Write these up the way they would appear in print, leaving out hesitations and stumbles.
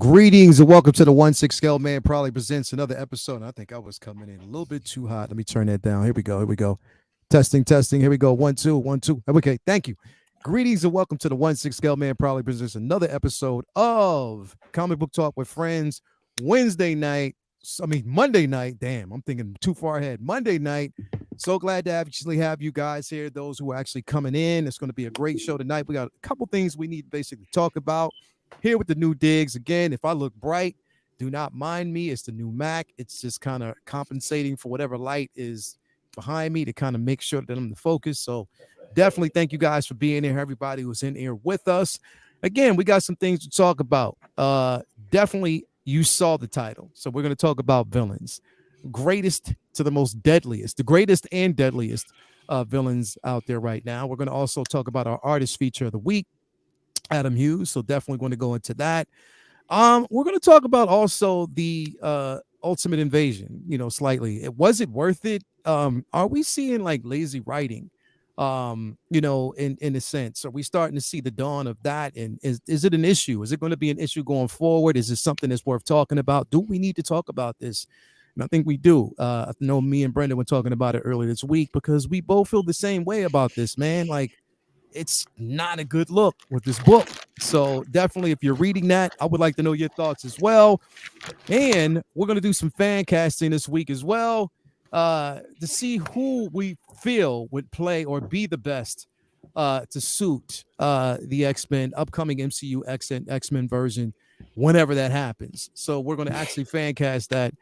Greetings and welcome to the 1-6 Scale Man Probably presents another episode. And I think I was coming in a little bit too hot. Let me turn that down. Here we go. Here we go. Testing, testing. Here we go. 1, 2, 1, 2. Okay, thank you. Greetings and welcome to the 1-6 Scale Man Probably presents another episode of Comic Book Talk with Friends. Wednesday night. Monday night. Damn, I'm thinking too far ahead. Monday night. So glad to actually have you guys here. Those who are actually coming in. It's going to be a great show tonight. We got a couple things we need to basically talk about. Here with the new digs again. If I look bright, do not mind me. It's the new Mac. It's just kind of compensating for whatever light is behind me to kind of make sure that I'm the focus. So definitely thank you guys for being here. Everybody who's in here with us. Again, we got some things to talk about. Definitely you saw the title. So we're going to talk about villains. Greatest to the most deadliest, the greatest and deadliest villains out there right now. We're going to also talk about our artist feature of the week. Adam Hughes, so definitely going to go into that. We're going to talk about also the Ultimate Invasion, slightly. Was it worth it? Are we seeing like lazy writing? In a sense, are we starting to see the dawn of that? And is it an issue? Is it going to be an issue going forward? Is it something that's worth talking about? Do we need to talk about this? And I think we do. I know me and Brendan were talking about it earlier this week because we both feel the same way about this, man. Like, it's not a good look with this book. So definitely, if you're reading that, I would like to know your thoughts as well. And we're going to do some fan casting this week as well to see who we feel would play or be the best to suit the X-Men, upcoming MCU X-Men version, whenever that happens. So we're going to actually fan cast that,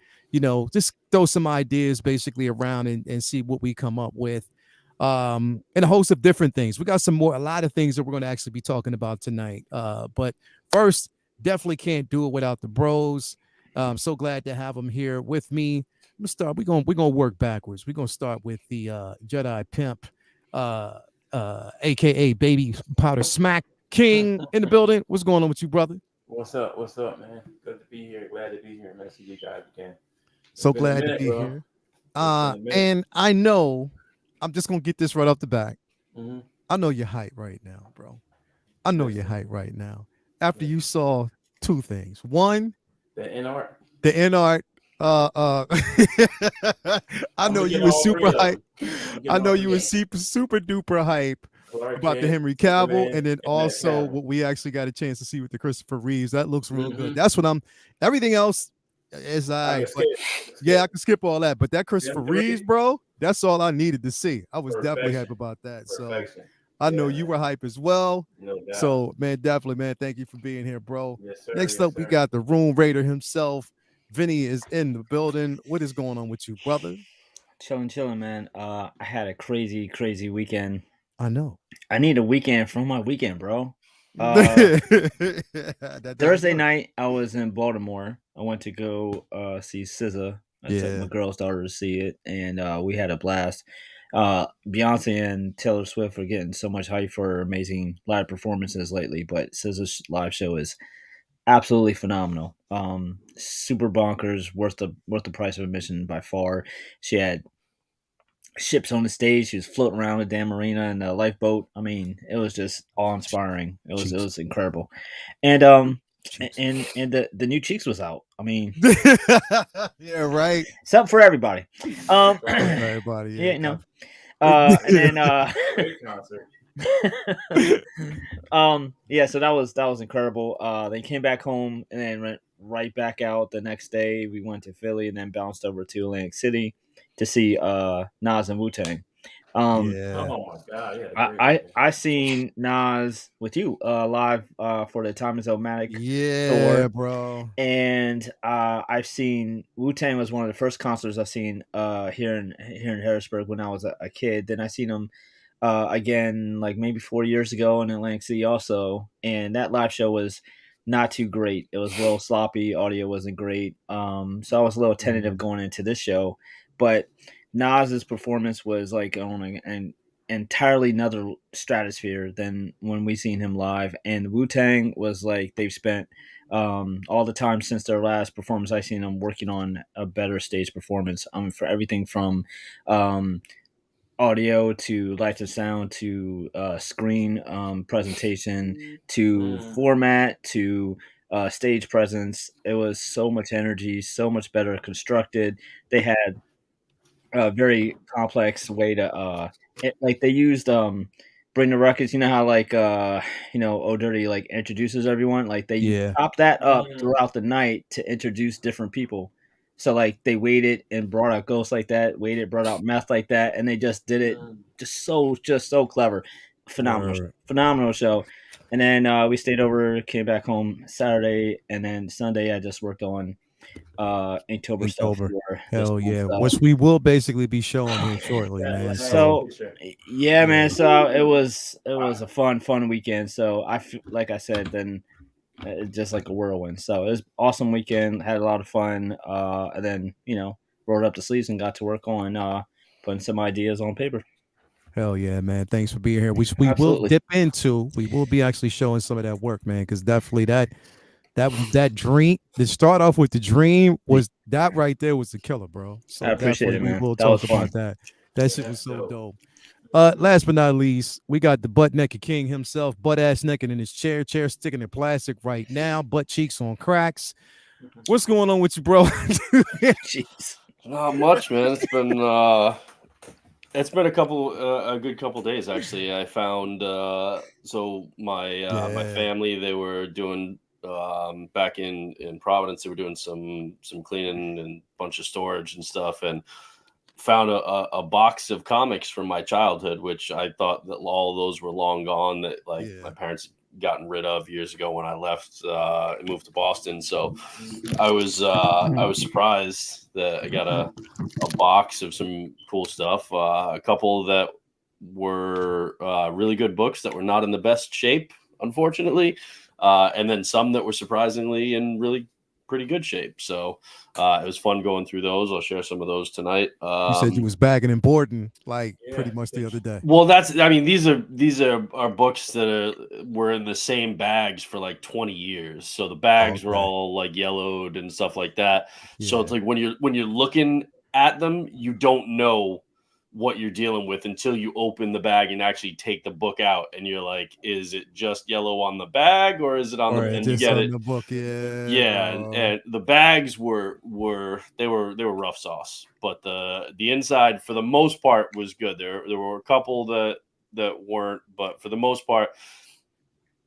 just throw some ideas basically around and see what we come up with. And a host of different things. We got a lot of things that we're going to actually be talking about tonight. But first, definitely can't do it without the bros. I'm so glad to have them here with me. We're gonna work backwards. We're gonna start with the Jedi Pimp, aka Baby Powder Smack King in the building. What's going on with you, brother? What's up? What's up, man? Good to be here. Glad to be here, man. See you guys again. It's So been a glad to minute, be bro. here. It's been a minute. And I know I'm just gonna get this right off the back. Mm-hmm. I know you're hype right now, bro. I know you're hype right now. After you saw two things. One, The in art. the in art. I I'm know gonna you get were all three super of hype. them. I'm I getting know all you three were of them. super duper hype Clark about the Kent, Henry Cavill, Superman, and then and Matt also Cavill. what we actually got a chance to see with the Christopher Reeves. That looks real good. Mm-hmm. That's what I'm. Everything else is I can but skip. yeah, I can skip all that. But that Them Christopher Reeves, three. bro, that's all I needed to see. I was definitely Perfection. hype about that. So Perfection. I know Yeah, you man. were hype as well. No doubt. So, man, definitely, man, thank you for being here, bro. Yes, sir. Next Yes, up, we sir. got the Room Raider himself. Vinny is in the building. What is going on with you, brother? Chilling, man. I had a crazy weekend. I know. I need a weekend from my weekend, bro. That doesn't Thursday work. night, I was in Baltimore. I went to go see SZA. I took Yeah. my girl's daughter to see it, and we had a blast. Beyonce and Taylor Swift are getting so much hype for amazing live performances lately, but SZA's live show is absolutely phenomenal. Super bonkers, worth the price of admission by far. She had ships on the stage. She was floating around the damn arena in a lifeboat. I mean, it was just awe inspiring. It was incredible. And Cheeks. and the new Cheeks was out. I mean, Yeah, right. something for everybody. Everybody, Yeah, yeah. no. And then Great concert. yeah, so that was incredible. They came back home and then went right back out the next day. We went to Philly and then bounced over to Atlantic City to see Nas and Wu Tang. Yeah. Oh my God. Yeah. I, Great. I I seen Nas with you live for the Time is Omatic Yeah, tour, bro. and I've seen Wu Tang was one of the first concerts I've seen here in Harrisburg when I was a kid. Then I seen him again like maybe 4 years ago in Atlantic City also, and that live show was not too great. It was a little sloppy, audio wasn't great, so I was a little tentative going into this show, but Nas's performance was like on an entirely another stratosphere than when we seen him live, and Wu Tang was like they've spent all the time since their last performance I seen them working on a better stage performance. For everything from um, audio to lights and sound to screen presentation to Mm. format to stage presence. It was so much energy, so much better constructed. They had a very complex way to like they used Bring the Ruckus. You know how like O'Dirty like introduces everyone. Like they Yeah. chopped that up throughout the night to introduce different people. So like they waited and brought out ghosts like that, waited, brought out meth like that, and they just did it just so clever. Word. Phenomenal show. And then we stayed over, came back home Saturday, and then Sunday I just worked on Inktober stuff Inktober. for the Hell school yeah. stuff. Which we will basically be showing here shortly, Yeah, man. let's So have a picture. Yeah, man. Yeah. So it was a fun weekend. So like I said, then it's just like a whirlwind. So it was awesome weekend. Had a lot of fun. And then rolled up the sleeves and got to work on putting some ideas on paper. Hell yeah, man. Thanks for being here. We will Absolutely. dip into, we will be actually showing some of that work, man, because definitely that dream, to start off with the dream was that right there was the killer, bro. So I appreciate definitely it, we man. will That was talk fun. about that. That shit Yeah, was so dope. dope. Last but not least, we got the butt naked king himself, butt ass naked in his chair sticking in plastic right now, butt cheeks on cracks. What's going on with you, bro? Jeez. Not much, man. It's been a good couple days actually. I found so my Yeah. family, they were doing back in Providence, they were doing some cleaning and bunch of storage and stuff, and found a box of comics from my childhood, which I thought that all of those were long gone, that like Yeah. my parents had gotten rid of years ago when I left and moved to Boston. So I was surprised that I got a box of some cool stuff. A couple that were really good books that were not in the best shape, unfortunately, and then some that were surprisingly in really pretty good shape. So it was fun going through those. I'll share some of those tonight. You said you was bagging and boarding like pretty much the other day. Well, these are books that were in the same bags for like 20 years. So the bags were Okay. all like yellowed and stuff like that. So Yeah. it's like when you're looking at them, you don't know what you're dealing with until you open the bag and actually take the book out, and you're like, is it just yellow on the bag or is it on Or the, and you just get on it. the book, yeah, Yeah, bro. and the bags were rough sauce, but the inside for the most part was good. There were a couple that weren't, but for the most part,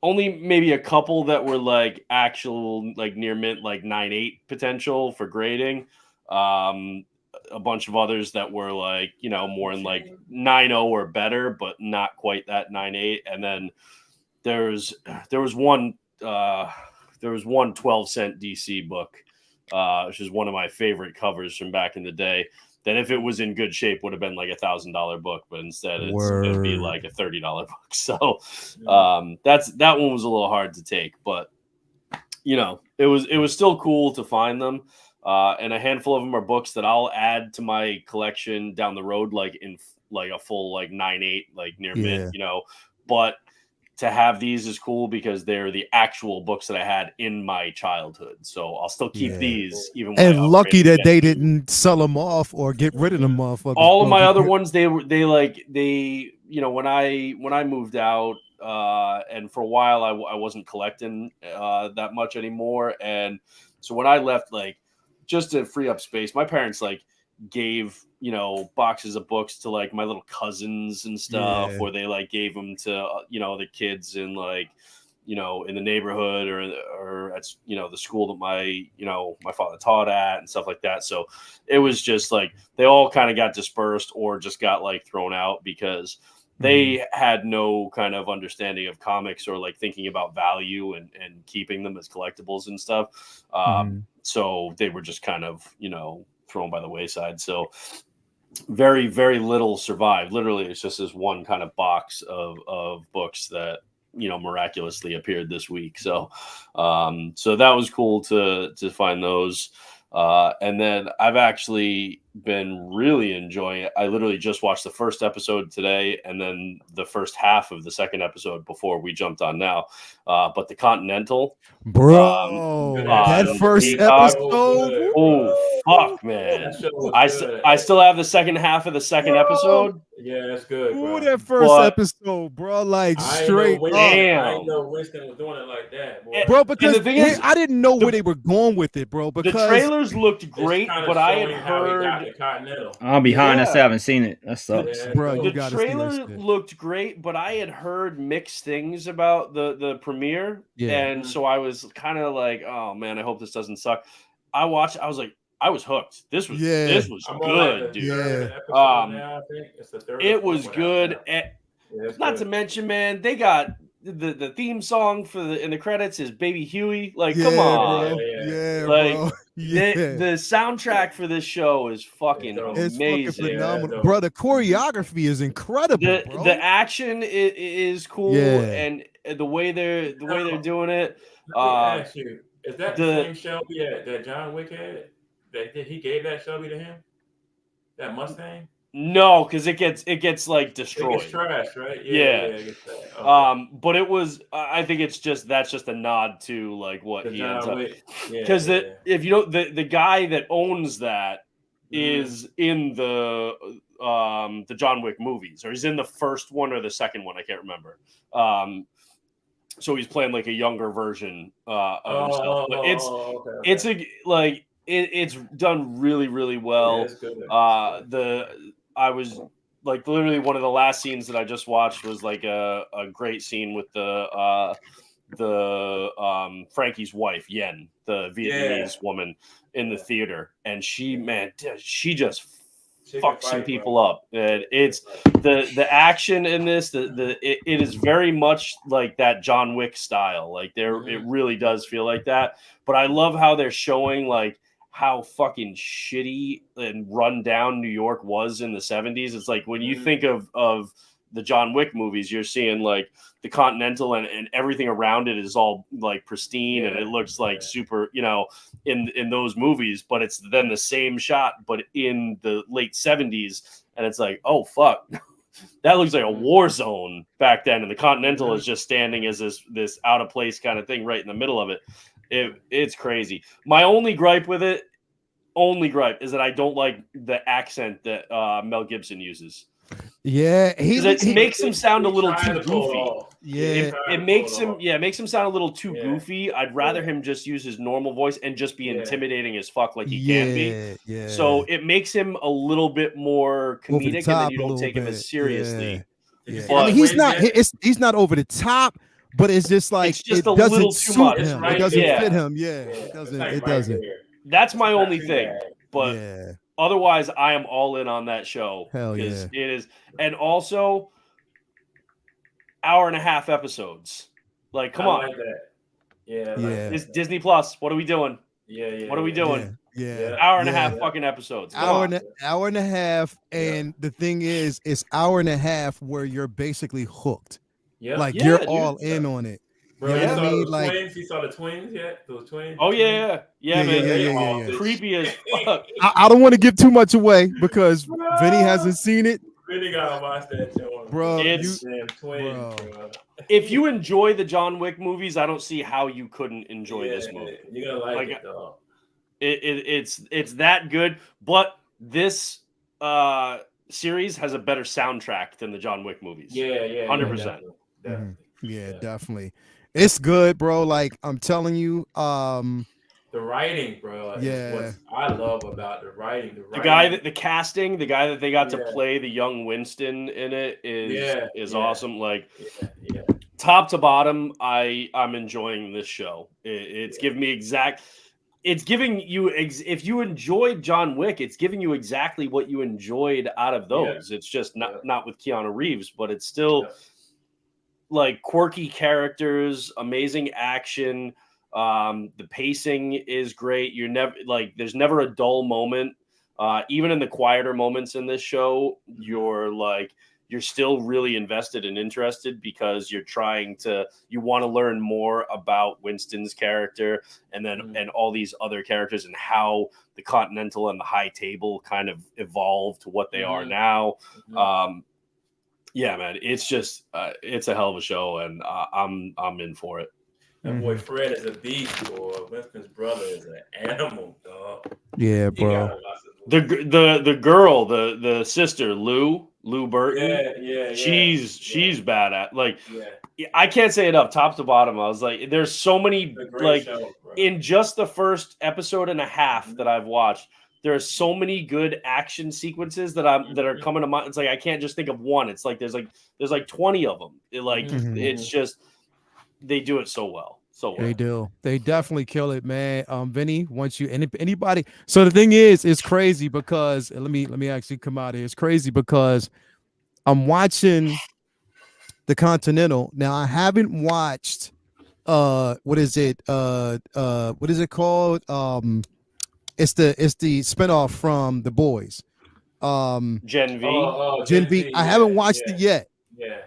only maybe a couple that were like actual like near mint, like 9.8 potential for grading. A bunch of others that were like more in like 9.0 or better, but not quite that 9.8. And then there was one there was one 12-cent DC book, which is one of my favorite covers from back in the day, that if it was in good shape would have been like $1,000 book, but instead it'd be like a $30 book. So that one was a little hard to take, but it was still cool to find them. And a handful of them are books that I'll add to my collection down the road, like in like a full like 9.8, like near mint, but to have these is cool because they're the actual books that I had in my childhood. So I'll still keep these even when and lucky that they didn't sell them off or get rid of them motherfuckers. All of my other ones, they when I moved out, and for a while I wasn't collecting that much anymore. And so when I left, like just to free up space, my parents like gave boxes of books to like my little cousins and stuff, or they like gave them to the kids in like in the neighborhood or at the school that my father taught at and stuff like that. So it was just like they all kind of got dispersed or just got like thrown out because they had no kind of understanding of comics or like thinking about value and keeping them as collectibles and stuff. So they were just kind of thrown by the wayside. So very, very little survived. Literally, it's just this one kind of box of books that miraculously appeared this week. So so that was cool to find those. And then I've actually been really enjoying it. I literally just watched the first episode today and then the first half of the second episode before we jumped on now. But the Continental, bro, that first Peacock, episode. oh fuck, man! I still have the second half of the second episode. Yeah, that's good, Ooh, bro. that first But- episode, bro, like I ain't know straight Winston. up. I Damn. ain't know Winston was doing it like that, boy. Bro, And because the thing is, I didn't know the- where they were going with it, bro. the Because trailers looked It's great, kinda but I had showing how he got heard the Continental. I'm behind. I Yeah. still haven't seen it. That sucks. Yeah, bro, so- you the gotta see trailer that shit. looked great, but I had heard mixed things about the premiere, Yeah. and so I was kind of like, "Oh man, I hope this doesn't suck." I watched. I was like, I was hooked. This was I'm on good, like the dude. third episode now, I think. It's the third or It fourth was one out good. now. Yeah, it's Not to good. mention, man, they got the theme song for in the credits is Baby Huey. Like, Yeah, come on. bro. Yeah, Like, bro. Yeah. The soundtrack for this show is fucking dope. It's fucking amazing. Yeah, that's phenomenal, dope. bro. The choreography is incredible, bro. The action is cool, Yeah. and the way they're doing it. Let me ask you, is that the the- same Shelby that John Wick had? That he gave that Shelby to him? That Mustang? No, because it gets like It destroyed. gets trashed, right? Yeah. it gets trashed. Okay. But it was. I think it's that's just a nod to like what The he ends John up. Wick. Yeah, Because yeah. if you know the guy that owns that Mhm. is in the John Wick movies, or he's in the first one or the second one. I can't remember. So he's playing like a younger version of himself. But okay. it's it's done really, really well. Yeah, it's good. I was like literally one of the last scenes that I just watched was like a great scene with the Frankie's wife Yen, the Vietnamese woman in the theater, and she just She can fuck some fight, people bro. up. And it's the action in this. It is very much like that John Wick style. Like it really does feel like that. But I love how they're showing like how fucking shitty and run down New York was in the 70s. It's like when you think of the John Wick movies, you're seeing like the Continental and everything around it is all like pristine and it looks like super, in those movies, but it's then the same shot, but in the late 70s. And it's like, oh, fuck. That looks like a war zone back then. And the Continental is just standing as this out of place kind of thing right in the middle of it. It's crazy. My only gripe with it, is that I don't like the accent that Mel Gibson uses. Yeah, It makes him sound a little too trying to pull goofy. off. Yeah, It makes him sound a little too Yeah. goofy. I'd rather him just use his normal voice and just be Yeah. intimidating as fuck like he can be. Yeah. So it makes him a little bit more Over the comedic, and top then you a don't little take him bit. as seriously. Yeah. Yeah. But- I mean, he's not. He's not over the top, but it's just like It's just it a doesn't little too suit much. It's him. right It doesn't there. fit him. Yeah, It's it doesn't. like It right doesn't. there. That's my Not only too thing. bad. But Yeah. otherwise, I am all in on that show. Hell 'cause it is, and also 1.5 hour episodes. Like, come I on, like that. Yeah. I like Yeah. that. it's Disney Plus. What are we doing? Yeah. What are we doing? Yeah. Hour and a half Yeah. fucking episodes. Come Hour on. hour and a half, Yeah. and the thing is, it's hour and a half where you're basically hooked. Yeah. Like Yeah, you're dude. all in on it. Bro, you know you what I saw mean? those Like- twins? You saw the twins yet? Those twins? Oh The yeah, Yeah, man. yeah. Creepy as fuck. I don't want to give too much away because Vinny hasn't seen it, Really gotta watch that show. Bro, It's- Damn twins, bro. bro. If you enjoy the John Wick movies, I don't see how you couldn't enjoy this movie. You're gonna like Like, it, dog. It's that good, but this series has a better soundtrack than the John Wick movies. Yeah. 100%. Definitely. Yeah, definitely. It's good, bro. Like I'm telling you, The writing, bro. Is Yeah. what I love about the writing. The guy that the guy that they got to Yeah. play the young Winston in it is Yeah. awesome. Like Yeah. top to bottom, I'm enjoying this show. It's giving me it's giving you if you enjoyed John Wick, it's giving you exactly what you enjoyed out of those. It's just not with Keanu Reeves, but it's still like quirky characters, amazing action. The pacing is great. You're never there's never a dull moment. Even in the quieter moments in this show, you're still really invested and interested because you want to learn more about Winston's character and then and all these other characters and how the Continental and the High Table kind of evolved to what they are now. Yeah, man, it's just it's a hell of a show, and I'm in for it. That boy Fred is a beast, boy. Winston's brother is an animal, dog. yeah, You bro. gotta watch this The girl, the sister, Lou Burton. Yeah. She's bad at, like, Yeah. I can't say enough, top to bottom. I was like, there's so many, It's a great like, show, bro. in just the first episode and a half that I've watched, there's so many good action sequences that are coming to mind. It's like I can't just think of one. It's like there's like 20 of them. It's just they do it so well. So well. They do. They definitely kill it, man. Vinny, once you anybody. So the thing is, it's crazy because let me actually come out here. It's crazy because I'm watching the Continental. Now I haven't watched what is it? What is it called? It's the spinoff from The Boys. Gen V. Gen V. I haven't watched it yet. Yeah.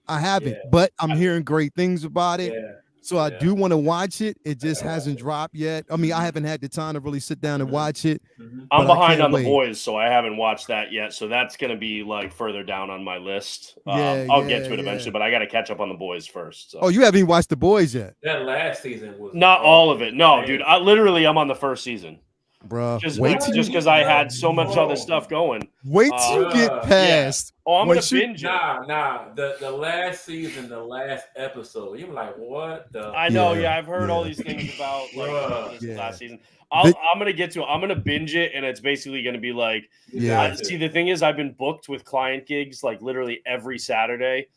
I haven't, but I'm hearing great things about it. Yeah. So I do want to watch it. It just hasn't dropped yet. I mean, I haven't had the time to really sit down and watch it. I'm but I behind can't on wait. The Boys, so I haven't watched that yet. So that's gonna be like further down on my list. Yeah, I'll get to it eventually, but I got to catch up on The Boys first. So. Oh, you haven't even watched The Boys yet? That last season was Not all of it. No, dude. I'm on the first season. Bro, Just because I had so much other stuff going. Wait till you get past. Yeah. Oh, I'm gonna once you- binge it. Nah. The last season, the last episode, you were like, what the? I know. Yeah, Yeah, I've heard all yeah. these things about like this last season. The- I'm gonna get to it. I'm gonna binge it, and it's basically gonna be like, Yeah. see, the thing is, I've been booked with client gigs like literally every Saturday,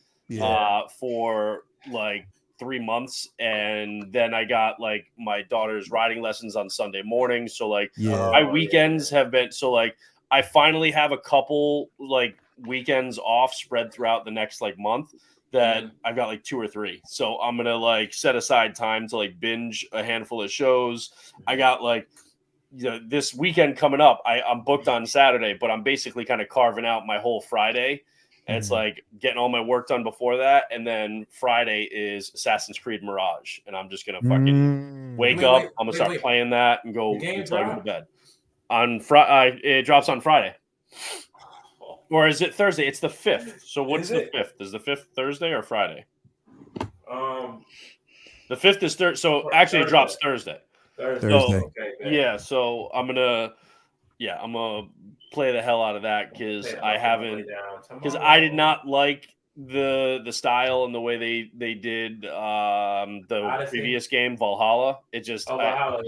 for like 3 months, and then I got like my daughter's riding lessons on Sunday morning. So like my weekends have been like I finally have a couple like weekends off spread throughout the next like month that I've got like 2 or 3. So I'm gonna like set aside time to like binge a handful of shows. I got like this weekend coming up. I'm booked on Saturday, but I'm basically kind of carving out my whole Friday. And it's like getting all my work done before that. And then Friday is Assassin's Creed Mirage. And I'm just going to fucking wake up. I'm going to start playing that and go until I go to bed. On Friday, it drops on Friday. Or is it Thursday? It's the 5th. So what's the 5th? Is the 5th Thursday or Friday? The 5th is Thursday. So actually it drops Thursday. Thursday. Okay, yeah. So I'm going to play the hell out of that because I did not like the style and the way they did the Odyssey. previous game Valhalla. It just Valhalla,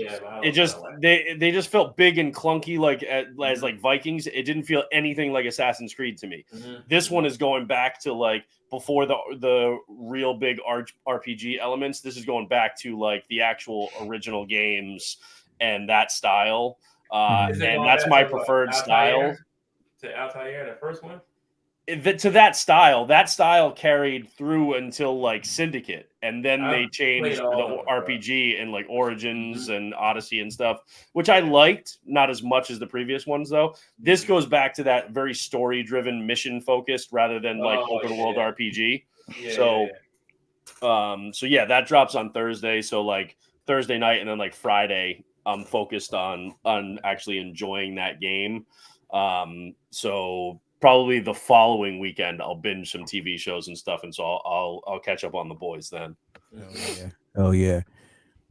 they just felt big and clunky like as like Vikings. It didn't feel anything like Assassin's Creed to me. This one is going back to like before the real big RPG elements. This is going back to like the actual original games and that style. And that's my preferred style. To Altair, the first one? To that style carried through until like Syndicate, and then they changed the RPG and like Origins and Odyssey and stuff, which I liked, not as much as the previous ones though. This goes back to that very story-driven, mission-focused rather than like open-world RPG. So that drops on Thursday. So like Thursday night and then like Friday, I'm focused on actually enjoying that game. So probably the following weekend I'll binge some TV shows and stuff, and so I'll catch up on The Boys then. Oh yeah.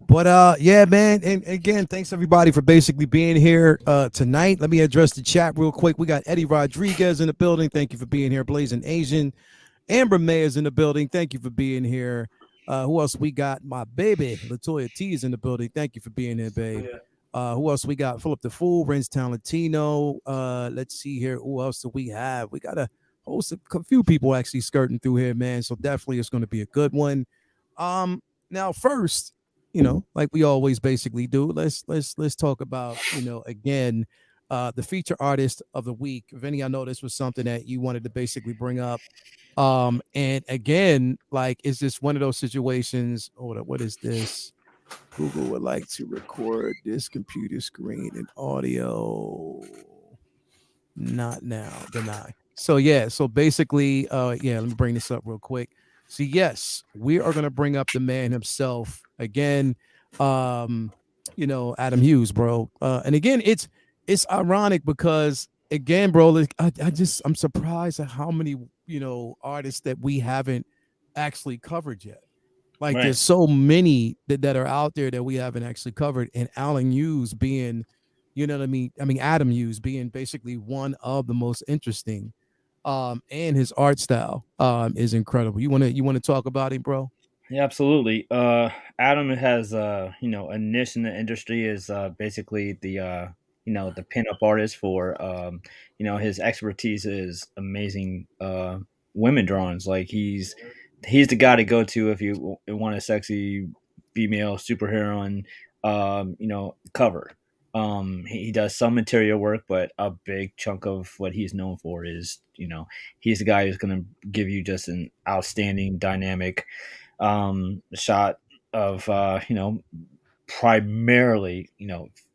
But yeah, man, and again, thanks everybody for basically being here tonight. Let me address the chat real quick. We got Eddie Rodriguez in the building. Thank you for being here. Blazing Asian. Amber May is in the building. Thank you for being here. Who else we got? My baby Latoya T is in the building. Thank you for being here, babe. Who else we got? Philip the Fool, Ren's Talentino. Let's see here. Who else do we have? We got a few people actually skirting through here, man. So definitely it's going to be a good one. Now first, like we always basically do, let's talk about, again, the feature artist of the week. Vinny, I know this was something that you wanted to basically bring up. And again, like, is this one of those situations? Hold up, what is this? Google would like to record this computer screen and audio. Not now, deny. So yeah, so basically, let me bring this up real quick. So yes, we are gonna bring up the man himself again. Adam Hughes, bro. And again, it's ironic because again, bro, I'm surprised at how many artists that we haven't actually covered yet. Like there's so many that are out there that we haven't actually covered, and Alan Hughes being You know what I mean? I mean, Adam Hughes being basically one of the most interesting. And his art style is incredible. You wanna talk about him, bro? Yeah, absolutely. Adam has a niche in the industry is basically the the pinup artist for his expertise is amazing women drawings. Like he's the guy to go to if you want a sexy female superhero cover. He does some interior work, but a big chunk of what he's known for is he's the guy who's going to give you just an outstanding dynamic shot of primarily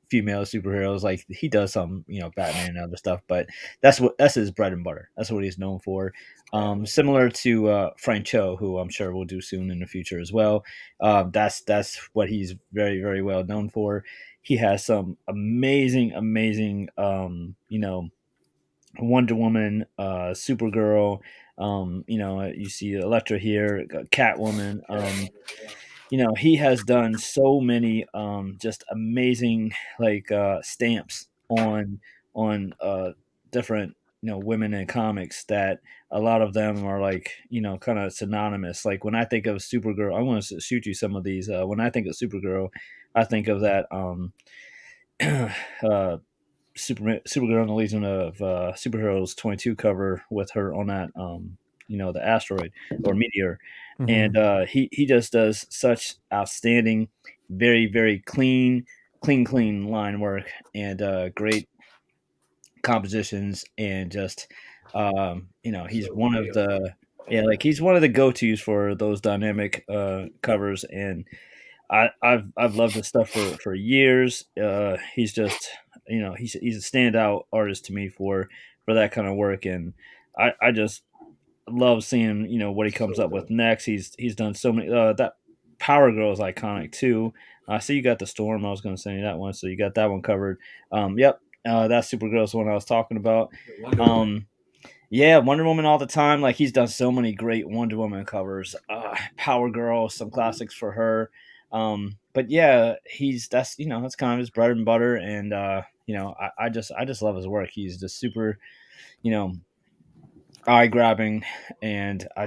female superheroes. Like he does some Batman and other stuff, but that's his bread and butter. That's what he's known for. Similar to Frank Cho, who I'm sure we'll do soon in the future as well. That's what he's very very well known for. He has some amazing Wonder Woman, Supergirl. You see Elektra here, Catwoman. He has done so many just amazing like stamps on different women in comics that a lot of them are like kind of synonymous. Like when I think of Supergirl, I want to shoot you some of these. When I think of Supergirl, I think of that uh, Supergirl and the Legion of Superheroes 22 cover with her on that the asteroid or meteor, Mhm. and he just does such outstanding, very very clean line work and great compositions and just he's So one of real. the like he's one of the go-to's for those dynamic covers, and I've loved his stuff for years. He's just he's a standout artist to me for that kind of work, and I just love seeing what he comes So up with dope. next. He's done so many. That Power Girl is iconic too. I see you got the Storm. I was going to send you that one, so you got that one covered. Yep, that Supergirl is the one I was talking about. The Wonder Woman. Um, yeah, Wonder Woman all the time. Like he's done so many great Wonder Woman covers. Power Girl, some classics for her. But yeah, that's kind of his bread and butter, and I just love his work. He's just super, you know, eye grabbing, and I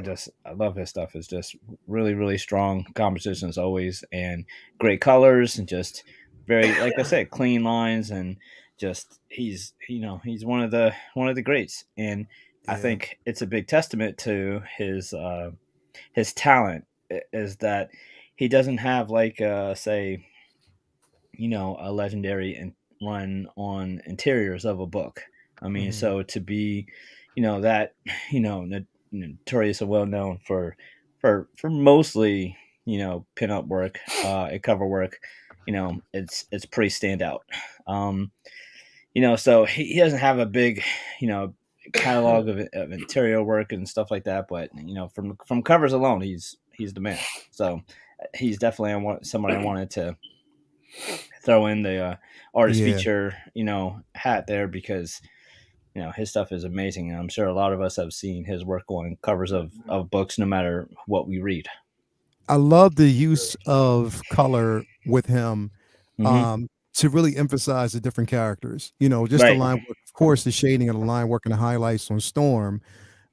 love his stuff. It's just really really strong compositions always, and great colors, and just very like I said, clean lines, and just he's one of the greats, and I Yeah. think it's a big testament to his talent is that he doesn't have like say a legendary run on interiors of a book. I mean, Mhm. so to be, that, notorious and well known for mostly, pinup work, and cover work, it's pretty standout. Um, so he doesn't have a big, you know, catalog of interior work and stuff like that, but from covers alone, he's the man. So he's definitely somebody I wanted to throw in the artist Yeah. feature, hat there because his stuff is amazing, and I'm sure a lot of us have seen his work on covers of books, no matter what we read. I love the use of color with him, Hmm. um, to really emphasize the different characters. Just the Right. line work, of course, the shading of the line work and the highlights on Storm,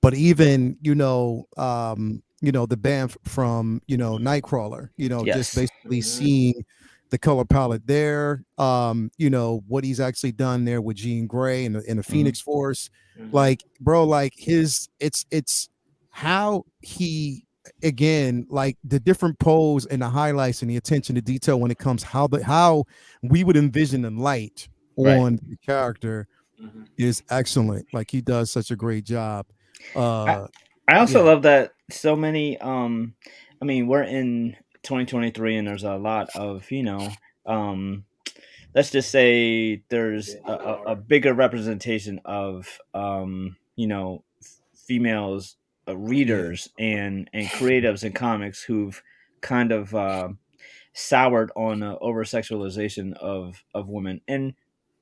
but even the band from Nightcrawler, just Yes. basically seeing the color palette there, what he's actually done there with Jean Grey and the Hmm. Phoenix Force, Mm-hmm. like bro, like his it's how he, again, like the different pose and the highlights and the attention to detail when it comes how we would envision the light Right. on the character Mm-hmm. is excellent. Like he does such a great job. I, uh I also yeah. love that so many. I mean, we're in 2023, and there's a lot of let's just say there's a bigger representation of females, Yeah. readers and creatives in comics who've kind of soured on over sexualization of women, and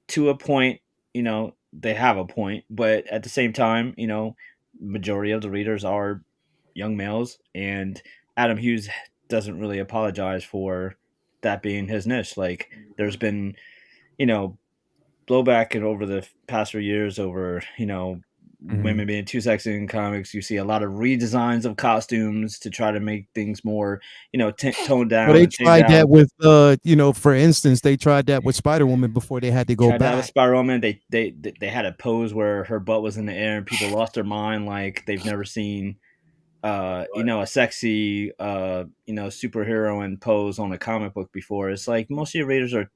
to a point, they have a point, but at the same time, majority of the readers are young males, and Adam Hughes doesn't really apologize for that being his niche. Like there's been, you know, blowback and over the past few years over, Mhm. women being too sexy in comics. You see a lot of redesigns of costumes to try to make things more, toned down. Well, they and tamed tried that down. with, for instance, they tried that with Spider Woman before they had to go Tried that with back. Spider Woman. They had a pose where her butt was in the air and people lost their mind like they've never seen a sexy superhero in pose on a comic book before. It's like most of your readers are,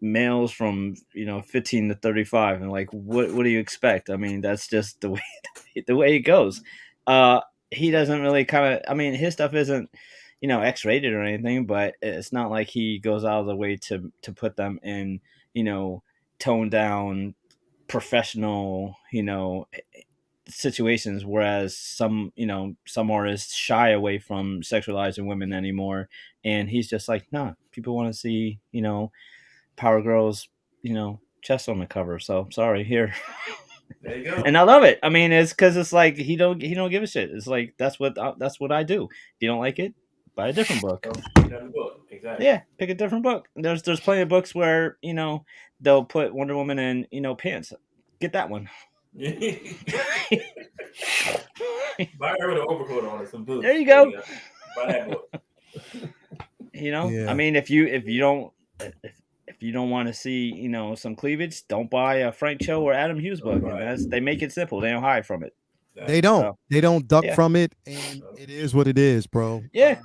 males from 15 to 35, and like what do you expect? I mean, that's just the way it goes. He doesn't really his stuff isn't X-rated or anything, but it's not like he goes out of the way to put them in toned down professional situations, whereas some artists shy away from sexualizing women anymore, and he's just like, nah, people want to see Power Girls chest on the cover, so sorry, here. There you go. And I love it. I mean, it's because it's like he don't give a shit. It's like that's what I do. If you don't like it, buy a different book. Another book. Exactly. Yeah, pick a different book. There's plenty of books where they'll put Wonder Woman in pants. Get that one. Buy her with an overcoat on it, some boots. There you go. Buy that book. Yeah. I mean, if you don't want to see some cleavage, don't buy a Frank Cho or Adam Hughes book. Right. And they make it simple. They don't hide from it. They don't. So, They don't duck yeah. from it, and it is what it is, bro. Yeah.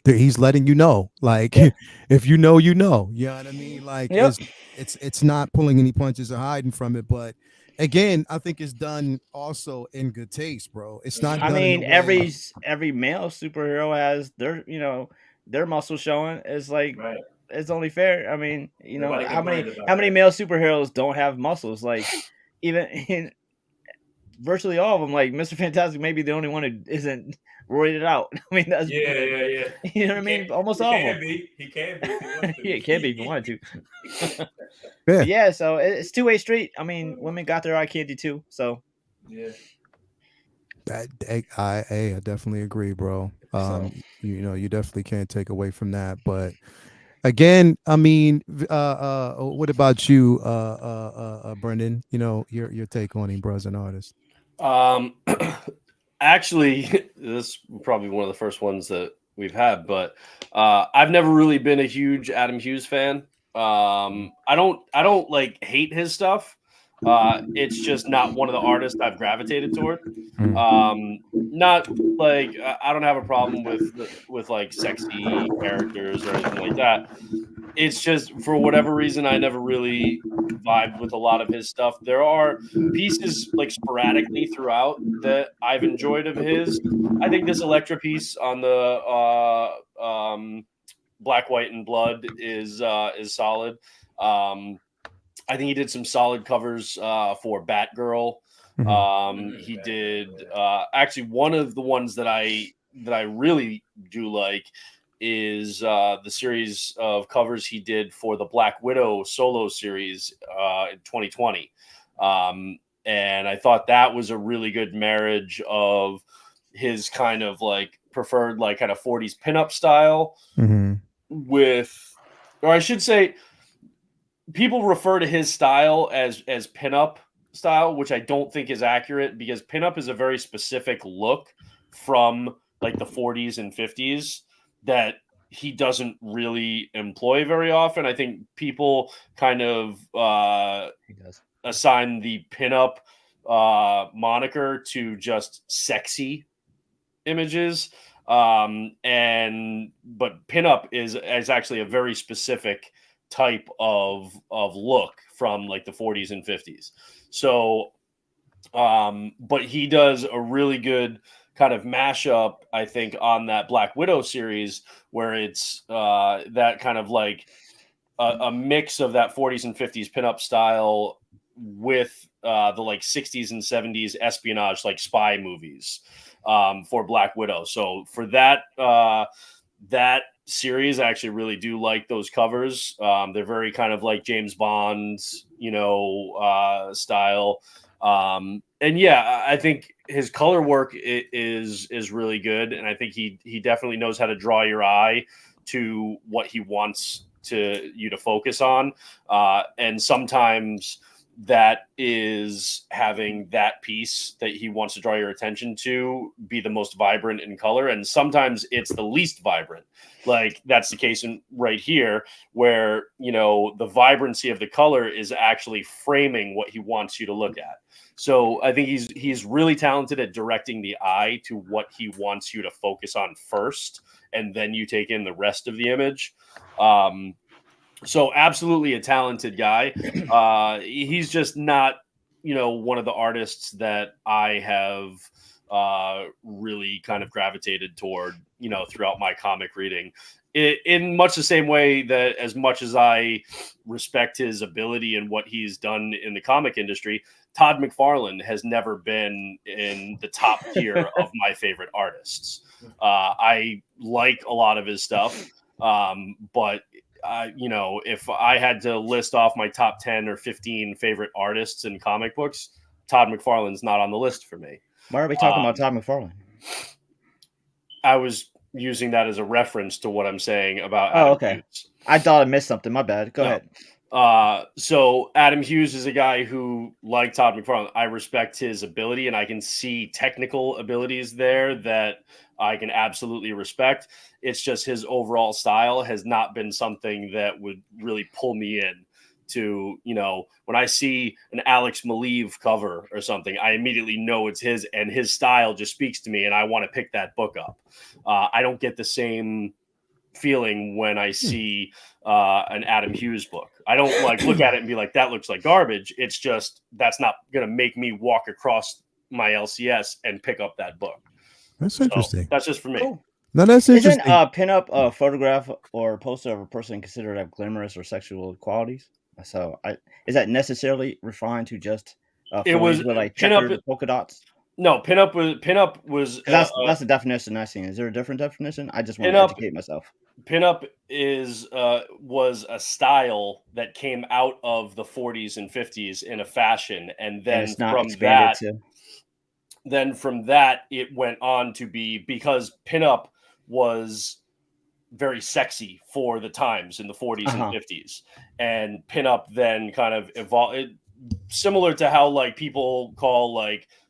He's letting you know, like, Yeah. if you know, you know what I mean. Like, Yep. it's not pulling any punches or hiding from it, but again, I think it's done also in good taste, bro. It's not. I done mean, in a way- every male superhero has their muscle showing. It's like Right. it's only fair. I mean, Nobody how many complains about that. male superheroes don't have muscles? Like even virtually all of them. Like Mr. Fantastic, maybe the only one who isn't roided out. I mean, that's Yeah. You know what I mean? Almost all of them. He can be. If he wants to Yeah, it can be if you wanted to. Yeah. But yeah, so it's two-way street. I mean, women got their eye candy too. So Yeah. I definitely agree, bro. You definitely can't take away from that, but again, I mean, what about you, Brendan? Your take on him, bro, as an artist. Actually, this is probably one of the first ones that we've had, but I've never really been a huge Adam Hughes fan. I don't like hate his stuff. It's just not one of the artists I've gravitated toward. Not like I don't have a problem with like sexy characters or anything like that. It's just for whatever reason I never really vibed with a lot of his stuff. There are pieces like sporadically throughout that I've enjoyed of his. I think this Elektra piece on the Black, White, and Blood is solid. I think he did some solid covers for Batgirl. He did actually one of the ones that I really do like is the series of covers he did for the Black Widow solo series in 2020. And I thought that was a really good marriage of his kind of like preferred like kind of 40s pinup style with, or I should say, people refer to his style as pinup style, which I don't think is accurate because pinup is a very specific look from like the 40s and 50s that he doesn't really employ very often. I think people kind of assign the pinup moniker to just sexy images. But pinup is actually a very specific type of look from like the 40s and 50s. So, but he does a really good kind of mashup, I think, on that Black Widow series where it's that kind of like a mix of that 40s and 50s pinup style with the like 60s and 70s espionage, like spy movies for Black Widow. So for that series, I actually really do like those covers. They're very kind of like James Bond, style. And yeah, I think his color work is really good, and I think he definitely knows how to draw your eye to what he wants to you to focus on, and sometimes that is having that piece that he wants to draw your attention to be the most vibrant in color, and sometimes it's the least vibrant. Like that's the case in right here, where the vibrancy of the color is actually framing what he wants you to look at. So I think he's really talented at directing the eye to what he wants you to focus on first, and then you take in the rest of the image. So absolutely a talented guy. He's just not, one of the artists that I have really kind of gravitated toward, throughout my comic reading. In much the same way that as much as I respect his ability and what he's done in the comic industry, Todd McFarlane has never been in the top tier of my favorite artists. I like a lot of his stuff, but if I had to list off my top 10 or 15 favorite artists in comic books, Todd McFarlane's not on the list for me. Why are we talking about Todd McFarlane? I was using that as a reference to what I'm saying about Oh, Adam okay. Hughes. I thought I missed something. My bad. Go ahead. So Adam Hughes is a guy who, like Todd McFarlane, I respect his ability, and I can see technical abilities there that I can absolutely respect. It's just his overall style has not been something that would really pull me in to, when I see an Alex Maleev cover or something, I immediately know it's his, and his style just speaks to me, and I want to pick that book up. I don't get the same feeling when I see an Adam Hughes book. I don't look at it and be like, that looks like garbage. It's just, that's not going to make me walk across my LCS and pick up that book. That's interesting. That's just for me. Cool. No, that's interesting. Isn't pinup a photograph or a poster of a person considered to have glamorous or sexual qualities? So is that necessarily refined to just it was with like pinup, polka dots? No, pinup was that's the definition I've seen. Is there a different definition? I just want to educate myself. Pinup was a style that came out of the 40s and 50s in a fashion, and then from that it went on to be, because pinup was very sexy for the times in the 40s and 50s, and pinup then kind of evolved, similar to how people call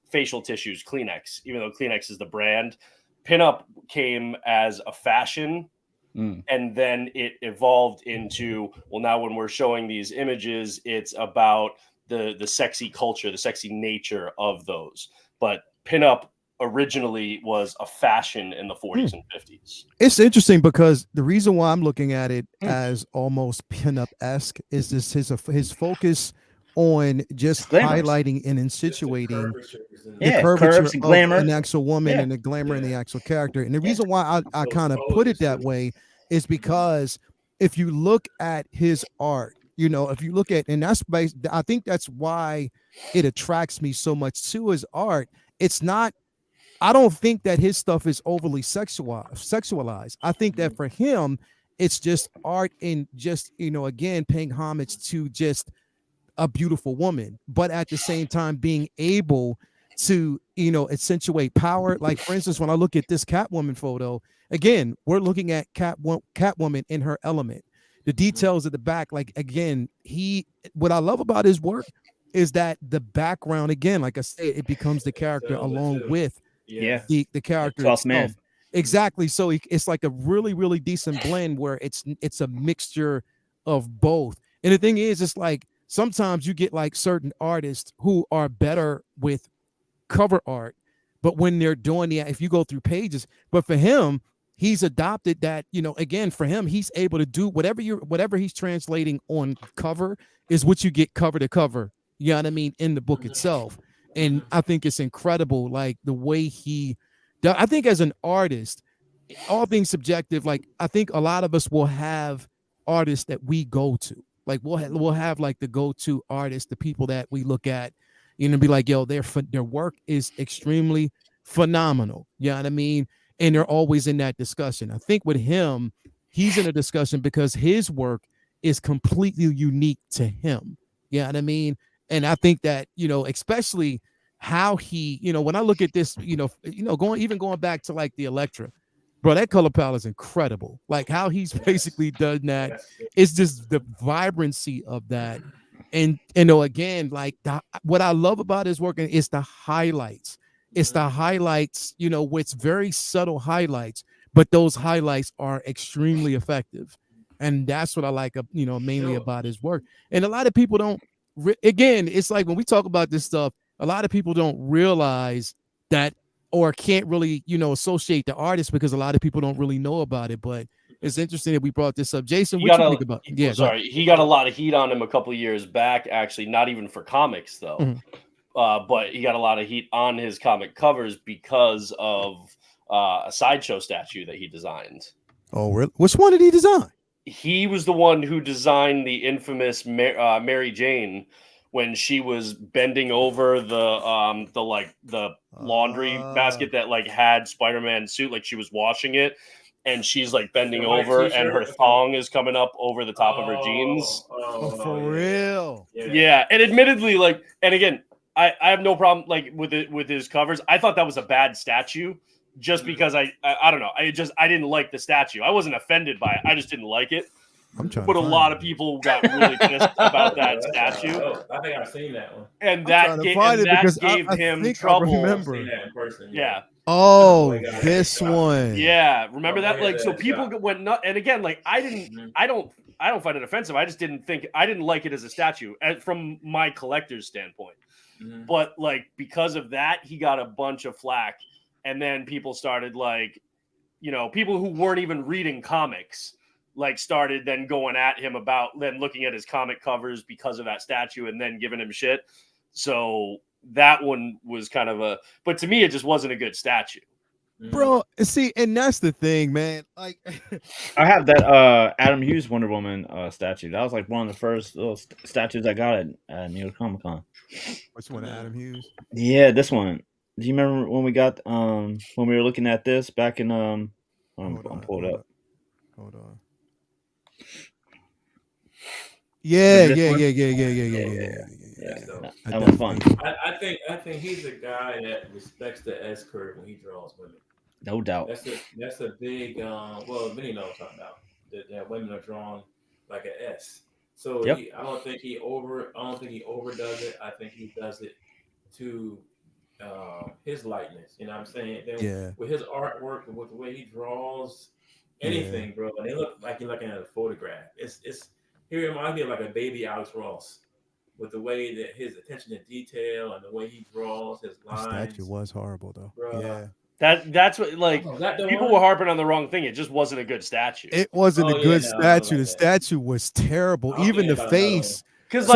facial tissues Kleenex, even though Kleenex is the brand. Pinup came as a fashion, and then it evolved into, well, now when we're showing these images, it's about the sexy culture, the sexy nature of those. But pinup originally was a fashion in the 40s and 50s. It's interesting because the reason why I'm looking at it as almost pinup-esque is this his focus on just highlighting and insinuating the curvature of an actual woman and the glamour in the actual character. And the reason why I kind of put it that way is because if you look at his art, if you look at, and that's based, I think that's why it attracts me so much to his art. It's not, I don't think that his stuff is overly sexualized. I think that for him, it's just art and just, again, paying homage to just a beautiful woman, but at the same time being able to, accentuate power. Like, for instance, when I look at this Catwoman photo, again, we're looking at Catwoman in her element. The details at the back, again, what I love about his work is that the background, again, like I said, it becomes the character along with the character itself. Man. Exactly. So it's like a really, really decent blend where it's a mixture of both. And the thing is, it's like sometimes you get certain artists who are better with cover art, but when they're doing if you go through pages, but for him, he's adopted that, again, for him, he's able to do whatever he's translating on cover is what you get cover to cover. You know what I mean? In the book itself. And I think it's incredible, the way I think as an artist, all things subjective, I think a lot of us will have artists that we go to. We'll have the go-to artists, the people that we look at, be like, yo, their work is extremely phenomenal. You know what I mean? And they're always in that discussion. I think with him, he's in a discussion because his work is completely unique to him. You know what I mean? And I think that, especially how he, when I look at this, going back to the Elektra, bro, that color palette is incredible. Like how he's basically done that. That's good. It's just the vibrancy of that. And again, like what I love about his work is the highlights. It's the highlights, with very subtle highlights, but those highlights are extremely effective. And that's what I like, mainly Sure. about his work. And a lot of people don't, again, it's like when we talk about this stuff, a lot of people don't realize that or can't really, associate the artist because a lot of people don't really know about it. But it's interesting that we brought this up. Jason, what you think about? Yeah, sorry, he got a lot of heat on him a couple of years back. Actually, not even for comics though, but he got a lot of heat on his comic covers because of a sideshow statue that he designed. Oh, really? Which one did he design? He was the one who designed the infamous Mary Jane when she was bending over the laundry basket that like had Spider-Man suit, like she was washing it. And she's like bending over, and her thong is coming up over the top of her jeans. For real? Yeah, and admittedly, like, and again, I have no problem like with his covers. I thought that was a bad statue, just because I don't know. I didn't like the statue. I wasn't offended by it. I just didn't like it. But a lot of people got really pissed about that statue. I think I've seen that one. And that gave him trouble. I I've seen that in person. Yeah. Oh, this one. Yeah, remember that? Like, so people went nuts. And again, like, I don't find it offensive. I just I didn't like it as a statue from my collector's standpoint. But like, because of that, he got a bunch of flack. And then people started like, people who weren't even reading comics, like started then going at him about then looking at his comic covers because of that statue and then giving him shit. So that one was kind of but to me, it just wasn't a good statue. Bro, see, and that's the thing, man. Like, I have that Adam Hughes Wonder Woman statue. That was like one of the first little statues I got at New York Comic Con. Which one, Adam Hughes? Yeah, this one. Do you remember when we got when we were looking at this back in I'm pulled up. Hold on. Yeah. That was fun. I think he's a guy that respects the S curve when he draws women. No doubt. That's a big well, many know what I'm talking about. That women are drawn like an S. So I don't think he overdoes it. I think he does it to his likeness. You know what I'm saying? Then with his artwork, with the way he draws anything, bro, and they look like you're looking at a photograph. He reminds me of like a baby Alex Ross, with the way that his attention to detail and the way he draws his lines. The statue was horrible though. Bro. Yeah. That's what like people were harping on the wrong thing. It just wasn't a good statue. It wasn't a good statue. The statue was terrible. Even the face. Because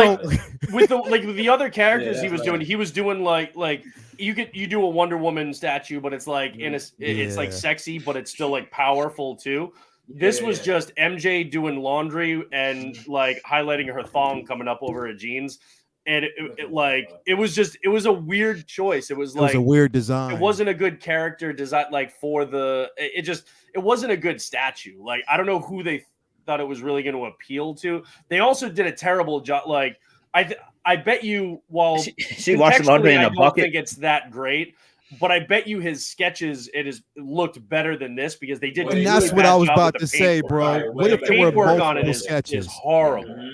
with the other characters he was doing like you do a Wonder Woman statue, but it's like it's like sexy, but it's still like powerful too. This was just MJ doing laundry and like highlighting her thong coming up over her jeans. And it was a weird choice. It was a weird design. It wasn't a good character design. Like it wasn't a good statue. Like, I don't know who they thought it was really going to appeal to. They also did a terrible job. Like, I bet you while she washed laundry in a bucket. I don't think it's that great. But I bet you his sketches looked better than this because they did. And that's what I was about to say, bro. What if there were multiple sketches? Is horrible.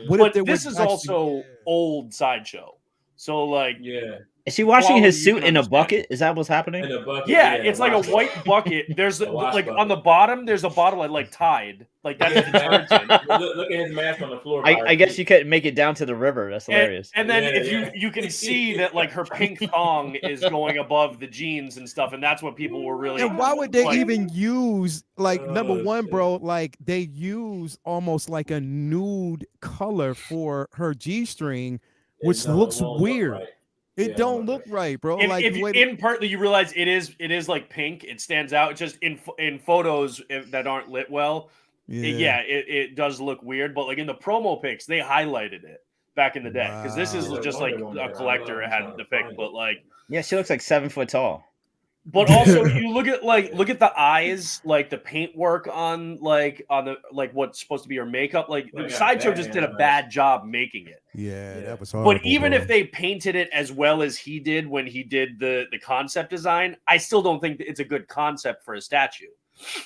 But this is also old Sideshow. So like, is she washing his suit in a bucket? Is that what's happening? In a bucket, yeah, it's like a white bucket. There's like on the bottom, there's a bottle of like Tide. Like that's detergent. Look at his mask on the floor. I guess you could make it down to the river. That's hilarious. And then you can see that like her pink thong is going above the jeans and stuff, and that's what people were really. And why would they even use number one, bro? Like they use almost like a nude color for her G-string, which looks weird. It don't look right, bro. In partly you realize it is like pink. It stands out. It's just in photos that aren't lit well. It does look weird. But like in the promo pics, they highlighted it back in the day because this is just like a collector had the pic. But like, yeah, she looks like 7 foot tall. But also, you look at the eyes, like the paint work on the what's supposed to be her makeup. Like Sideshow just did a bad job making it. Yeah, that was horrible. But even if they painted it as well as he did when he did the concept design, I still don't think it's a good concept for a statue.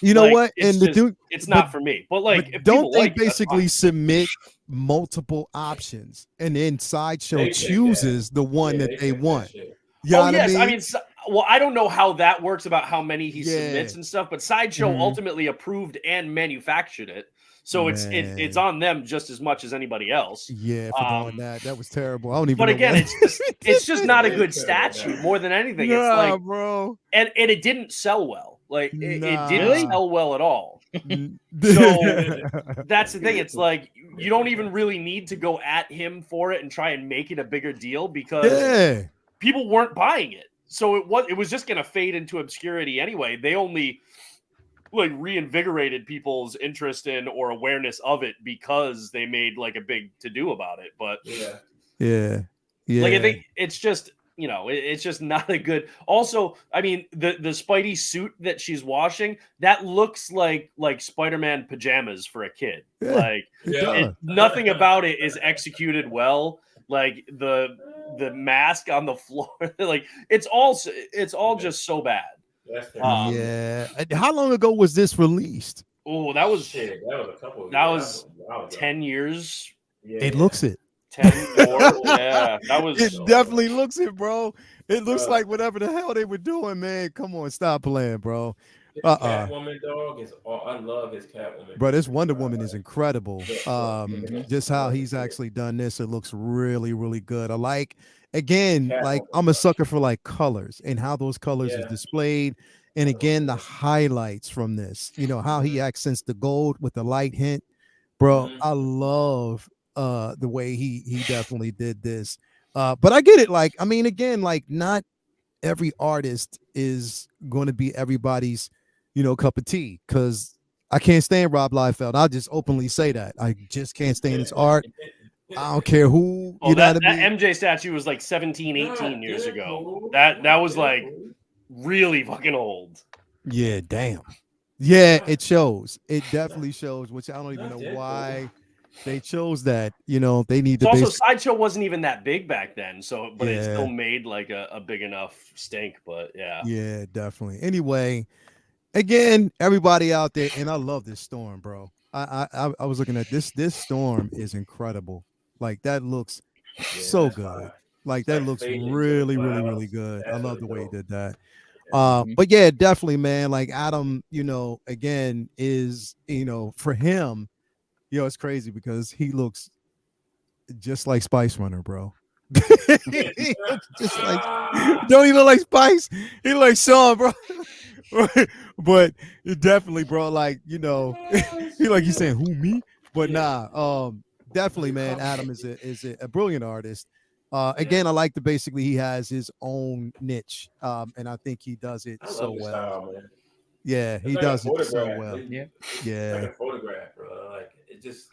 You know Like, what? it's And the just, dude, it's but not for me. But like, but if don't people they like it, that's basically fine. submit multiple options and then Sideshow They pick chooses the one Yeah, that they pick that want? shit. You know Oh what yes, I I mean? mean, well, I don't know how that works about how many he Yeah. submits and stuff, but Sideshow Mhm. ultimately approved and manufactured it, so it's Man. on them just as much as anybody else. Yeah, for doing that was terrible. I don't even But know again, what. it's just not a good Terrible, man. statue more than anything. It's Nah, like, bro. and it didn't sell well. Like it didn't Really? sell well at all. N- So that's the thing. It's like you don't even really need to go at him for it and try and make it a bigger deal because yeah. people weren't buying it. So it was just going to fade into obscurity anyway. They only like reinvigorated people's interest in or awareness of it because they made like a big to do about it. But Yeah. like I think it's just, you know, it's just not a good. Also, I mean, the Spidey suit that she's washing, that looks like Spider-Man pajamas for a kid. Yeah, Like does. nothing about it is executed well. Like the mask on the floor, like it's all just so bad. Yeah. How long ago was this released? Oh, that was Shit, that was a couple of that years. was That was a while ago. 10 years. Yeah, It looks it. 10 or yeah, that was It definitely looks it, bro. It looks like whatever the hell they were doing, man. Come on, stop playing, bro. Catwoman dog is. I love his Catwoman. Bro, this Wonder Woman is incredible. Mhm. Just how he's actually done this, it looks really, really good. I like, again, like I'm a sucker for like colors and how those colors is displayed. And again, the highlights from this, you know, how he accents the gold with the light hint. Bro, I love the way he definitely did this. But I get it. Like, I mean, again, like not every artist is going to be everybody's, you know, cup of tea, because I can't stand Rob Liefeld. I'll just openly say that. I just can't stand his art. I don't care who, you know what I mean? MJ statue was like 17, 18 years ago. That was like really fucking old. Yeah, damn. Yeah, it shows. It definitely shows, which I don't even know why they chose that. You know, they need to Also, Sideshow wasn't even that big back then, so but it Yeah. still made like a big enough stink. But yeah. Yeah, definitely. Anyway, again, everybody out there, and I love this storm, bro. I was looking at this. This storm is incredible. Like that looks so good. Like that looks really, really, really good. I love the way he did that. But yeah, definitely, man. Like Adam, you know, again, is, you know, for him, you know, it's crazy because he looks just like Spice Runner, bro. He looks just like, don't even like Spice. He like Sean, bro. But it definitely, bro, like, you know, he like, you saying who, me? But nah, definitely, man. Adam is a brilliant artist. Again, I like basically he has his own niche, and I think he does it so well. Style, man. Yeah, he like does it so well. Yeah. Yeah, like a photograph, bro. Like it just,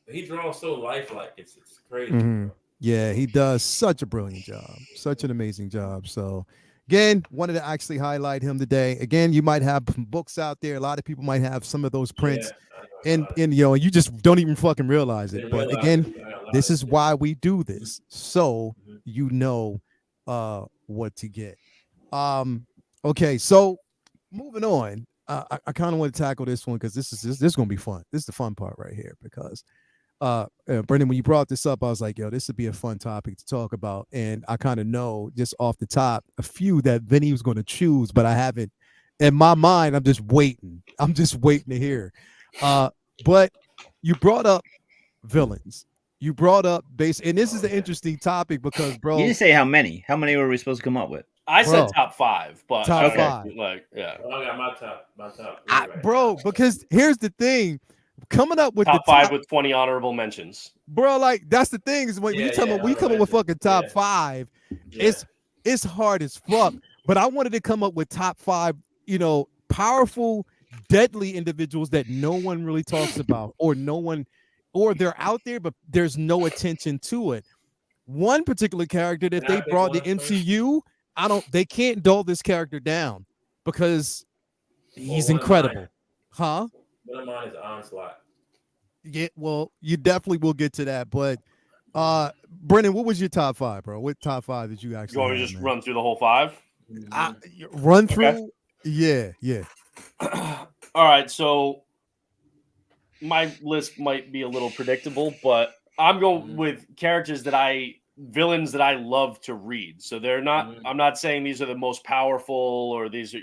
he draws so lifelike. It's crazy. Mhm. Yeah, he does such a brilliant job, such an amazing job. So, again, wanted to actually highlight him today. Again, you might have books out there. A lot of people might have some of those prints, and you know, you just don't even fucking realize it. But again, this is why we do this, so you know what to get. Okay, so moving on. I kind of want to tackle this one because this is gonna be fun. This is the fun part right here, because Brendan, when you brought this up, I was like, yo, this would be a fun topic to talk about. And I kind of know just off the top a few that Vinny was going to choose, but I haven't. In my mind, I'm just waiting. I'm just waiting to hear. But you brought up villains. You brought up base, and this is an interesting topic because, bro, You didn't say how many. How many were we supposed to come up with? I said top 5, but top 5. Like, yeah. I got my top. Bro, because here's the thing. Coming up with top the 5 with 20 honorable mentions, bro. Like that's the thing is when you come up with fucking top 5, it's hard as fuck. But I wanted to come up with top 5, you know, powerful, deadly individuals that no one really talks about, or they're out there, but there's no attention to it. One particular character that they brought the MCU, they can't dull this character down because he's incredible, huh? One of mine is Onslaught. Yeah, well, you definitely will get to that. But Brennan, what was your top 5, bro? What top 5 did you actually? You want me to just run through the whole 5? Run through? Okay. Yeah. All right, so my list might be a little predictable, but I'm going with villains that I love to read. So they're not. I'm not saying these are the most powerful or these are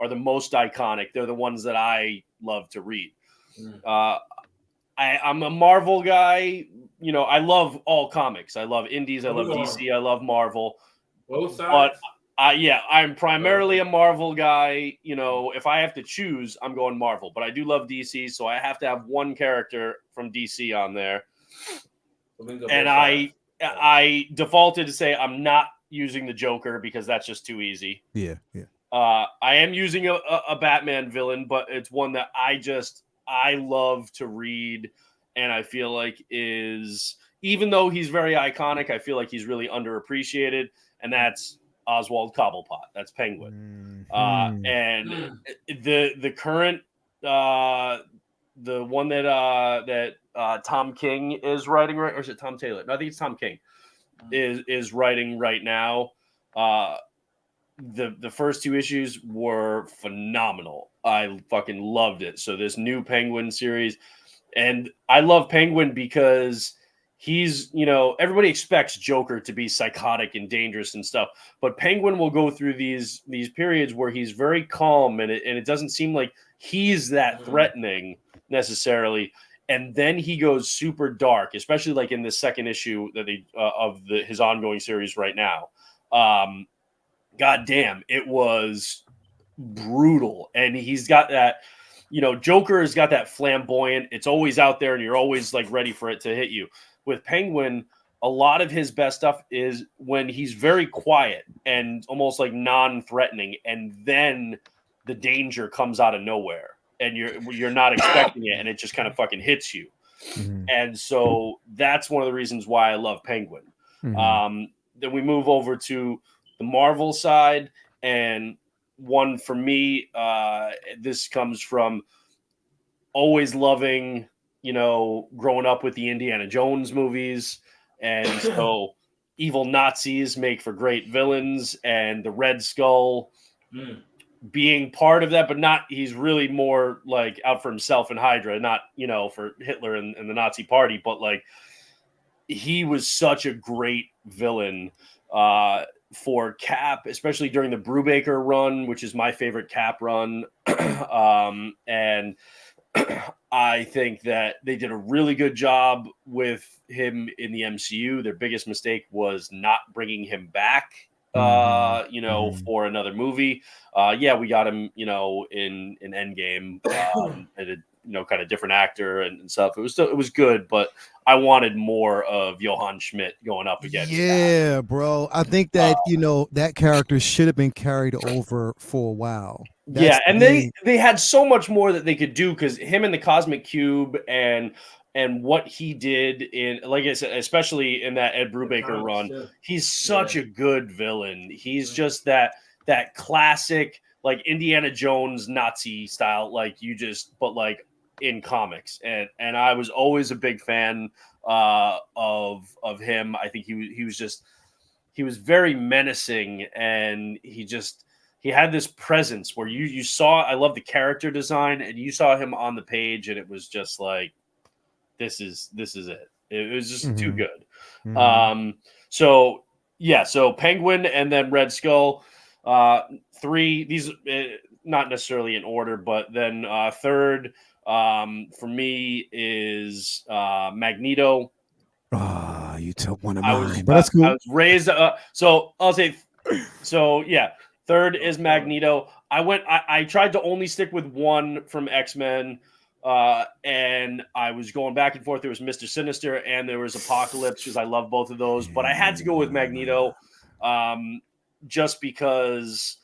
are the most iconic. They're the ones that I love to read. I'm a Marvel guy. I love all comics. I love indies. I love DC. I love Marvel. Both sides. But I'm primarily a Marvel guy. If I have to choose, I'm going Marvel. But I do love DC, so I have to have one character from DC on there. And I defaulted to say I'm not using the Joker because that's just too easy. Yeah. I am using a Batman villain, but it's one that I love to read, and I feel like even though he's very iconic, I feel like he's really underappreciated, and that's Oswald Cobblepot. That's Penguin. And the current the one that Tom King is writing, right, or is it Tom Taylor? No, I think it's Tom King is writing right now. The first two issues were phenomenal. I fucking loved it. So this new Penguin series, and I love Penguin because he's, everybody expects Joker to be psychotic and dangerous and stuff, but Penguin will go through these periods where he's very calm and it doesn't seem like he's that threatening necessarily. And then he goes super dark, especially like in the second issue that his ongoing series right now. God damn, it was brutal. And he's got that, Joker has got that flamboyant, it's always out there and you're always like ready for it to hit you. With Penguin, a lot of his best stuff is when he's very quiet and almost like non-threatening, and then the danger comes out of nowhere and you're not expecting it and it just kind of fucking hits you. And so that's one of the reasons why I love Penguin. Then we move over to the Marvel side, and one for me, this comes from always loving, growing up with the Indiana Jones movies, and so evil Nazis make for great villains, and the Red Skull being part of that, but not, he's really more like out for himself and Hydra, not, for Hitler and the Nazi party, but like he was such a great villain for Cap, especially during the Brubaker run, which is my favorite Cap run. And I think that they did a really good job with him in the MCU. Their biggest mistake was not bringing him back, for another movie. We got him, in Endgame, and kind of different actor and stuff. It was good, but I wanted more of Johann Schmidt going up against. Yeah, bro. I think that that character should have been carried over for a while. And they had so much more that they could do, because him in the Cosmic Cube and what he did in, like I said, especially in that Ed Brubaker run, he's such a good villain. He's just that classic like Indiana Jones Nazi style, but like in comics, and I was always a big fan of him. I think he was very menacing, and he had this presence where you saw, I love the character design, and you saw him on the page and it was just like, this is it. It was just too good. So Penguin and then Red Skull, three, these not necessarily in order, but then third for me is Magneto. You took one of mine, but that's cool. I was raised so I'll say third is Magneto. I tried to only stick with one from X-Men, and I was going back and forth. There was Mr. Sinister and there was Apocalypse, because I love both of those, but I had to go with Magneto, just because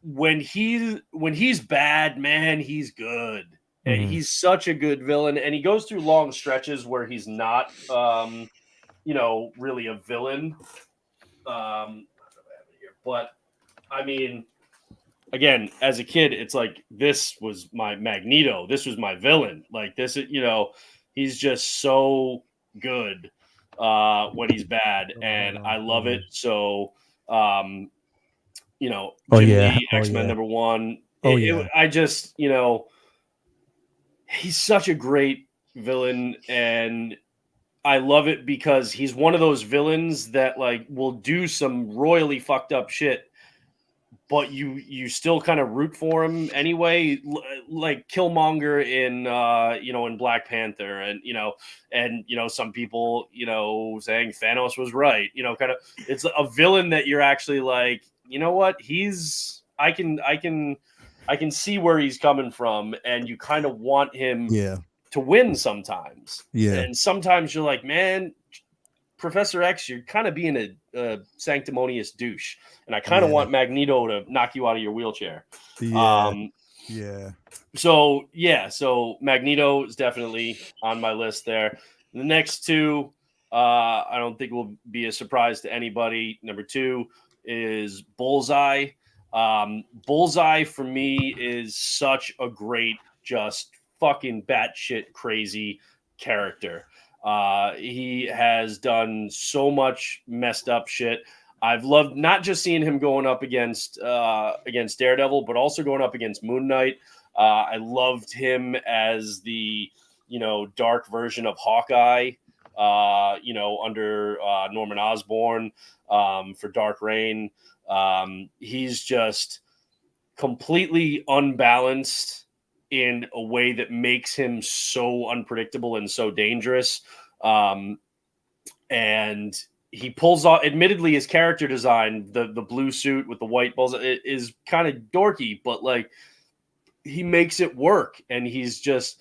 when he's bad, man, he's good. And he's such a good villain, and he goes through long stretches where he's not really a villain. But I mean, again, as a kid, it's like, this was my Magneto. This was my villain. Like this, he's just so good when he's bad, and I love it. So, Jim Lee, X-Men #1, I just, he's such a great villain, and I love it because he's one of those villains that like will do some royally fucked up shit, but you still kind of root for him anyway, like Killmonger in in Black Panther, and some people saying Thanos was right, kind of it's a villain that you're actually like, you know what, I can see where he's coming from, and you kind of want him to win sometimes. And sometimes you're like, man, Professor X, you're kind of being a sanctimonious douche, and I kind of want Magneto to knock you out of your wheelchair. So Magneto is definitely on my list there. The next two, I don't think will be a surprise to anybody. Number 2 is Bullseye. Bullseye for me is such a great, just fucking batshit crazy character. He has done so much messed up shit. I've loved not just seeing him going up against Daredevil, but also going up against Moon Knight. I loved him as the dark version of Hawkeye. Under Norman Osborn for Dark Reign. He's just completely unbalanced in a way that makes him so unpredictable and so dangerous. And he pulls off, admittedly, his character design, the blue suit with the white balls, it is kind of dorky, but like he makes it work. And he's just,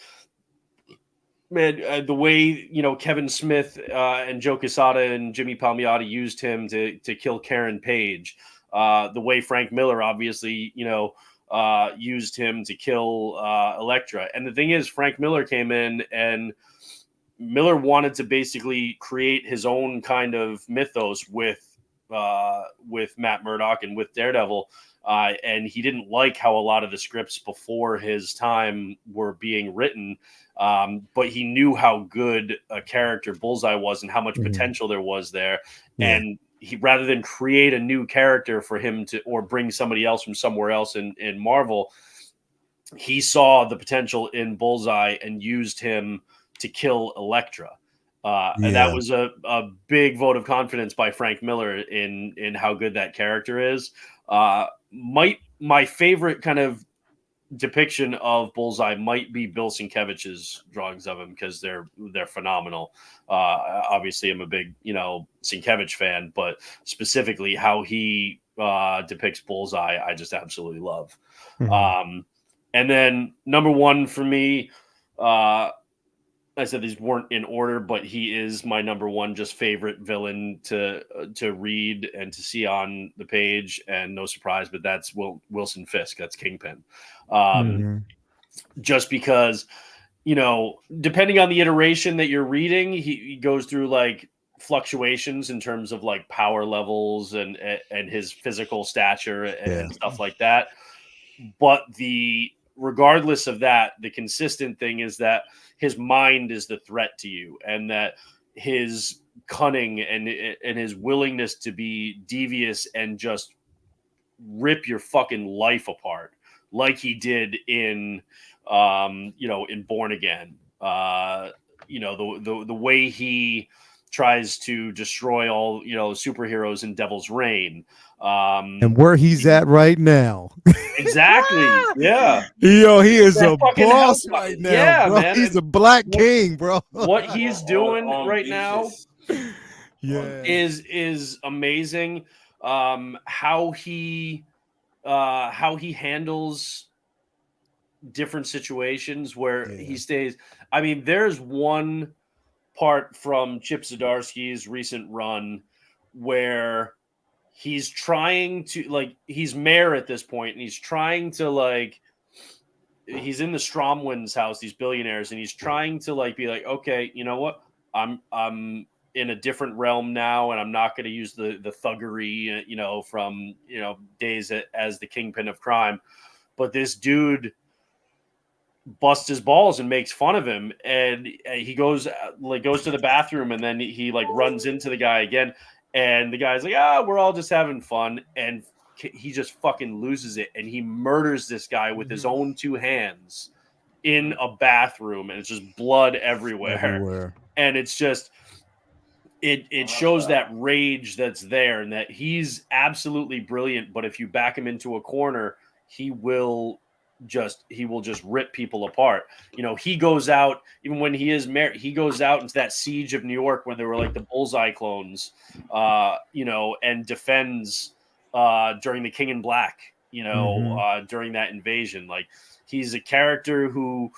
man, the way, Kevin Smith and Joe Quesada and Jimmy Palmiotti used him to kill Karen Page, the way Frank Miller obviously, used him to kill Elektra. And the thing is, Frank Miller came in, and Miller wanted to basically create his own kind of mythos with Matt Murdock and with Daredevil. And he didn't like how a lot of the scripts before his time were being written. But he knew how good a character Bullseye was and how much potential there was there. Yeah. And he, rather than create a new character for him to, or bring somebody else from somewhere else in Marvel, he saw the potential in Bullseye and used him to kill Elektra. And that was a big vote of confidence by Frank Miller in how good that character is. My favorite kind of depiction of Bullseye might be Bill Sienkiewicz's drawings of him, because they're phenomenal. Obviously, I'm a big Sienkiewicz fan, but specifically how he depicts Bullseye, I just absolutely love. And then number 1 for me, I said these weren't in order, but he is my number 1 just favorite villain to read and to see on the page, and no surprise, but that's Wilson Fisk. That's Kingpin. Just because, depending on the iteration that you're reading, he goes through like fluctuations in terms of like power levels and his physical stature and stuff like that. But regardless of that, the consistent thing is that his mind is the threat to you, and that his cunning and his willingness to be devious and just rip your fucking life apart, like he did in Born Again. The way he tries to destroy all superheroes in Devil's Reign. And where he's at right now. Exactly. Yeah. He is a boss right now. Yeah, bro. man. He's a black king, bro. What he's doing right now is amazing. How he handles different situations where he stays. I mean, there's one part from Chip Zdarsky's recent run where he's trying to, he's mayor at this point, and he's trying to, he's in the Stromwinds house, these billionaires, and he's trying to, be like, okay, you know what? I'm in a different realm now, and I'm not going to use the thuggery, from, days as the kingpin of crime. But this dude busts his balls and makes fun of him, and he goes to the bathroom, and then he runs into the guy again, and the guy's like, we're all just having fun, and he just fucking loses it, and he murders this guy with his own 2 hands in a bathroom, and it's just blood everywhere. And it's just it shows that rage that's there, and that he's absolutely brilliant, but if you back him into a corner, he will just rip people apart. He goes out, even when he is married, he goes out into that siege of New York when they were like the Bullseye clones, and defends during the King in Black, during that invasion. Like, he's a character who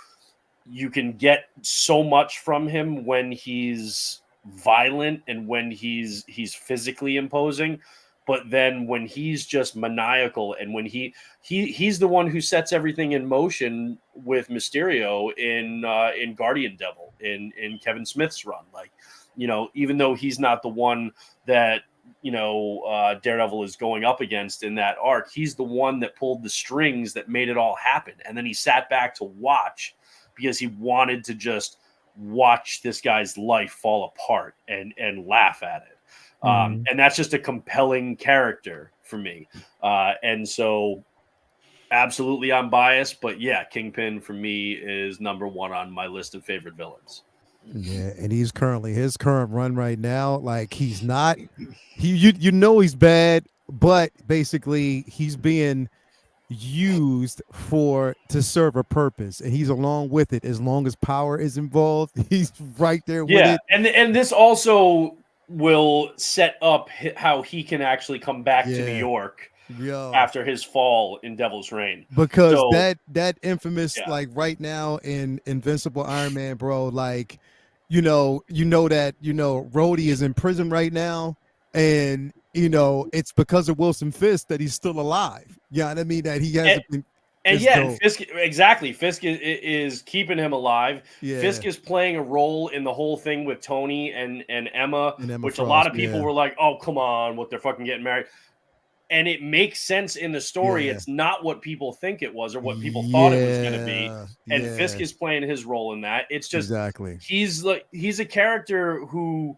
you can get so much from him when he's violent and when he's physically imposing, but then when he's just maniacal, and when he's the one who sets everything in motion with Mysterio in Guardian Devil, in Kevin Smith's run. Like, even though he's not the one that Daredevil is going up against in that arc, he's the one that pulled the strings that made it all happen, and then he sat back to watch because he wanted to just watch this guy's life fall apart and laugh at it. And that's just a compelling character for me. And so absolutely I'm biased, but yeah, Kingpin for me is number 1 on my list of favorite villains. Yeah, and his current run right now, like, he's not he's bad, but basically he's being used to serve a purpose, and he's along with it. As long as power is involved, he's right there with it. And this also will set up how he can actually come back to New York after his fall in Devil's Reign, because that infamous, like, right now in Invincible Iron Man, bro, like, that Rhodey is in prison right now, and it's because of Wilson Fisk that he's still alive. You know what I mean? That he hasn't been. And Fisk, exactly. Fisk is keeping him alive. Yeah. Fisk is playing a role in the whole thing with Tony and Emma, which Frost, a lot of people were like, "Oh, come on, what, they're fucking getting married." And it makes sense in the story. It's not what people think it was or what people thought it was going to be. And Fisk is playing his role in that. It's just he's a character who,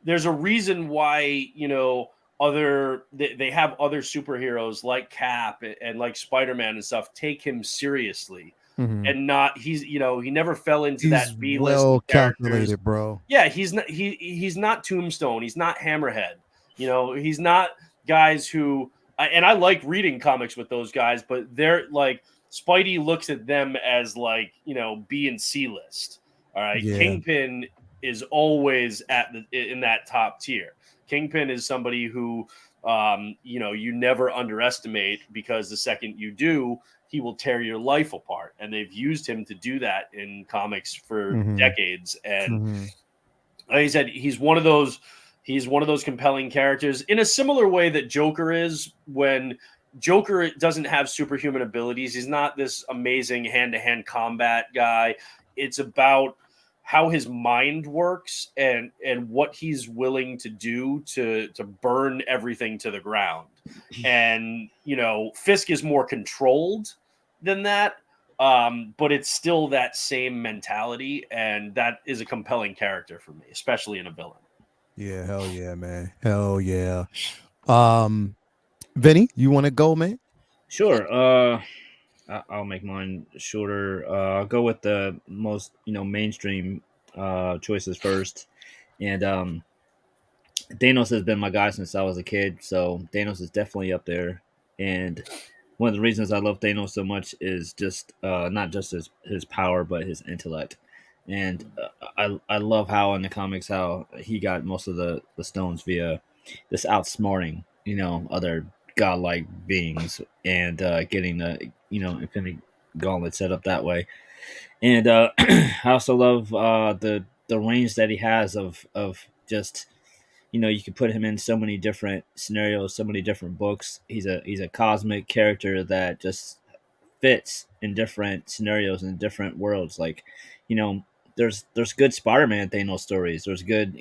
there's a reason why they have other superheroes like Cap and like Spider-Man and stuff take him seriously, and not he never fell into that B-list. Well calculated, bro. Yeah, he's not Tombstone. He's not Hammerhead. He's not guys who, and I like reading comics with those guys, but they're like, Spidey looks at them as like, B and C list. All right. Yeah. Kingpin is always in that top tier. Kingpin is somebody who, you never underestimate, because the second you do, he will tear your life apart. And they've used him to do that in comics for decades. And like I said, he's one of those compelling characters in a similar way that Joker is. When Joker doesn't have superhuman abilities, he's not this amazing hand-to-hand combat guy. It's about how his mind works and what he's willing to do to burn everything to the ground. And, Fisk is more controlled than that, but it's still that same mentality, and that is a compelling character for me, especially in a villain. Yeah, hell yeah, man. Hell yeah. Vinny, you want to go, man? Sure. I'll make mine shorter. I'll go with the most, mainstream choices first. And Thanos has been my guy since I was a kid, so Thanos is definitely up there. And one of the reasons I love Thanos so much is just not just his power, but his intellect. And I love how in the comics how he got most of the stones via this outsmarting, other godlike beings, and getting the Infinity Gauntlet set up that way. And I also love the range that he has of just, you can put him in so many different scenarios, so many different books. He's a cosmic character that just fits in different scenarios and different worlds. Like, there's good Spider-Man Thanos stories. There's good,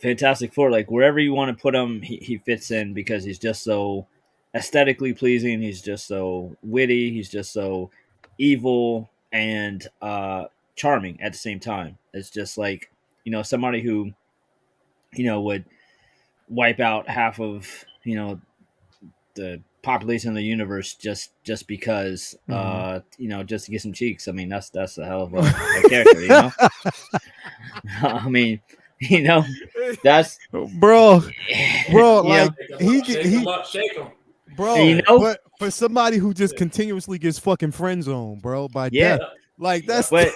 Fantastic Four. Like, wherever you want to put him, he fits in, because he's just so aesthetically pleasing. He's just so witty. He's just so evil and charming at the same time. It's just like, somebody who, would wipe out half of, the population of the universe just because just to get some cheeks. I mean, that's a hell of a character, I mean, that's bro, like Shake him up, shake him. bro, but for somebody who just continuously gets fucking friend zoned, bro, by death, like that's. But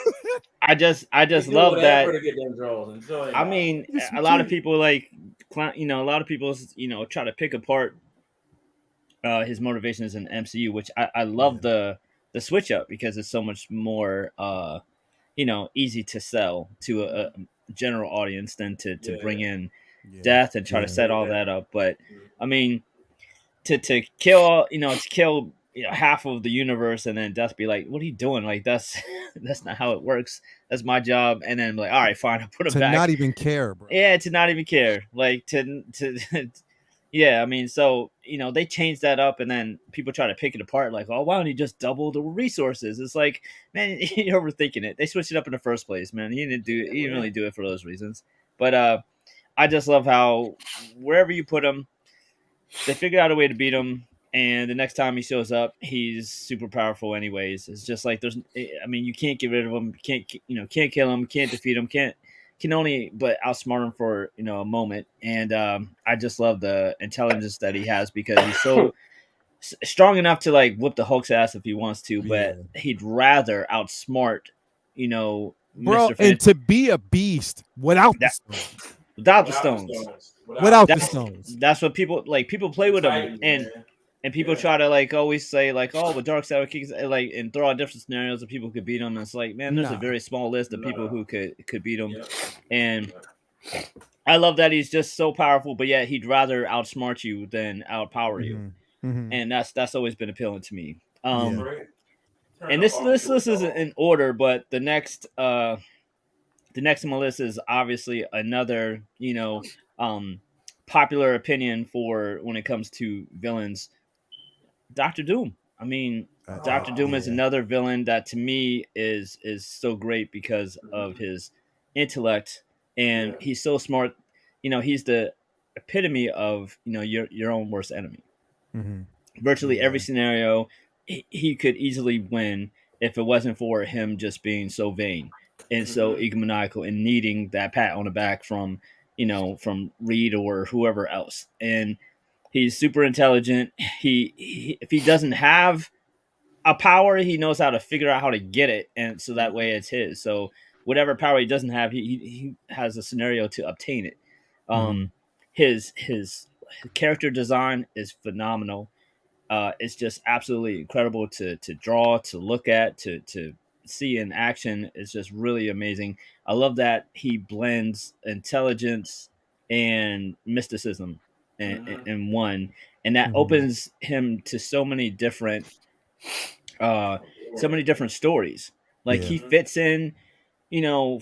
I just love that. To get them draws. I mean, a lot of people a lot of people try to pick apart his motivations in MCU, which I love the switch up because it's so much more easy to sell to a general audience than to bring in death and try to set all that up. But I mean, to kill half of the universe and then death be like, what are you doing? Like that's not how it works. That's my job. And then like, all right, fine, I'll put him back. To not even care, bro. Yeah, to not even care. Like to yeah, I mean, so they changed that up, and then people try to pick it apart, like, oh, why don't you just double the resources? It's like, man, you're overthinking it. They switched it up in the first place, man. He didn't really do it for those reasons. But I just love how wherever you put him, they figured out a way to beat him, and the next time he shows up, he's super powerful. Anyways, it's just like you can't get rid of him, can't kill him, can't defeat him, can only but outsmart him for a moment. And I just love the intelligence that he has because he's so strong enough to like whip the Hulk's ass if he wants to, but he'd rather outsmart bro, Mr. and to be a beast without the stones. Without the stones. That's what people play with him, and people try to like always say like, oh, the dark side kicks, like, and throw out different scenarios that people could beat him. And it's like, man, there's a very small list of people who could beat him, and I love that he's just so powerful, but yet he'd rather outsmart you than outpower you, and that's always been appealing to me. And this list isn't in order, but the next on my list is obviously another popular opinion for when it comes to villains. Dr. Doom. I mean, Dr. Doom is another villain that to me is so great because of his intellect, and he's so smart. He's the epitome of your own worst enemy. Virtually every scenario, he could easily win if it wasn't for him just being so vain and so egomaniacal and needing that pat on the back from Reed or whoever else. And he's super intelligent. He if he doesn't have a power, he knows how to figure out how to get it, and so that way it's his. So whatever power he doesn't have, he has a scenario to obtain it. His character design is phenomenal. It's just absolutely incredible to draw, to look at, to see in action. It's just really amazing. I love that he blends intelligence and mysticism in one, and that opens him to so many different stories. Like he fits in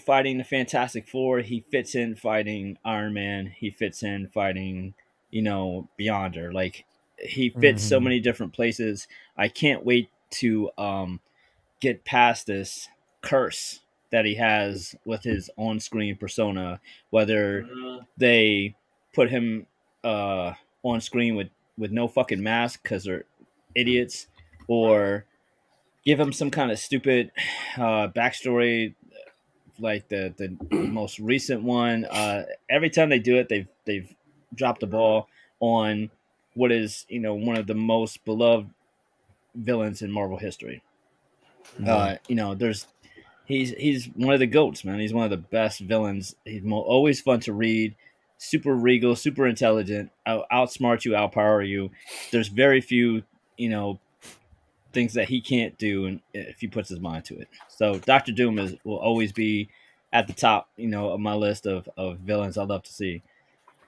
fighting the Fantastic Four. He fits in fighting Iron Man. He fits in fighting Beyonder. Like he fits so many different places. I can't wait to get past this curse that he has with his on-screen persona, whether they put him on screen with no fucking mask because they're idiots, or give him some kind of stupid backstory like the most recent one. Every time they do it, they've dropped the ball on what is one of the most beloved villains in Marvel history. He's one of the GOATs, man. He's one of the best villains. He's always fun to read, super regal, super intelligent, outsmart you, outpower you. There's very few, things that he can't do, and if he puts his mind to it. So Dr. Doom will always be at the top, of my list of villains I'd love to see.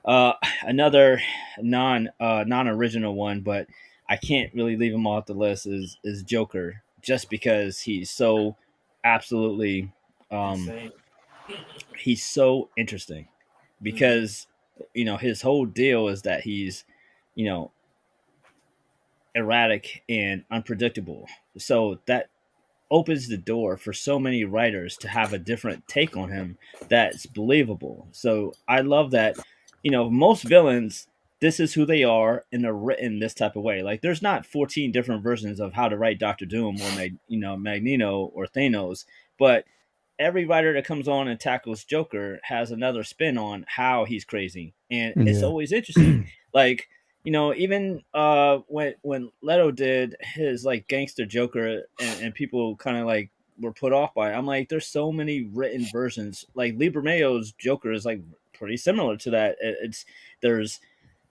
Another non-original one, but I can't really leave him off the list is Joker, just because he's so absolutely he's so interesting, because his whole deal is that he's erratic and unpredictable, so that opens the door for so many writers to have a different take on him that's believable. So I love that most villains this is who they are, and they're written this type of way. Like there's not 14 different versions of how to write Doctor Doom or Magneto or Thanos, but every writer that comes on and tackles Joker has another spin on how he's crazy, and it's Yeah. always interesting. Like even when Leto did his like gangster Joker, and people kind of like were put off by it. I'm like, there's so many written versions. Like Lee Bermejo's Joker is like pretty similar to that. It's there's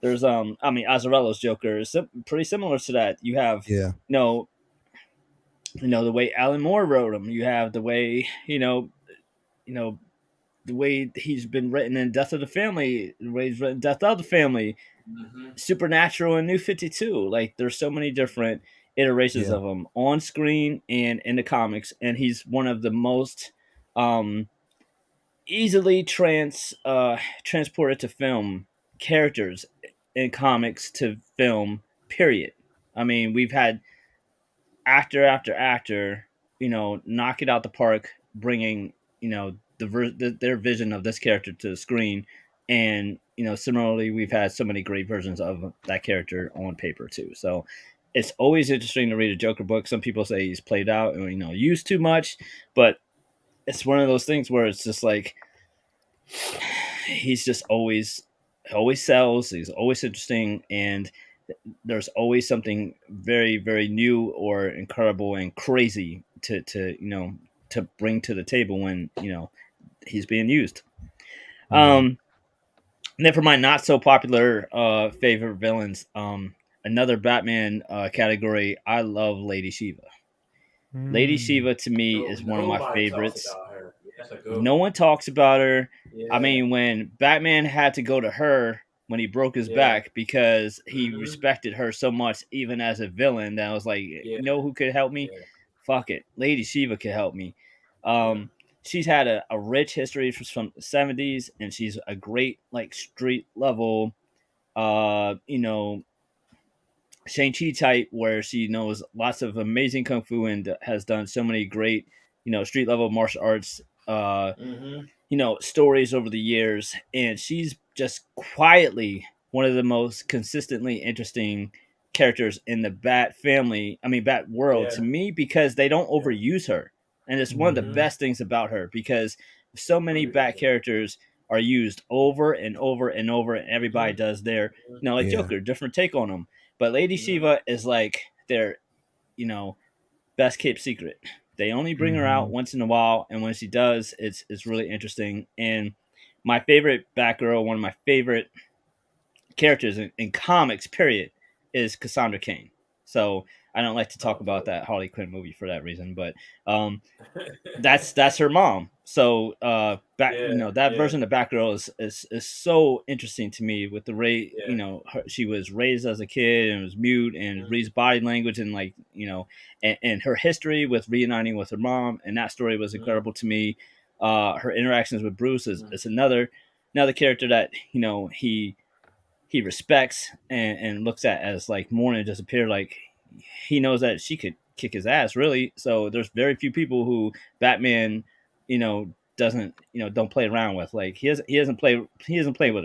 I mean Azzarello's Joker is pretty similar to that. You have Yeah. the way Alan Moore wrote him. You have the way you know the way he's been written in Death of the Family, the way he's written Death of the Family, Mm-hmm. Supernatural, and New 52. Like there's so many different iterations Yeah. of him on screen and in the comics, and he's one of the most um, easily transported to film characters in comics to film. Period. I mean, we've had actor after actor, knock it out the park, bringing their vision of this character to the screen, and similarly, we've had so many great versions of that character on paper too. So it's always interesting to read a Joker book. Some people say he's played out and used too much, but it's one of those things where it's just like he's just always sells. He's always interesting, and there's always something very very new or incredible and crazy to bring to the table when he's being used. And then for my not so popular favorite villains, another Batman category, I love Lady Shiva. Lady Shiva to me No, is one of my nobody talks favorites. about her. That's a good No one. one talks about her. I Yeah, mean, when Batman had to go to her when he broke his yeah. back because he Mm-hmm. respected her so much, even as a villain, that I was like, Yeah, who could help me? yeah, Fuck it, Lady Shiva could help me. yeah. She's had a rich history from the '70s, and she's a great like street level, uh, you know, Shang-Chi type, where she knows lots of amazing kung fu and has done so many great, street level martial arts. Mm-hmm. Stories over the years, and she's just quietly one of the most consistently interesting characters in the Bat family. I mean, Bat world to Yeah, me because they don't yeah. overuse her, and it's one of the Mm-hmm. best things about her because so many Bat 100%. characters are used over and over and over, and everybody Mm-hmm. does their, like Yeah. Joker, different take on them. But Lady Mm-hmm. Shiva is like their, you know, best kept secret. They only bring her out Mhm. once in a while, and when she does, it's really interesting. And my favorite Batgirl, one of my favorite characters in comics, period, is Cassandra Cain. So I don't like to talk about Okay. that Harley Quinn movie for that reason, but um, that's her mom. So Yeah, that yeah, version of Batgirl is so interesting to me with the yeah. she was raised as a kid and was mute and reads body language and like and her history with reuniting with her mom, and that story was Mm-hmm. incredible to me. Her interactions with Bruce Mm-hmm. is another character that he respects and looks at as like more than just a peer. Like he knows that she could kick his ass, really. So there's very few people who Batman, doesn't don't play around with. Like he doesn't play with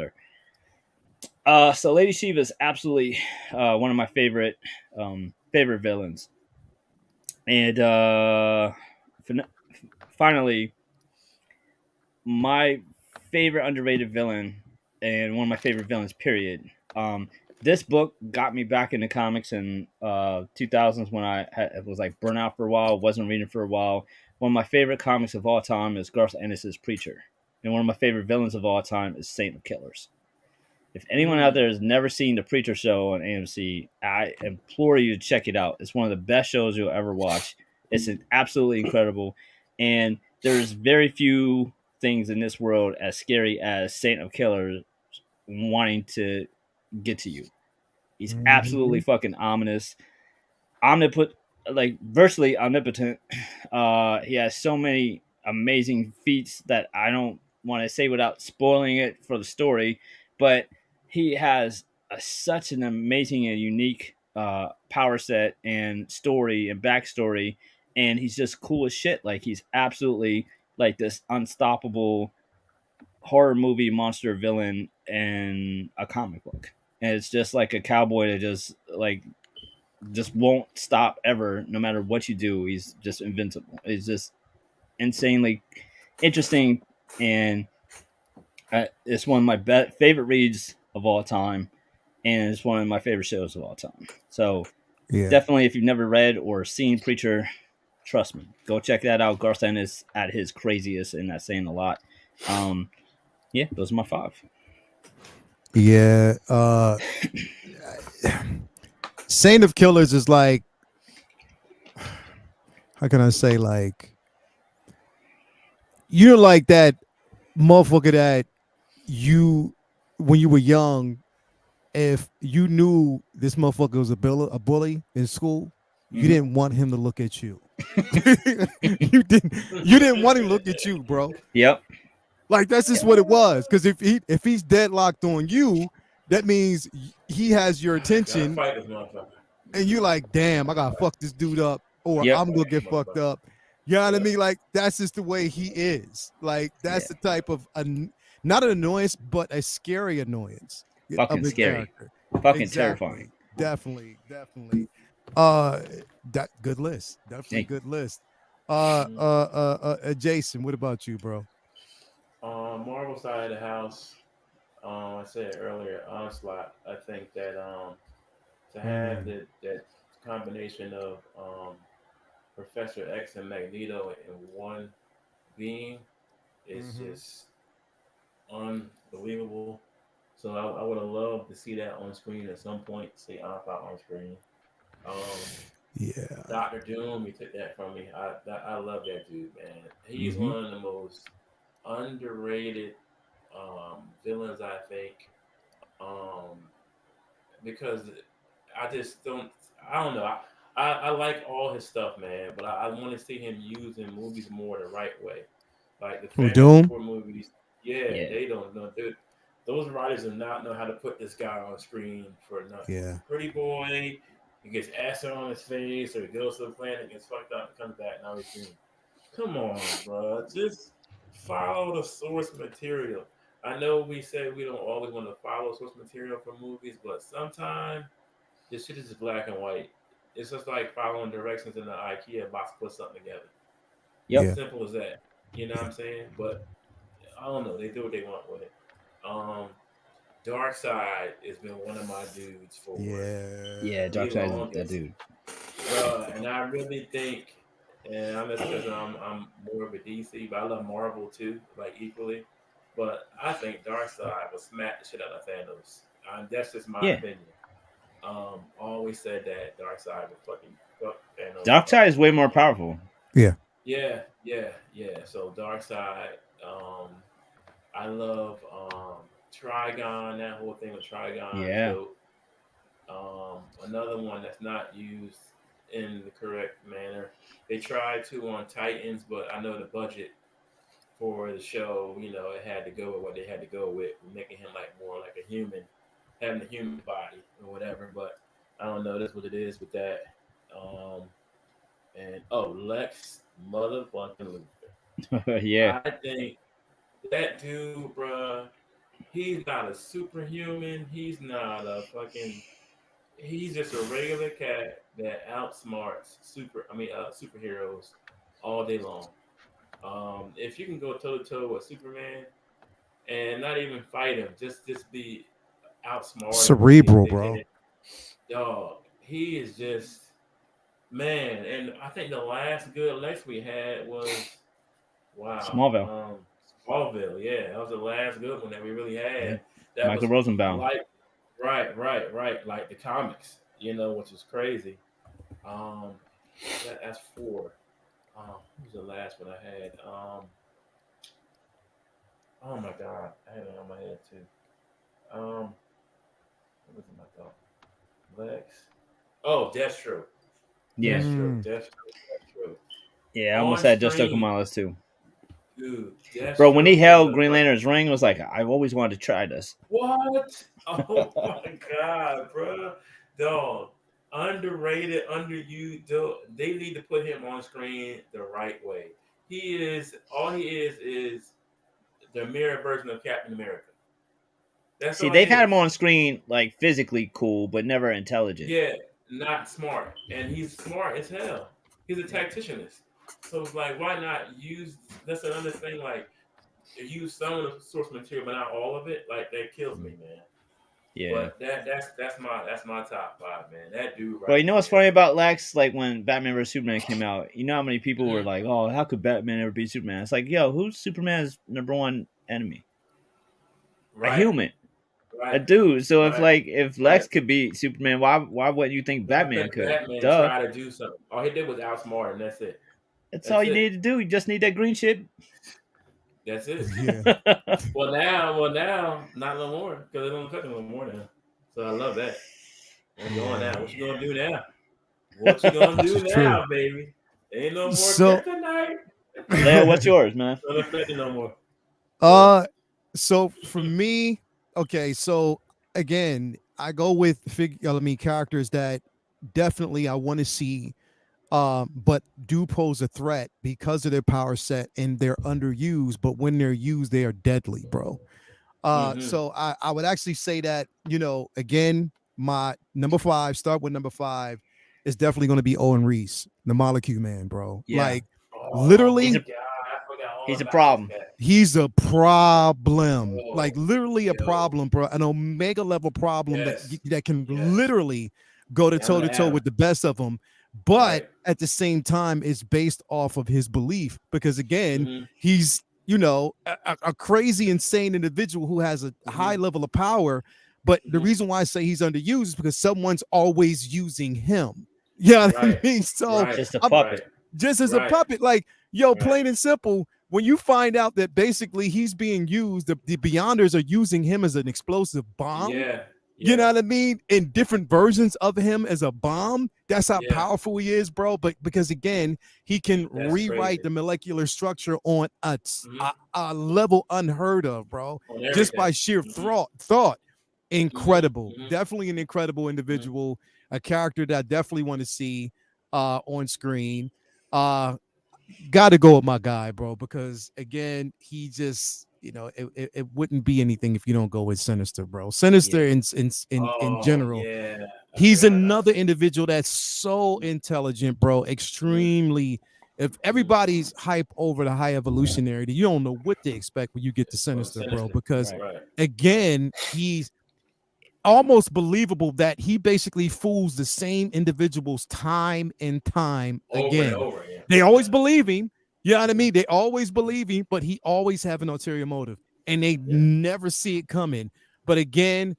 her. So Lady Shiva is absolutely one of my favorite villains. And finally, my favorite underrated villain and one of my favorite villains. Period. This book got me back into comics in 2000s when I was like burnout for a while, wasn't reading for a while. One of my favorite comics of all time is Garth Ennis's Preacher, and one of my favorite villains of all time is Saint of Killers. If anyone out Mm. there has never seen the Preacher Show on AMC, I implore you to check it out. It's one of the best shows you'll ever watch. It's absolutely incredible, and there's very few things in this world as scary as Saint of Killers wanting to get to you. He's absolutely Mhm. fucking ominous, omnipotent, like virtually omnipotent. He has so many amazing feats that I don't want to say without spoiling it for the story, but he has such an amazing and unique power set and story and backstory, and he's just cool as shit. Like he's absolutely like this unstoppable horror movie monster villain in a comic book. and it's just like a cowboy that just won't stop ever, no matter what you do. He's just invincible. It's just insanely interesting, and it's one of my favorite reads of all time, and it's one of my favorite shows of all time. So Yeah. definitely, if you've never read or seen Preacher, trust me, go check that out. Garth Ennis at his craziest, and that's saying a lot. Yeah, those are my 5. Yeah. Saint of Killers is like, how can I say, like, you're like that motherfucker that you, when you were young, if you knew this motherfucker was a bully in school, you didn't want him to look at you. You didn't want him to look at you, bro. Yep. Like that's just what it was. Because if he's deadlocked on you, that means he has your Gotta attention, fight this motherfucker. and you're like, damn, I gotta fuck this dude up, or Yep. I'm gonna get fucked up. You know what I Yeah. mean? Like that's just the way he is. Like that's Yeah. the type of not an annoyance, but a scary annoyance Fucking of a scary. character. Fucking Exactly. terrifying. Definitely. Uh, that good list. Definitely Thank you. good list. Jason, what about you, bro? Marvel side of the house. I said earlier, Onslaught. I think that to have that combination of Professor X and Magneto in one being is just unbelievable. So I would have loved to see that on screen at some point. See Onslaught on screen. Um, Yeah. Doctor Doom, you took that from me. I love that dude, man. He's Mhm. one of the most underrated villains, I think. Um, because I just don't. I don't know. I like all his stuff, man, but I want to see him used in movies more the right way. Like the Who, Fantastic Doom? Four movies, yeah, Yeah. they don't know. Dude, those writers do not know how to put this guy on screen for nothing. Yeah. Pretty boy, he gets acid on his face, or he goes to the planet, gets fucked up, and comes back. Now he's green. Come on, bro. Just follow the source material. I know we say we don't always want to follow source material for movies, but sometimes this shit is just black and white. It's just like following directions in the IKEA box to put something together. Yep. Yeah. Simple as that. You know what I'm saying? But I don't know. They do what they want with it. Um, Dark Side has been one of my dudes for Yeah. Yeah. the Darkseid's that longest, dude. and I really think, and I'm just because I'm more of a DC, but I love Marvel too, like equally. But I think Dark Side will smack the shit out of Thanos. That's just my Yeah. opinion. Always said that Dark Side would fucking fuck Thanos Darkseid up. is way more powerful. Yeah. Yeah. So Dark Side, I love Trigon. That whole thing with Trigon is Yeah. dope. Another one that's not used in the correct manner. They tried to on Titans, but I know the budget for the show, it had to go with what they had to go with, making him like more like a human, having a human body or whatever. But I don't know. That's what it is with that. Um, and Lex motherfucking Luthor. Yeah. I think that dude, bruh, he's not a superhuman. He's not a fucking. He's just a regular cat that outsmarts superheroes all day long. If you can go toe to toe with Superman and not even fight him, just be outsmart him and Cerebral, bro. dictate, dog. He is just man. And I think the last good Lex we had was wow. Smallville. Smallville, yeah, that was the last good one that we really Yeah. had. That Michael was Rosenbaum. like right, like the comics, which is crazy. Um, that's four. Who's the last one I had? Oh my god, I had it on my head too. What was in my thought? Lex. Oh, Deathstroke. Yeah. Deathstroke. Yeah. I almost On had just took him screen, on my list too. dude. Bro, when he Deathstroke is held a Green Lantern's ring, it was like I've always wanted to try this. what? Oh my god, bro, dog. Underrated, underused. They need to put him on screen the right way. He is the mirror version of Captain America. That's See, all they've he had him is. on screen like physically cool, but never intelligent. Yeah, not smart, and he's smart as hell. He's a tacticianist. So it's like, why not use? That's another thing. Like, use some of the source material, but not all of it. Like that kills me, man. Yeah. But that's my top 5, man. That dude Bro, right you know what's there. funny about Lex? Like when Batman vs Superman came out, you know how many people were Mhm. like, "Oh, how could Batman ever beat Superman?" It's like, yo, who's Superman's number one enemy? A Right, human, a right, dude. So if right, if Lex right. could beat Superman, why wouldn't you think Batman Because could? Batman Duh. tried to do something. All he did was outsmart, and that's it. That's all That's you it. need to do. You just need that green shit. That's it. Yeah. Well, now, not no more because they don't affect him no more now. So I love that. I'm going now. What you gonna do now? What you gonna Which is do true. now, baby? Ain't no more So kryptonite. Leo, what's yours, man? Don't affect it no more. so for me, okay, so again, I go with characters that definitely I want to see but do pose a threat because of their power set and they're underused, but when they're used, they are deadly, bro. Mm-hmm. So I would actually say that, again, my number 5, start with number 5, is definitely going to be Owen Reese, the Molecule Man, bro. Yeah, Like Oh he's my literally, a god, I forgot all he's a about this problem. guy. he's a problem, like Oh, literally a yo, problem, bro, an omega level problem that yes, that can yes. literally go to toe Diamond to toe Adam, with the best of them, but right? at the same time, it's based off of his belief because again, Mm-hmm. he's a crazy, insane individual who has a high Mm-hmm. level of power. But the Mm-hmm. reason why I say he's underused is because someone's always using him. You know what I Right, mean? So right, Just a I'm right, puppet. just as a right, puppet, like, yo, right. plain and simple, when you find out that basically he's being used, the Beyonders are using him as an explosive bomb. Yeah, You know yeah, what I mean? In different versions of him as a bomb. That's how yeah. powerful he is, bro. But because again, he can That's rewrite crazy. the molecular structure on Mm-hmm. a level unheard of, bro. On Just by everything. sheer Mm-hmm. thought. Mm-hmm. Incredible. Mm-hmm. Definitely an incredible Mm-hmm. individual. A character that I definitely want to see on screen. Got to go with my guy, bro, because again, he just, it wouldn't be anything if you don't go with Sinister, bro. Sinister Yeah, in Oh general, yeah, I he's forgot about another Sin. individual that's so intelligent, bro. Mm-hmm. Extremely. If Mm-hmm. everybody's hype over the high evolutionary, you don't know what to expect when you get to From Sinister, bro, Sinister, because right. right? again, he's almost believable that he basically fools the same individuals time and time Over and again. over again. They Yeah, always believe him. You know what I yeah, mean? They always believe him, but he always have an ulterior motive, and they yeah. never see it coming. But again,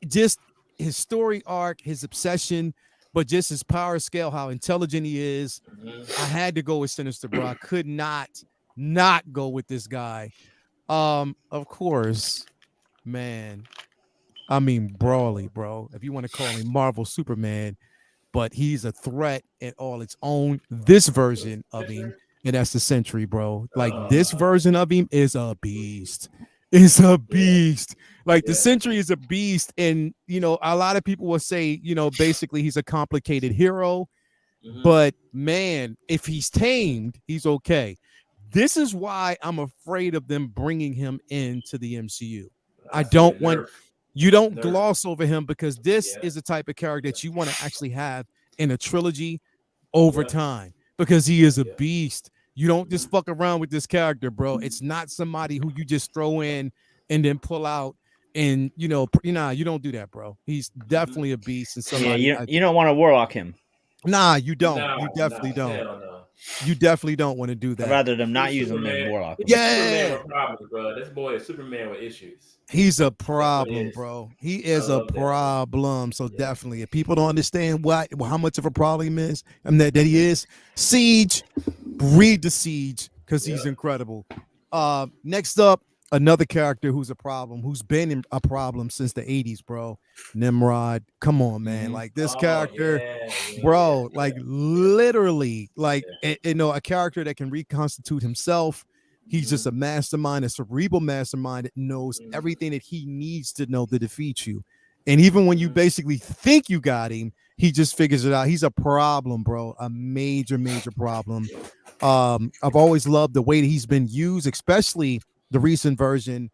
just his story arc, his obsession, but just his power scale, how intelligent he is. I Mm-hmm. had to go with Sinister, bro. I could not go with this guy. Of course, man. I mean, Brawley, bro. If you want to call him Marvel Superman, but he's a threat in all its own. This version of him, Sinister. and that's the Sentry, bro. Like this Uh, version of him is a beast. It's a yeah, beast. Like the yeah. Sentry is a beast, and a lot of people will say, basically he's a complicated hero. Mm-hmm. But man, if he's tamed, he's okay. This is why I'm afraid of them bringing him into the MCU. I I see don't it. want Nerf, you don't nerf. gloss over him because this Yeah, is the type of character that you want to actually have in a trilogy over yeah, time because he is a yeah. beast. You don't Mm-hmm. just fuck around with this character, bro. It's not somebody who you just throw in and then pull out and you don't do that, bro. He's Mm-hmm. definitely a beast and Yeah, somebody you don't want to warlock him. nah, you don't. Nah, You nah, definitely don't. hell no. You definitely don't want to do I'd that. rather them not He's use him than Superman. warlock him. He's Superman Yeah. with problems, bro. This boy is Superman with issues. He's a That's what he problem, is. bro. He I is a love that, man. problem. So Yeah. definitely, if people don't understand how much of a problem is, and that he Mm-hmm. is, Siege, read the Siege because he's Yeah. incredible. Next up, another character who's a problem, who's been a problem since the '80s, bro. Nimrod. Come on, man. Mm-hmm. Like this Oh character, yeah, yeah, bro. yeah, Like yeah, literally, like yeah. a character that can reconstitute himself. He's just Mm-hmm. a mastermind, a cerebral mastermind that knows Mm-hmm. everything that he needs to know to defeat you. And even when you Mm-hmm. basically think you got him, he just figures it out. He's a problem, bro. A major, major problem. I've always loved the way that he's been used, especially the recent version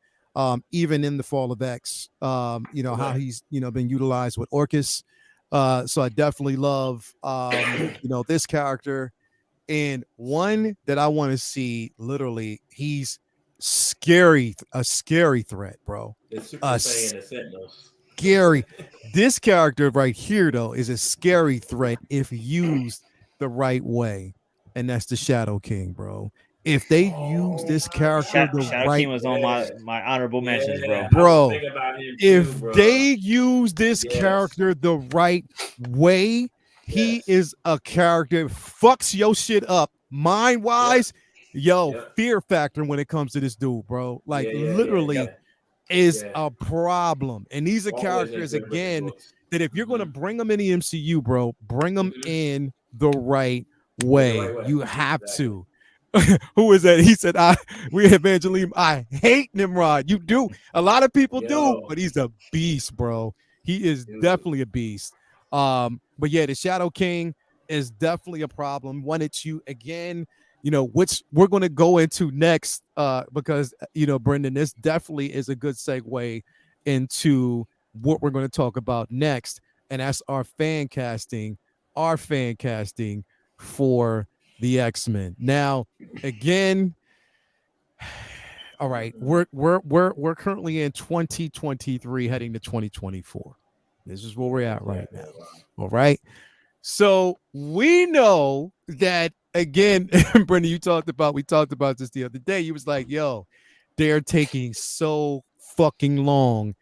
even in the Fall of X. You know, how he's, you know, been utilized with Orcus. So I definitely love, you know, this character. And one that I want to see, literally, he's scary, a scary threat, bro. The Super A Saiyan and the Sentinels. scary. This character right here, though, is a scary threat if used the right way, and that's the Shadow King, bro. If they use this character the Shadow right, King was on my honorable mentions, bro. I was bro, thinking about him if too, bro. they use this Yes. character the right way, he is a character fucks your shit up mind wise. Yo, fear factor when it comes to this dude, bro. Like literally is a problem. And these are characters again that if you're going to bring them in the MCU, bro, bring them in the right way. You have to. Who is that? He said, we Evangeline, I hate Nimrod. You do. A lot of people do, but he's a beast, bro. He is definitely a beast. But yeah, the Shadow King is definitely a problem. One that you, again, you know, which we're going to go into next, because, you know, Brendan, this definitely is a good segue into what we're going to talk about next. And that's our fan casting for the X-Men. Now, again, all right, we're currently in 2023 heading to 2024. This is where we're at right now. All right. So we know that, again, Brendan, we talked about this the other day. You was like, yo, they're taking so fucking long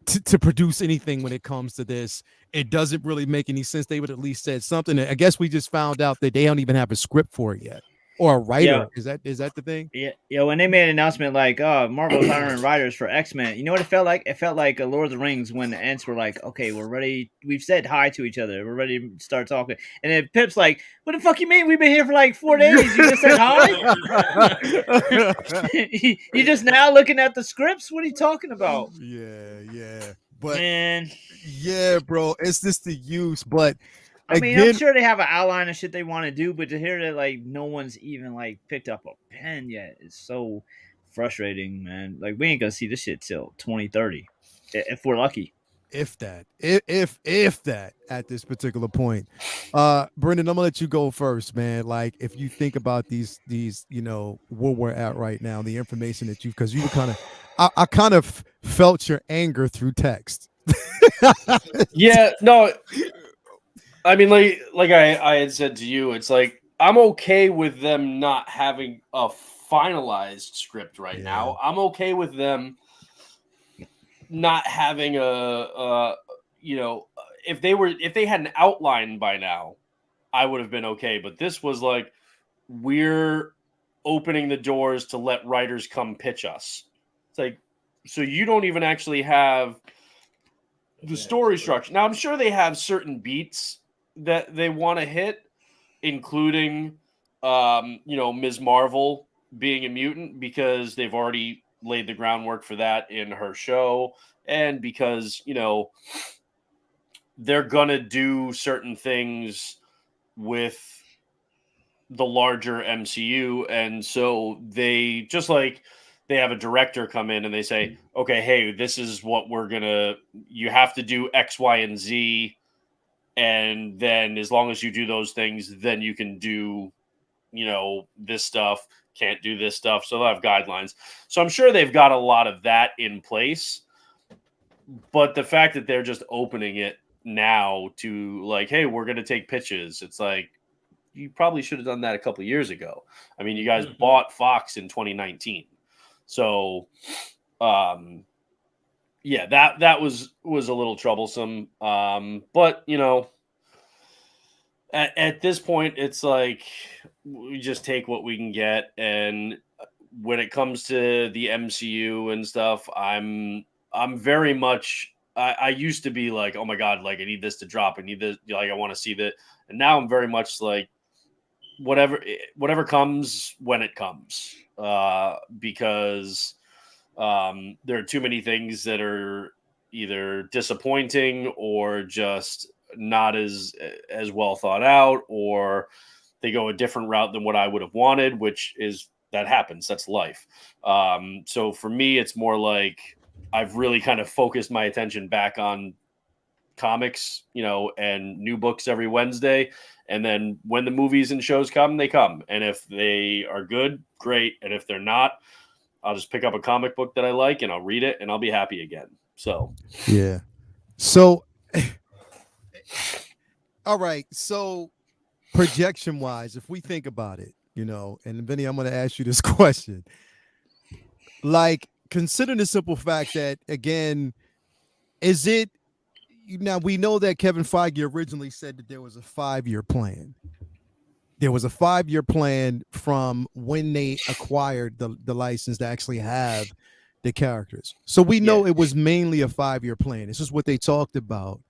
to produce anything when it comes to this. It doesn't really make any sense. They would at least said something. I guess we just found out that they don't even have a script for it yet, or a writer. Is that the thing? Yeah. When they made an announcement like, Marvel's hiring writers for X-Men, you know what it felt like? It felt like a Lord of the Rings when the Ents were like, okay, we're ready. We've said hi to each other. We're ready to start talking. And then Pip's like, what the fuck you mean? We've been here for like 4 days. You just said hi? You just now looking at the scripts? What are you talking about? Yeah. But man, yeah, bro, it's just the use. But I mean, I'm sure they have an outline of shit they want to do, but to hear that like no one's even like picked up a pen yet is so frustrating, man. Like we ain't gonna see this shit till 2030, if we're lucky. If that at this particular point. Brendan, I'm gonna let you go first, man. Like if you think about these, you know, where we're at right now, the information that because you were kind of, I kind of felt your anger through text. Yeah, no, I mean, like I had said to you, it's like I'm okay with them not having a finalized script right now. I'm okay with them not having a you know, if they had an outline by now, I would have been okay. But this was like we're opening the doors to let writers come pitch us. It's like, so you don't even actually have the story structure. Now, I'm sure they have certain beats that they want to hit, including, you know, Ms. Marvel being a mutant, because they've already laid the groundwork for that in her show. And because, you know, they're going to do certain things with the larger MCU. And so they just like they have a director come in and they say, okay, hey, this is what you have to do X, Y, and Z. And then as long as you do those things, then you can do, you know, this stuff, can't do this stuff. So they'll have guidelines. So I'm sure they've got a lot of that in place. But the fact that they're just opening it now to like, hey, we're going to take pitches. It's like, you probably should have done that a couple of years ago. I mean, you guys bought Fox in 2019. So, yeah, that was a little troublesome. But, you know, at this point, it's like we just take what we can get. And when it comes to the MCU and stuff, I'm very much I used to be like, oh my God, like I need this to drop. I need this, like I want to see that. And now I'm very much like whatever comes when it comes. Because there are too many things that are either disappointing or just not as well thought out, or they go a different route than what I would have wanted, which is that happens. That's life. So for me, it's more like I've really kind of focused my attention back on comics, and new books every Wednesday. And then when the movies and shows come, they come. And if they are good, great. And if they're not, I'll just pick up a comic book that I like and I'll read it and I'll be happy again. So, yeah. So, all right. So, projection wise, if we think about it, and Vinny, I'm going to ask you this question. Like, consider the simple fact that, again, is it now we know that Kevin Feige originally said that there was a 5-year plan. There was a 5-year plan from when they acquired the license to actually have the characters. So we know it was mainly a 5-year plan. This is what they talked about.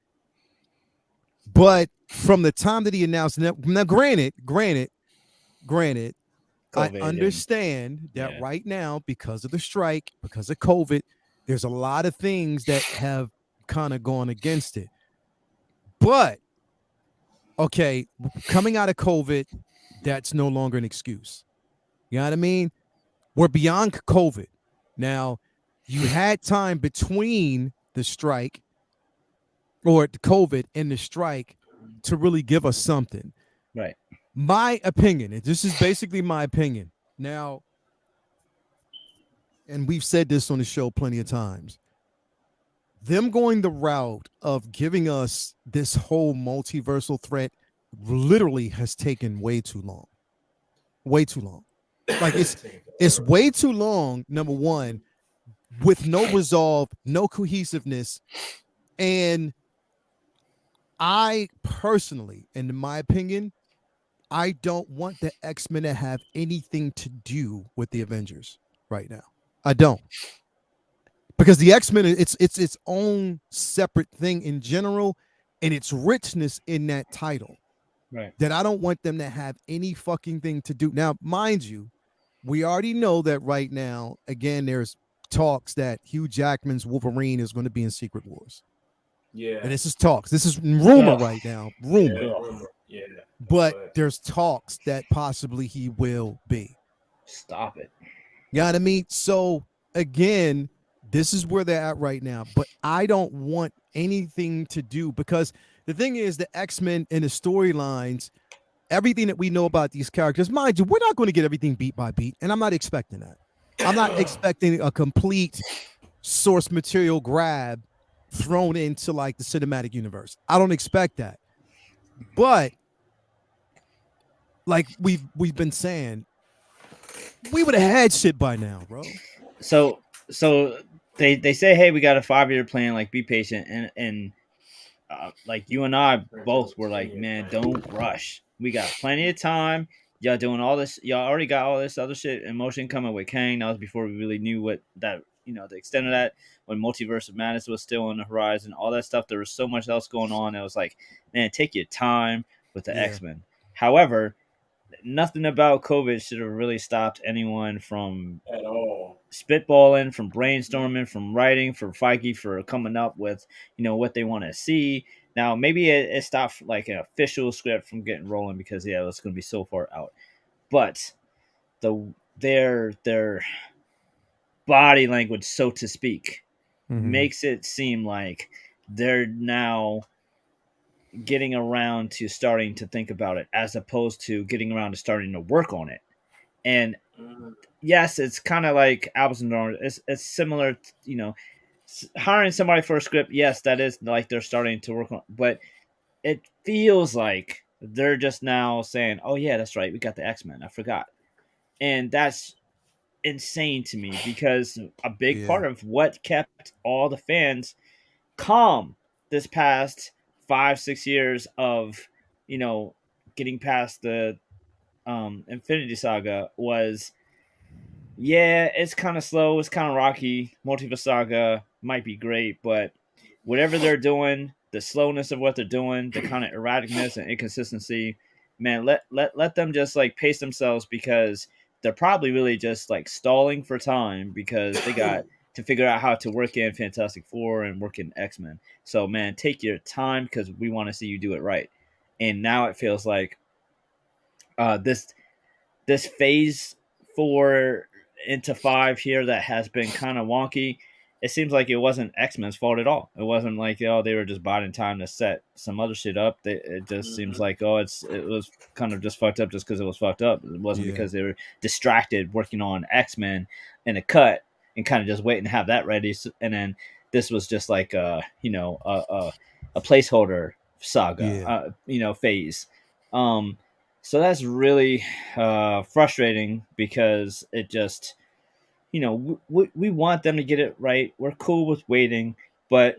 But from the time that he announced, now granted, COVID, I understand that right now, because of the strike, because of COVID, there's a lot of things that have kind of gone against it. But okay, coming out of COVID, that's no longer an excuse. You know what I mean? We're beyond COVID. Now, you had time between the strike or the COVID and the strike to really give us something. Right. My opinion, and this is basically my opinion. Now, and we've said this on the show plenty of times, them going the route of giving us this whole multiversal threat literally has taken way too long. Way too long. Like it's way too long, number one, with no resolve, no cohesiveness. And I personally, in my opinion, I don't want the X-Men to have anything to do with the Avengers right now. I don't. Because the X-Men, it's its own separate thing in general, and its richness in that title. Right. That I don't want them to have any fucking thing to do. Now, mind you, we already know that right now, again, there's talks that Hugh Jackman's Wolverine is going to be in Secret Wars. Yeah. And this is talks. This is rumor right now. Rumor. Yeah. But there's talks that possibly he will be. Stop it. You know what I mean? So, again, this is where they're at right now. But I don't want anything to do, because the thing is, the X-Men and the storylines, everything that we know about these characters, mind you, we're not going to get everything beat by beat, and I'm not expecting that. I'm not expecting a complete source material grab thrown into like the cinematic universe. I don't expect that. But like we've been saying, we would have had shit by now, bro. So they say, hey, we got a 5-year plan, like be patient, and like you and I both were like, man, don't rush. We got plenty of time. Y'all doing all this. Y'all already got all this other shit in motion coming with Kang. That was before we really knew what that, the extent of that, when Multiverse of Madness was still on the horizon, all that stuff. There was so much else going on. It was like, man, take your time with the X-Men. However, nothing about COVID should have really stopped anyone from at all spitballing, from brainstorming, from writing, for Feige for coming up with, what they want to see. Now, maybe it stopped like an official script from getting rolling because it's going to be so far out. But their body language, so to speak, makes it seem like they're now getting around to starting to think about it, as opposed to getting around to starting to work on it. And yes, it's kind of like apples and oranges. It's similar, hiring somebody for a script. Yes, that is like they're starting to work on, but it feels like they're just now saying, "Oh yeah, that's right, we got the X-Men. I forgot," and that's insane to me, because a big part of what kept all the fans calm this past 5-6 years of getting past the Infinity Saga was, it's kind of slow, it's kind of rocky. Multiverse Saga might be great, but whatever they're doing, the slowness of what they're doing, the kind of erraticness and inconsistency, man, let them just like pace themselves, because they're probably really just like stalling for time, because they got to figure out how to work in Fantastic Four and work in X-Men. So, man, take your time, because we want to see you do it right. And now it feels like this phase 4 into 5 here that has been kind of wonky. It seems like it wasn't X-Men's fault at all. It wasn't like, oh, they were just biding time to set some other shit up. It just seems like, oh, it was kind of just fucked up just because it was fucked up. It wasn't because they were distracted working on X-Men in a cut and kind of just waiting to have that ready. And then this was just like a placeholder saga, phase. So that's really frustrating because it just, we want them to get it right. We're cool with waiting, but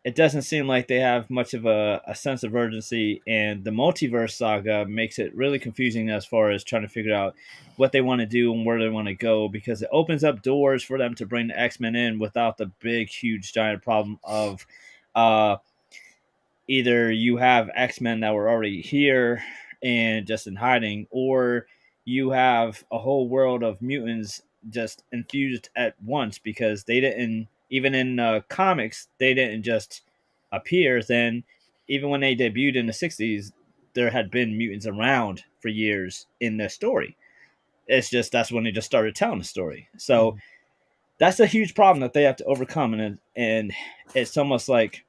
it doesn't seem like they have much of a sense of urgency. And the multiverse saga makes it really confusing as far as trying to figure out what they want to do and where they want to go, because it opens up doors for them to bring the X-Men in without the big, huge, giant problem of either you have X-Men that were already here and just in hiding, or you have a whole world of mutants just infused at once, because they didn't, even in comics, they didn't just appear. Then even when they debuted in the 60s, there had been mutants around for years in the story. It's just that's when they just started telling the story. So that's a huge problem that they have to overcome, and it's almost like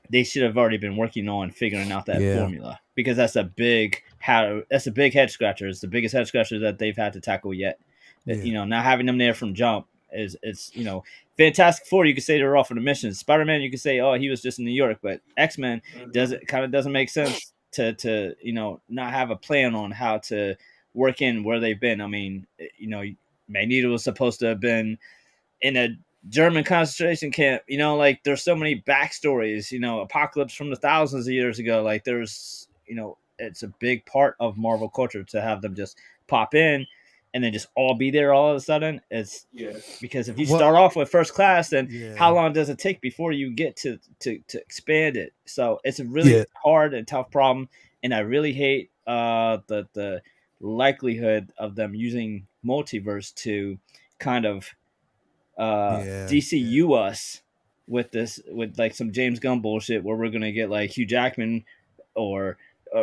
they should have already been working on figuring out that formula, because that's a big head scratcher. It's the biggest head scratcher that they've had to tackle yet. Not having them there from jump it's Fantastic Four, you could say they're off on a mission. Spider-Man, you could say, oh, he was just in New York, but X-Men doesn't make sense to not have a plan on how to work in where they've been. I mean, Magneto was supposed to have been in a German concentration camp, like there's so many backstories, Apocalypse from the thousands of years ago. Like there's, it's a big part of Marvel culture to have them just pop in and then just all be there all of a sudden. It's because if you start off with First Class, then how long does it take before you get to expand it? So it's a really hard and tough problem. And I really hate the likelihood of them using multiverse to kind of DCU us with this, with like some James Gunn bullshit where we're gonna get like Hugh Jackman or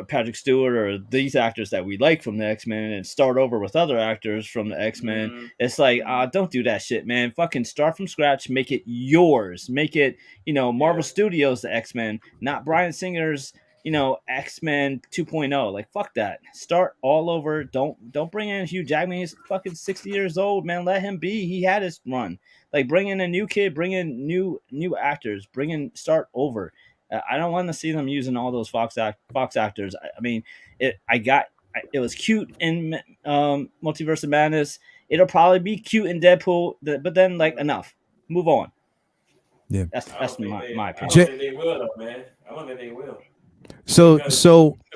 Patrick Stewart or these actors that we like from the X-Men and start over with other actors from the X-Men. It's like, don't do that shit, man. Fucking start from scratch, make it yours, make it Marvel Studios the X-Men, not Bryan Singer's X-Men 2.0. Like, fuck that. Start all over. Don't bring in Hugh Jackman. He's fucking 60 years old, man. Let him be. He had his run. Like, bring in a new kid, bring in new actors, start over. I don't want to see them using all those Fox actors. I mean, it was cute in Multiverse of Madness. It'll probably be cute in Deadpool, but then like enough. Move on. Yeah, that's my opinion. I don't think they will, though, man. I don't think they will. So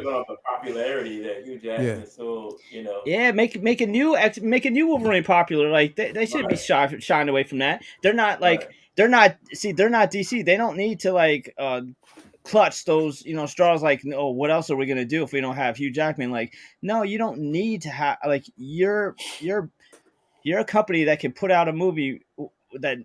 about the popularity that Hugh Jackman so make a new Wolverine popular. Like they should be shying away from that. They're not like they're not DC. They don't need to like clutch those straws. Like, no, what else are we gonna do if we don't have Hugh Jackman? Like, no, you don't need to have like you're a company that can put out a movie that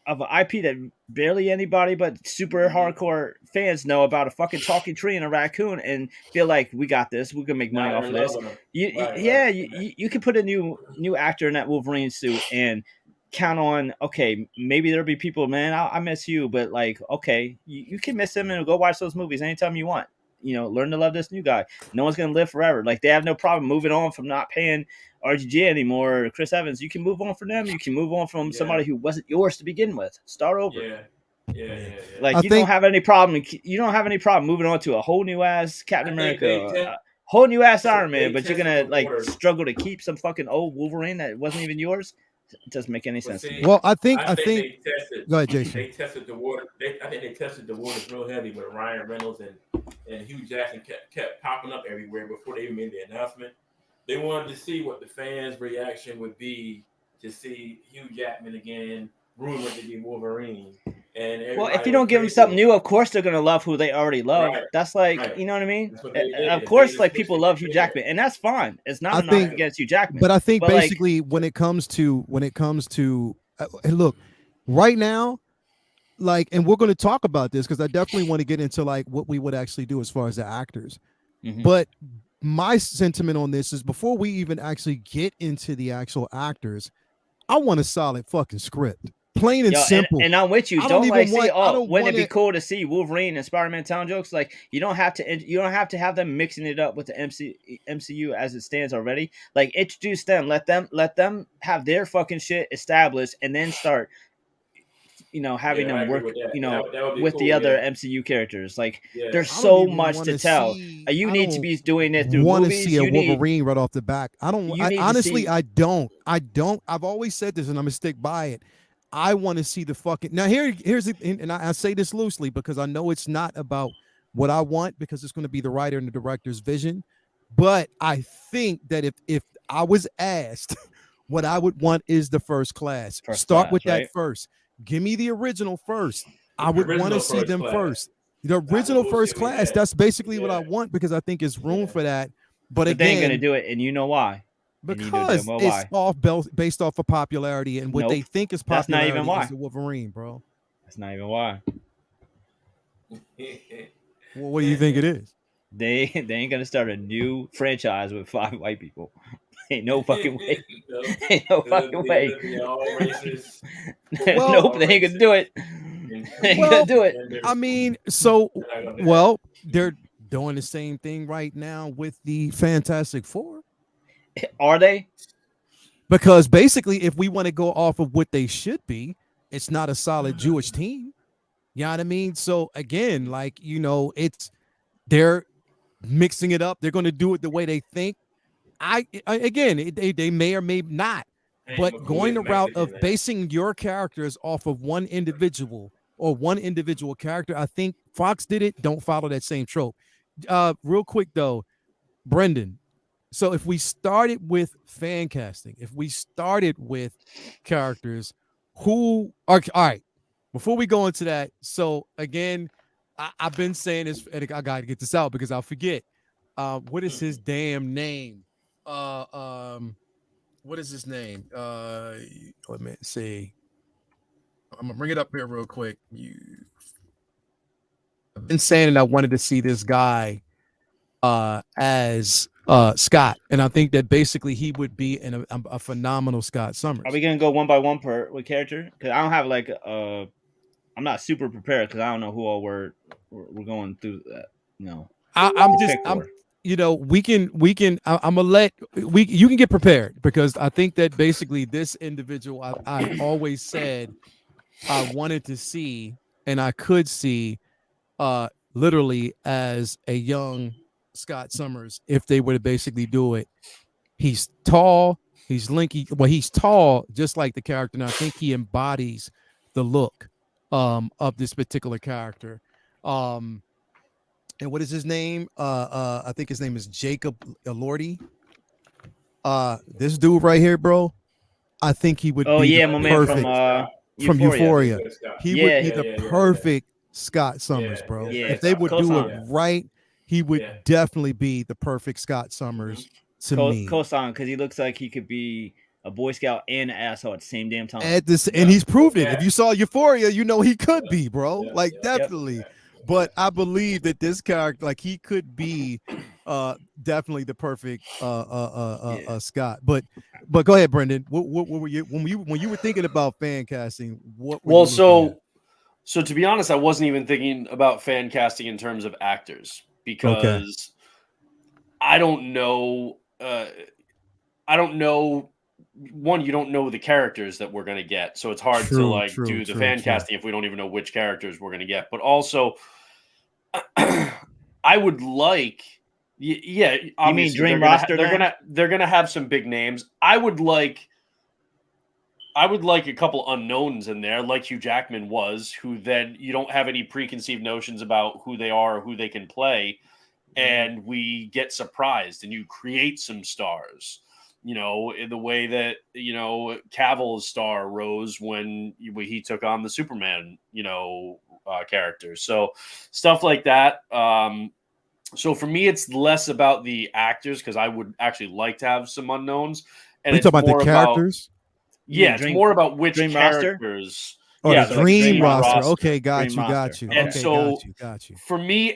of an IP that barely anybody but super hardcore fans know about, a fucking talking tree and a raccoon, and feel like we got this. We can make money off of this. You can put a new actor in that Wolverine suit and count on, okay, maybe there'll be people, man, I miss you, but like, okay, you can miss him and go watch those movies anytime you want. Learn to love this new guy. No one's gonna live forever. Like, they have no problem moving on from not paying RGG anymore or Chris Evans. You can move on from them. You can move on from somebody who wasn't yours to begin with. Start over. Like, you don't have any problem. You don't have any problem moving on to a whole new ass Captain America, whole new ass Iron Man, but you're gonna like struggle to keep some fucking old Wolverine that wasn't even yours. It doesn't make any sense. Well, I think they tested. Go ahead, Jason. They tested the water. I think they tested the waters real heavy with Ryan Reynolds and Hugh Jackson kept popping up everywhere before they even made the announcement. They wanted to see what the fans' reaction would be to see Hugh Jackman again, rumored to be Wolverine. And if you don't give them something new, of course they're gonna love who they already love. Right. That's like, you know what I mean? Of course, like, people love Hugh Jackman, and that's fine. It's not enough against Hugh Jackman. But I think basically, like, when it comes to look, right now, like, and we're going to talk about this because I definitely want to get into like what we would actually do as far as the actors. But my sentiment on this is before we even actually get into the actual actors, I want a solid fucking script, plain and simple. And I'm with you. I Don't even like want. say, I oh, don't wouldn't want it be it. cool to see Wolverine and Spider-Man telling jokes? Like you don't have to have them mixing it up with the MCU as it stands already. Like introduce them, let them have their fucking shit established, and then start, having Yeah, I them agree work, with that. That would be with the cool. other Yeah. MCU characters. Like Yeah. there's I don't so even much want to to tell. see. You I need to don't be doing it through want to movies. see a You need Wolverine right off the back. I don't. you need to Honestly, see. I don't. I don't. I've always said this, and I'm gonna stick by it. I want to see the fucking now. Here's it, and I say this loosely because I know it's not about what I want because it's going to be the writer and the director's vision. But I think that if I was asked, what I would want is the first class. First Start class, with that right? first. Give me the original first. I The would want to original see first them class, first. The not the original first bullshit we class. had. That's basically what I Yeah. want because I think it's room Yeah. for that. But But they ain't gonna again, do it, and you know why? And you know damn because well it's why. off based off of popularity, and what they Nope. think is That's not even popularity is why. the Wolverine, bro. That's not even why. Well, what do you think it is? They ain't gonna start a new franchise with 5 white people. Ain't no fucking way. No, Ain't no fucking way. it'll be all races. Well- Nope, they ain't gonna do it. They ain't gonna do it. I mean, so they're doing the same thing right now with the Fantastic Four. Are they? Because basically, if we want to go off of what they should be, it's not a solid Jewish team. You know what I mean? So again, like, they're mixing it up. They're going to do it the way they think. They may or may not, but going the route of basing your characters off of one individual or one individual character, I think Fox did it. Don't follow that same trope. Real quick though, Brendan. So if we started with fan casting, if we started with characters who are all right, before we go into that, so again, I've been saying this, and I gotta get this out because I'll forget. What is his damn name? What is his name? Let me see. I'm gonna bring it up here real quick. I've been saying I wanted to see this guy as Scott, and I think that basically he would be a phenomenal Scott Summers. Are we gonna go one by one per with character? Because I don't have I'm not super prepared because I don't know who all we're going through that. No, we can. I'm gonna let you can get prepared because I think that basically this individual I always said I wanted to see and I could see literally as a young Scott Summers if they were to basically do it. He's tall, he's lanky. Well, he's tall just like the character, and I think he embodies the look of this particular character. And what is his name? I think his name is Jacob Elordi. This dude right here, bro. I think he would be my perfect man from Euphoria. He would be Yeah. the perfect Scott Summers, bro. Yeah. If they would do Co-sign. it right, he would definitely be the perfect Scott Summers to me. Co-sign, because he looks like he could be a Boy Scout and an asshole at the same damn time. And he's proved it. If you saw Euphoria, you know he could be, bro. Definitely. But I believe that this character, like, he could be definitely the perfect Scott. But go ahead, Brendan. What were you when you were thinking about fan casting? What were you looking at? So to be honest, I wasn't even thinking about fan casting in terms of actors because I don't know. I don't know. One, you don't know the characters that we're going to get, so it's hard to do the fan casting if we don't even know which characters we're going to get. But also, I would like, obviously, you mean dream roster? They're gonna have some big names. I would like a couple unknowns in there, like Hugh Jackman was, who then you don't have any preconceived notions about who they are or who they can play, and we get surprised, and you create some stars. In the way that, Cavill's star rose when he took on the Superman, character. So stuff like that. So for me, it's less about the actors because I would actually like to have some unknowns. And it's about the characters? It's more about which characters. The dream roster. roster. Okay, got you. And okay, so got you. For me,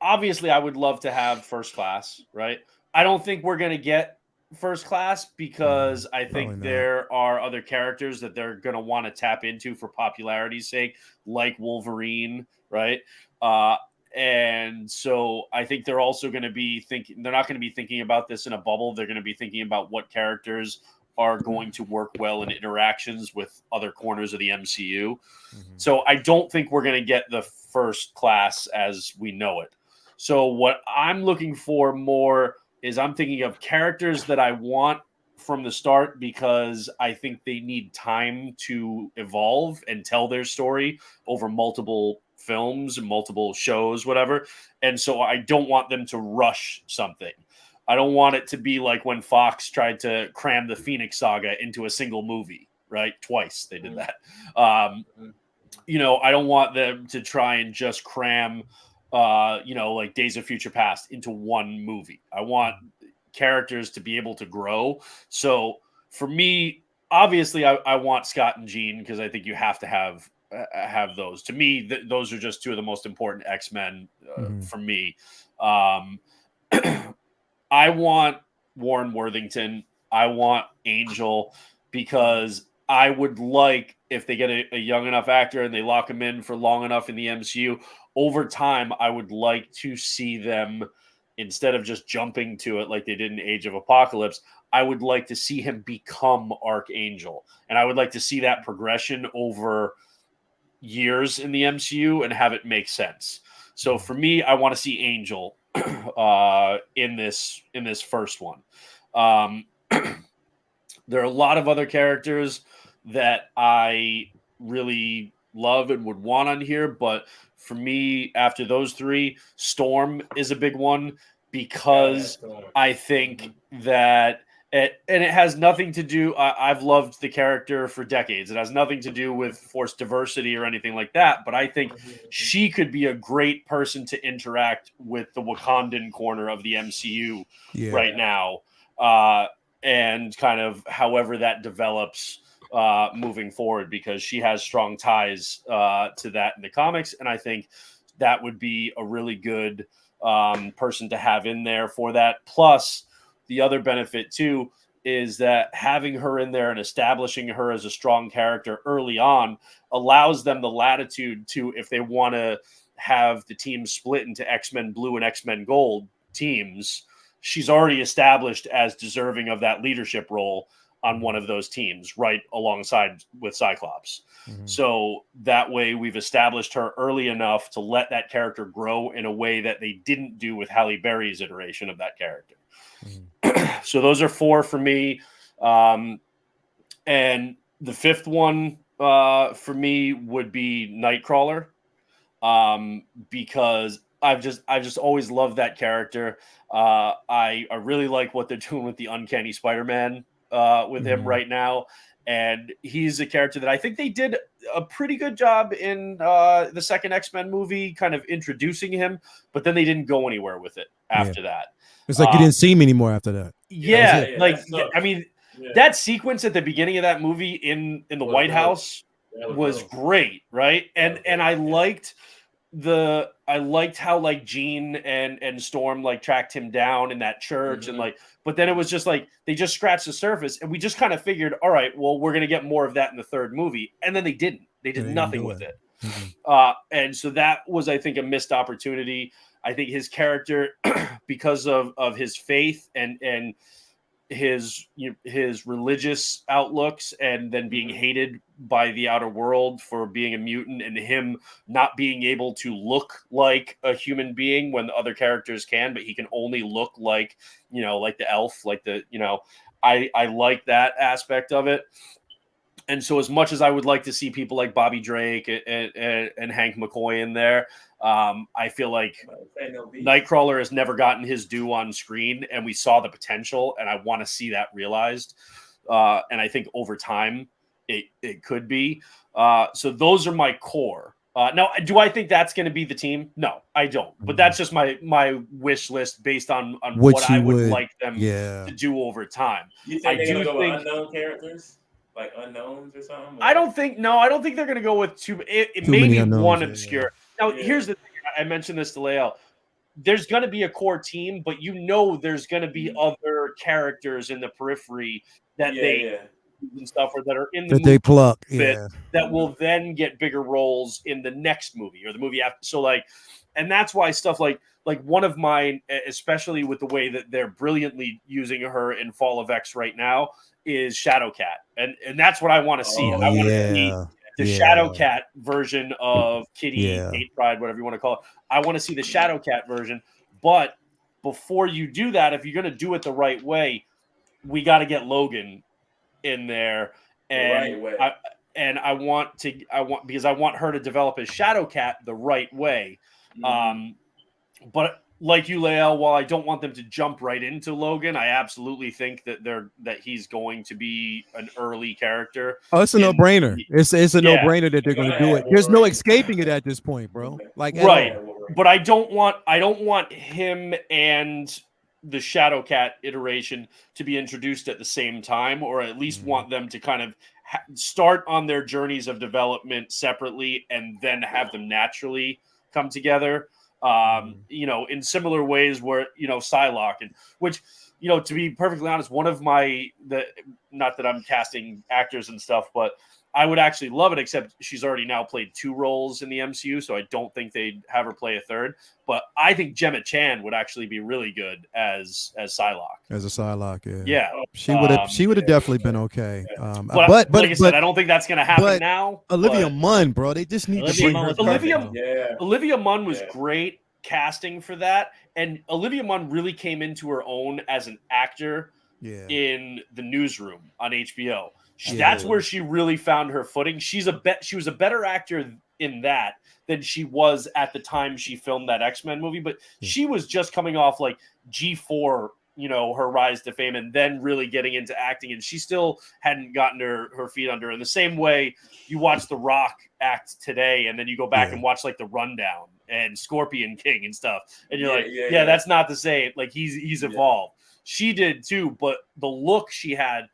obviously I would love to have First Class, right? I don't think we're going to get First Class because I think there are other characters that they're going to want to tap into for popularity's sake, like Wolverine, right? And so I think they're also going to be they're not going to be thinking about this in a bubble. They're going to be thinking about what characters are going to work well in interactions with other corners of the MCU. So I don't think we're going to get the First Class as we know it. So what I'm looking for more is I'm thinking of characters that I want from the start because I think they need time to evolve and tell their story over multiple films and multiple shows, whatever. And so I don't want them to rush something. I don't want it to be like when Fox tried to cram the Phoenix Saga into a single movie, right? Twice they did that. You know, I don't want them to try and just cram you know, like Days of Future Past into one movie. I want characters to be able to grow. So for me, obviously, I want Scott and Jean because I think you have to have those. To me, those are just two of the most important X-Men for me. I want Warren Worthington. I want Angel because I would like if they get a young enough actor and they lock him in for long enough in the MCU. Over time, I would like to see them, instead of just jumping to it like they did in Age of Apocalypse, I would like to see him become Archangel. And I would like to see that progression over years in the MCU and have it make sense. So for me, I want to see Angel in this first one. There are a lot of other characters that I really love and would want on here, but for me, after those three, Storm is a big one because I think that and it has nothing to do. I've loved the character for decades. It has nothing to do with forced diversity or anything like that. But I think she could be a great person to interact with the Wakandan corner of the MCU right now, and kind of however that develops moving forward, because she has strong ties to that in the comics. And I think that would be a really good person to have in there for that. Plus, the other benefit, too, is that having her in there and establishing her as a strong character early on allows them the latitude to, if they want to have the team split into X-Men Blue and X-Men Gold teams, she's already established as deserving of that leadership role on one of those teams, right alongside with Cyclops. So that way we've established her early enough to let that character grow in a way that they didn't do with Halle Berry's iteration of that character. So those are four for me. And the fifth one for me would be Nightcrawler, because I've just always loved that character. I really like what they're doing with the Uncanny Spider-Man with him right now. And he's a character that I think they did a pretty good job in the second X-Men movie, kind of introducing him, but then they didn't go anywhere with it after that. It's like you didn't see him anymore after that. I mean, that sequence at the beginning of that movie in the White House was great, right? And I liked how like Jean and Storm like tracked him down in that church and like, but then it was just like they just scratched the surface and we just kind of figured, all right, well, we're gonna get more of that in the third movie, and then they did nothing with it. And so that was, I think, a missed opportunity. I think his character, because of his faith and his religious outlooks, and then being hated by the outer world for being a mutant, and him not being able to look like a human being when the other characters can, but he can only look like, like the elf, like I like that aspect of it. And so as much as I would like to see people like Bobby Drake and Hank McCoy in there, I feel like Nightcrawler has never gotten his due on screen, and we saw the potential, and I want to see that realized. And I think over time it could be. So those are my core. Now, do I think that's going to be the team? No, I don't. But that's just my wish list based on what I would like them to do over time. You think they're going to go with unknown characters? Like unknowns or something? I don't think they're going to go with too maybe one obscure. Now, here's the thing. I mentioned this to Lael. there's going to be a core team, but there's going to be other characters in the periphery that and stuff, or that are in the that they pluck, that will then get bigger roles in the next movie or the movie after. So and that's why stuff like one of mine, especially with the way that they're brilliantly using her in Fall of X right now, is Shadowcat, and that's what I want to see. I want to see the Shadowcat version of Kitty, Hate Pride, whatever you want to call it. I want to see the Shadowcat version, but before you do that, if you're going to do it the right way, we got to get Logan in there, and I want because I want her to develop as Shadowcat the right way. But like you, Lael, while I don't want them to jump right into Logan, I absolutely think that he's going to be an early character. Oh, it's a no-brainer. It's a no-brainer that they're going to do it. There's no escaping it at this point, bro. Right. But I don't want him and the Shadowcat iteration to be introduced at the same time, or at least want them to kind of start on their journeys of development separately and then have them naturally come together. In similar ways where, Psylocke, and which, to be perfectly honest, one of not that I'm casting actors and stuff, but I would actually love it, except she's already now played 2 roles in the MCU, so I don't think they'd have her play a third. But I think Gemma Chan would actually be really good as Psylocke. As a Psylocke, yeah. She would have definitely been okay. But like I said, I don't think that's going to happen now. Olivia Munn, bro, they just need to bring her. Olivia Munn was great casting for that, and Olivia Munn really came into her own as an actor in The Newsroom on HBO. That's where she really found her footing. She was a better actor in that than she was at the time she filmed that X-Men movie, but she was just coming off like G4, her rise to fame, and then really getting into acting, and she still hadn't gotten her feet under. In the same way, you watch The Rock act today, and then you go back and watch like The Rundown and Scorpion King and stuff, and you're that's not the same. Like he's evolved. She did too, but the look she had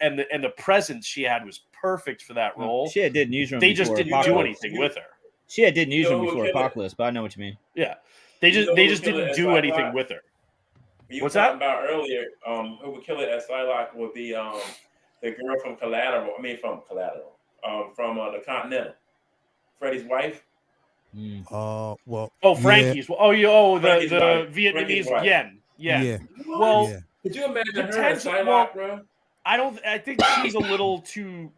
and the presence she had was perfect for that role. She did Newsroom. They just didn't do anything with her. She did Newsroom before Apocalypse, but I know what you mean. Yeah, they just didn't do anything with her. What's that about earlier? Who would kill it as Psylocke would be the girl from Collateral. I mean, from Collateral. From the Continental. Freddie's wife. Frankie's. The Vietnamese yen. Yeah. Well, could you imagine her as Psylocke, bro? I think she's a little too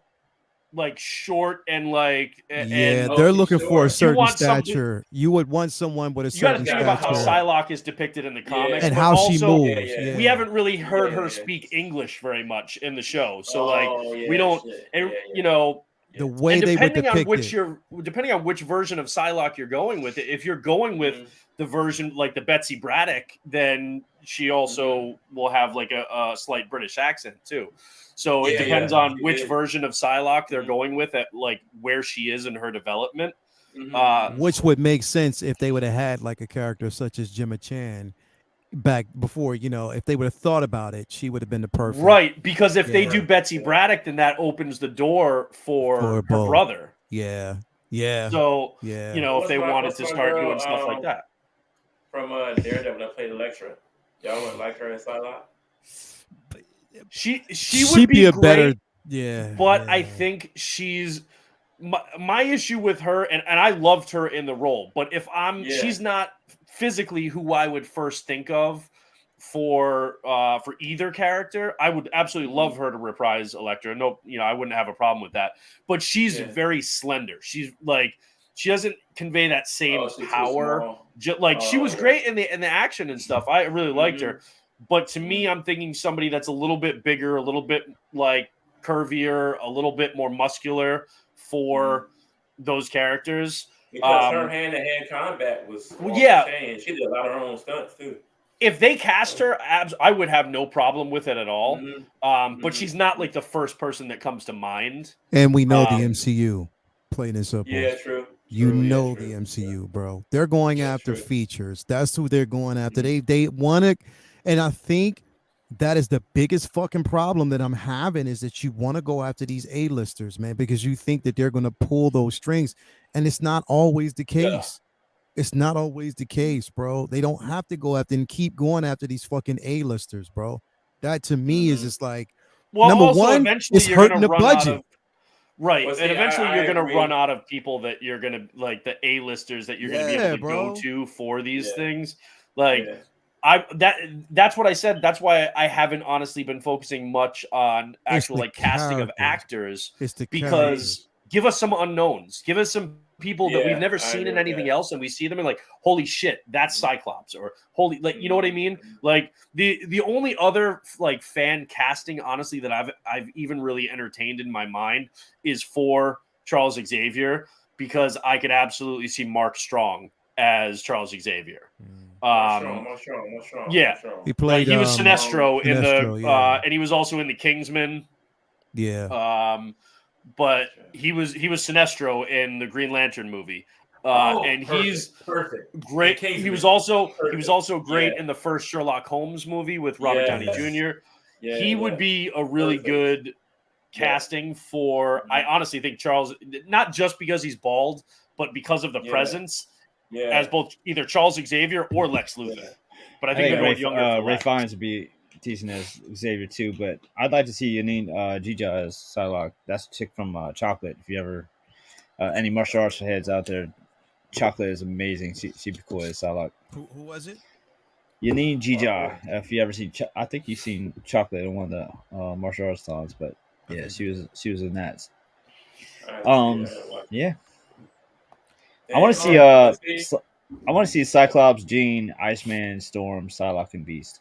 short and they're looking for a certain stature. You would want someone with a certain stature. You got to think about how Psylocke is depicted in the comics and how she moves. We haven't really heard her speak English very much in the show, so we don't. The way they would depict depending on which version of Psylocke you're going with, if you're going with the version like the Betsy Braddock, then she also will have like a slight British accent too. So it depends on which version of Psylocke they're going with, at like where she is in her development. Which would make sense if they would have had like a character such as Gemma Chan back before, if they would have thought about it, she would have been the perfect. Right, because if they do Betsy Braddock, then that opens the door for her brother. Yeah. So, if they wanted to start doing stuff like that. From Daredevil that played Elektra. Y'all would like her as Psylocke? She would be a great, better, but I think she's my issue with her, and I loved her in the role, but if she's not physically who I would first think of for either character. I would absolutely love her to reprise Elektra. No, I wouldn't have a problem with that. But she's very slender. She's like, she doesn't convey that same power. She was great in the action and stuff. I really liked her. But to me, I'm thinking somebody that's a little bit bigger, a little bit like curvier, a little bit more muscular for those characters. Because her hand-to-hand combat was insane. She did a lot of her own stunts too. If they cast her, I would have no problem with it at all. But she's not like the first person that comes to mind. And we know the MCU playing this up. Yeah, true. The MCU, bro. They're going after features. That's who they're going after. They want to, and I think that is the biggest fucking problem that I'm having, is that you want to go after these A-listers, man, because you think that they're going to pull those strings, and it's not always the case. It's not always the case, bro. They don't have to go after and keep going after these fucking A-listers, bro. That to me is just like, Well, number also one, eventually it's you're going to hurting the run out budget. of right, Well, and see, eventually I you're going to agree. run out of people that you're going to like the A-listers that you're going to be able to bro. go to for these Yeah. things. Like Yeah. that's what I said. That's why I haven't honestly been focusing much on actual the like casting of characters. actors It's the because characters. give us some unknowns, give us some people that we've Yeah, never I seen agree in with anything that. else, and we see them and like, holy shit, that's Cyclops, or holy, like, you know what I mean? Like the only other like fan casting, honestly, that I've even really entertained in my mind is for Charles Xavier, because I could absolutely see Mark Strong as Charles Xavier. More strong. Yeah. He played he was Sinestro in Sinestro, the yeah. and he was also in the Kingsman. Yeah. But he was Sinestro in the Green Lantern movie. And perfect, he's perfect. great. Kingsman, He was also perfect. great Yeah. in the first Sherlock Holmes movie with Robert Downey Yes. Jr. Yeah, He would be a really Perfect. good casting for. I honestly think Charles, not just because he's bald, but because of the presence as both either Charles Xavier or Lex Luthor. But I think they're going younger for Ray Lex. Fiennes would be decent as Xavier too, but I'd like to see Yanine Jija as Psylocke. That's a chick from Chocolate. If you ever any martial arts heads out there, Chocolate is amazing. She'd be cool as Psylocke. Who was it? Yanine Jija. If you ever seen, I think you've seen Chocolate in one of the martial arts times, but yeah, she was in that. Yeah. I want to see I want to see Cyclops, Jean, Iceman, Storm, Psylocke, and Beast.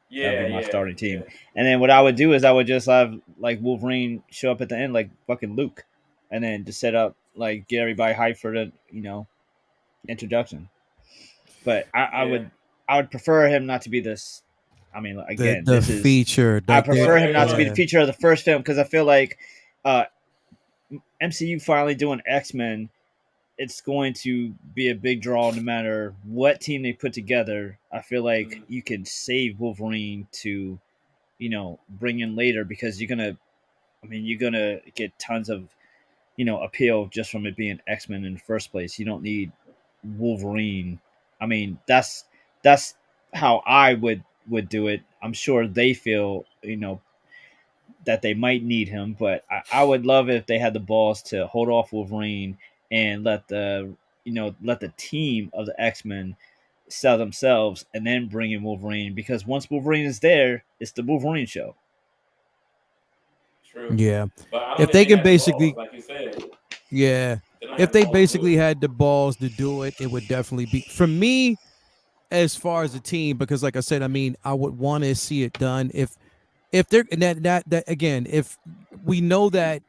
That'd be my starting team. And then what I would do is I would just have like Wolverine show up at the end like fucking Luke, and then just set up like get everybody hyped for the introduction. But I would prefer him not to be this. I mean, again, the this is feature. I prefer him not to be the feature of the first film, because I feel like MCU finally doing X-Men, it's going to be a big draw no matter what team they put together. I feel like you can save Wolverine to, bring in later, because you're gonna get tons of, appeal just from it being X-Men in the first place. You don't need Wolverine. I mean, that's how I would do it. I'm sure they feel, that they might need him, but I would love if they had the balls to hold off Wolverine and let the team of the X-Men sell themselves and then bring in Wolverine, because once Wolverine is there, it's the Wolverine show. True. Yeah. But If they can basically, balls, like you said. yeah, if they basically had the balls to do it, it would definitely be, for me, as far as a team, because like I said, I mean, I would want to see it done if they're that again, if we know that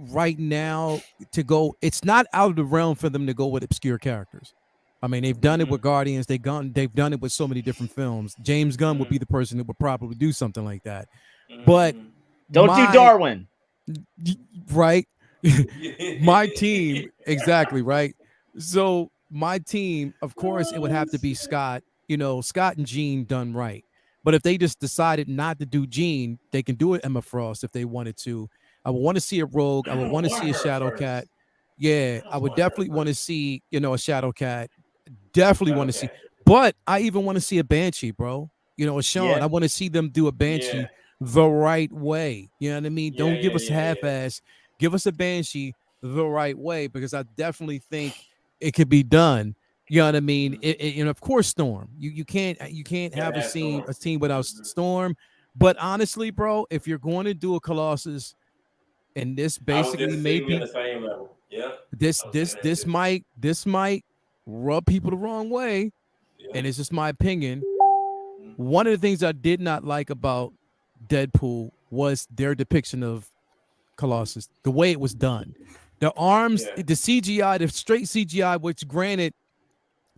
right now to go, it's not out of the realm for them to go with obscure characters. I mean, they've done it with Guardians. They've done it with so many different films. James Gunn would be the person that would probably do something like that. But don't do Darwin, right? My team, exactly, right? So my team, of course, it would have to be Scott. Scott and Jean done right. But if they just decided not to do Jean, they can do it Emma Frost if they wanted to. I would want to see a Rogue. I would want to see a Shadow Cat. Yeah, I would definitely want to see, a Shadow Cat. Definitely want to see. But I even want to see a Banshee, bro. A Sean. Yeah. I want to see them do a Banshee the right way. You know what I mean? Don't give us half-ass. Give us a Banshee the right way, because I definitely think it could be done. You know what I mean? And of course, Storm. You can't have a team without Storm. But honestly, bro, if you're going to do a Colossus, and this basically may be the same level. Yeah. This might rub people the wrong way, and it's just my opinion. One of the things I did not like about Deadpool was their depiction of Colossus, the way it was done. The arms, the CGI, the straight CGI, which granted,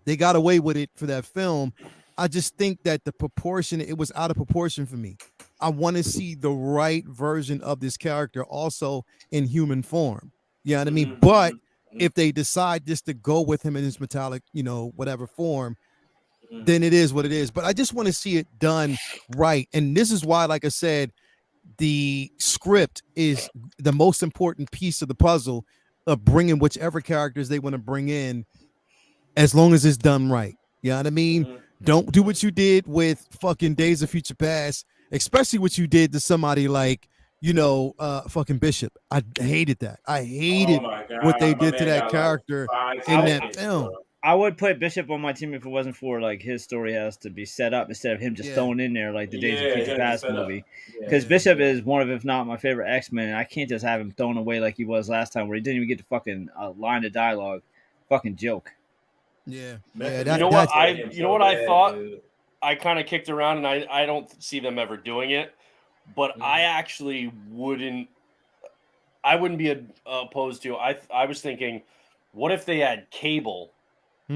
they got away with it for that film. I just think that the proportion, it was out of proportion for me. I want to see the right version of this character also in human form. You know what I mean? But if they decide just to go with him in his metallic, whatever form, then it is what it is. But I just want to see it done right. And this is why, like I said, the script is the most important piece of the puzzle of bringing whichever characters they want to bring in as long as it's done right. You know what I mean? Mhm. Don't do what you did with fucking Days of Future Past, especially what you did to somebody like, fucking Bishop. I hated that. I Oh hated my what they god, my did to man that got like character 5 in that seconds, bro. film. I would put Bishop on my team if it wasn't for like his story has to be set up instead of him just Yeah. thrown in there like the Days of Yeah, Future him Past set up. movie. Yeah. Because Yeah. Bishop is one of, if not my favorite X-Men, and I can't just have him thrown away like he was last time, where he didn't even get the fucking line of dialogue. Fucking joke. Yeah. Method Yeah. Man You know what That's played I him you know so what I bad, thought? dude. I kind of kicked around, and I don't see them ever doing it. But Mhm. I actually wouldn't. I wouldn't be opposed to. I was thinking, what if they had Cable at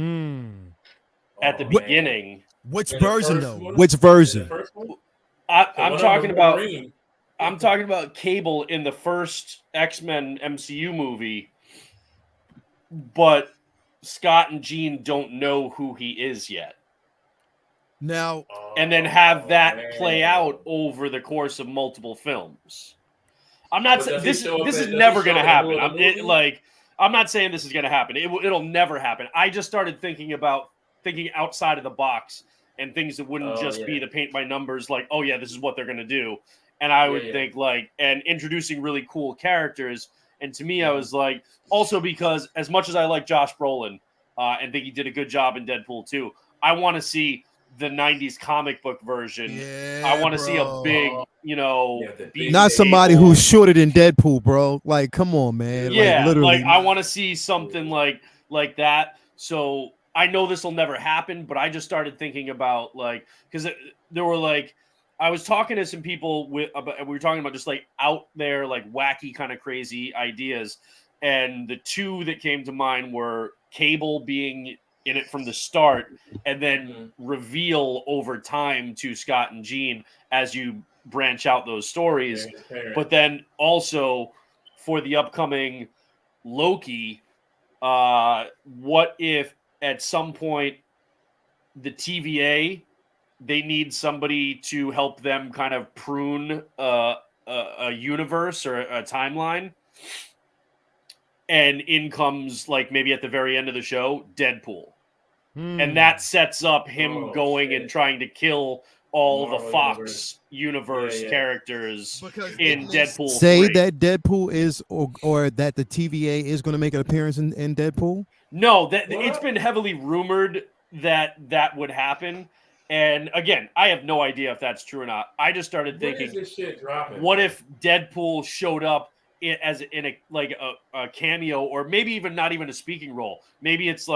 the Oh, man. beginning? which In the version first though? one? Which In the version? first one? I'm one of talking them about. Wolverine. I'm talking about Cable in the first X-Men MCU movie, but Scott and Jean don't know who he is yet. Now, And then have that man. play out over the course of multiple films. I'm not But saying does he this. show up This in- is does he never show going to up in the happen. middle of the movie? I'm not saying this is going to happen. It'll never happen. I just started thinking outside of the box and things that wouldn't just be the paint by numbers. Like, oh yeah, this is what they're going to do. And I would think and introducing really cool characters. And to me, I was like, also because as much as I like Josh Brolin and think he did a good job in Deadpool 2, I want to see the 90s comic book version. yeah, I want to see a bro. big, the big Not somebody Cable. who's shorter than Deadpool, bro. Like, come on, man. Yeah, like literally. I want to see something like that. So I know this will never happen, but I just started thinking about because there were I was talking to some people we were talking about just out there wacky kind of crazy ideas, and the two that came to mind were Cable being in it from the start, and then reveal over time to Scott and Jean as you branch out those stories, but then also for the upcoming Loki, what if at some point the TVA they need somebody to help them kind of prune a universe or a timeline, and in comes maybe at the very end of the show Deadpool, and that sets up him going and trying to kill all Marvel the Fox universe characters in Deadpool say 3. that Deadpool is or that the TVA is going to make an appearance in Deadpool? No, it's been heavily rumored that would happen. And again, I have no idea if that's true or not. I just started thinking, this shit dropping? what if Deadpool showed up in a cameo, or maybe even not even a speaking role? Maybe it's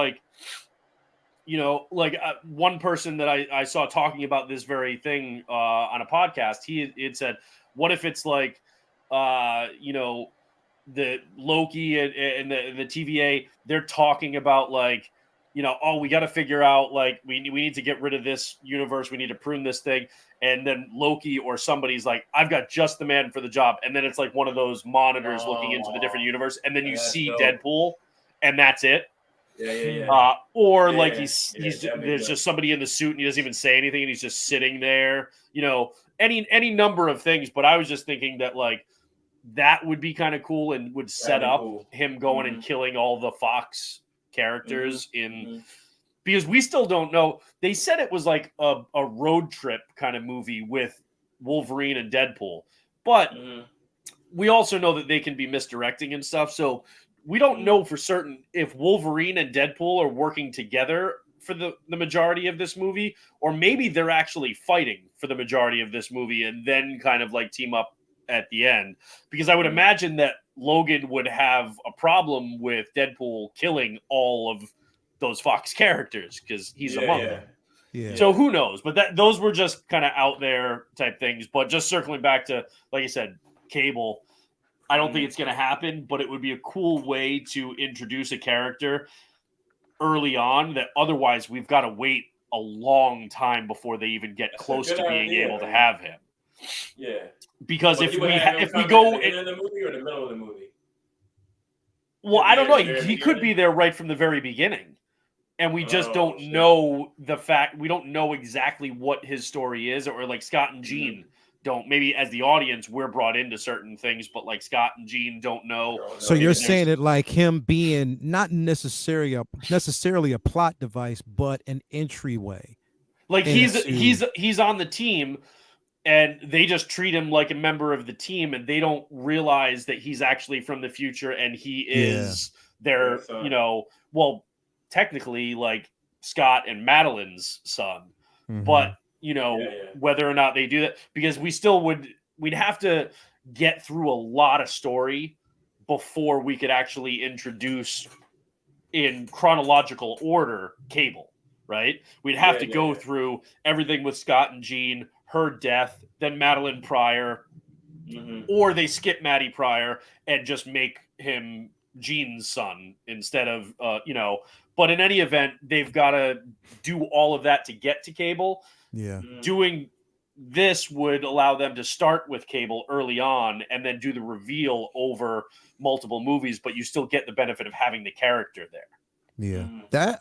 one person that I saw talking about this very thing on a podcast. It said, what if it's the Loki and the TVA, they're talking about we got to figure out we need to get rid of this universe, we need to prune this thing, and then Loki or somebody's like, I've got just the man for the job, and then it's one of those monitors looking into the different universe, and then you see Deadpool, and that's it. Or there's just somebody in the suit and he doesn't even say anything and he's just sitting there. Any number of things, but I was just thinking that that would be kind of cool and would set up him going and killing all the Fox characters because we still don't know. They said it was a road trip kind of movie with Wolverine and Deadpool, but we also know that they can be misdirecting and stuff. So we don't know for certain if Wolverine and Deadpool are working together for the majority of this movie, or maybe they're actually fighting for the majority of this movie and then kind of team up at the end, because I would imagine that Logan would have a problem with Deadpool killing all of those Fox characters because he's among them. Yeah. So who knows? But those were just kind of out there type things. But just circling back to, like I said, Cable, I don't think it's going to happen, but it would be a cool way to introduce a character early on that otherwise we've got to wait a long time before they even get close to being able to have him. Yeah. Because if we go in the movie or the middle of the movie. Well, I don't know. He could be there right from the very beginning. And we just don't know the fact. We don't know exactly what his story is, or Scott and Jean don't, maybe as the audience, we're brought into certain things, but like Scott and Gene don't know. So you're saying it like him being not necessarily a plot device, but an entryway. Like he's on the team, and they just treat him like a member of the team, and they don't realize that he's actually from the future, and he is their, well, technically like Scott and Madeline's son, but whether or not they do that, because we'd have to get through a lot of story before we could actually introduce in chronological order Cable, right? We'd have to go through everything with Scott and Jean, her death, then Madeline Pryor, or they skip Maddie Pryor and just make him Jean's son instead of, but in any event, they've got to do all of that to get to Cable. Yeah. Doing this would allow them to start with Cable early on and then do the reveal over multiple movies, but you still get the benefit of having the character there. Yeah. That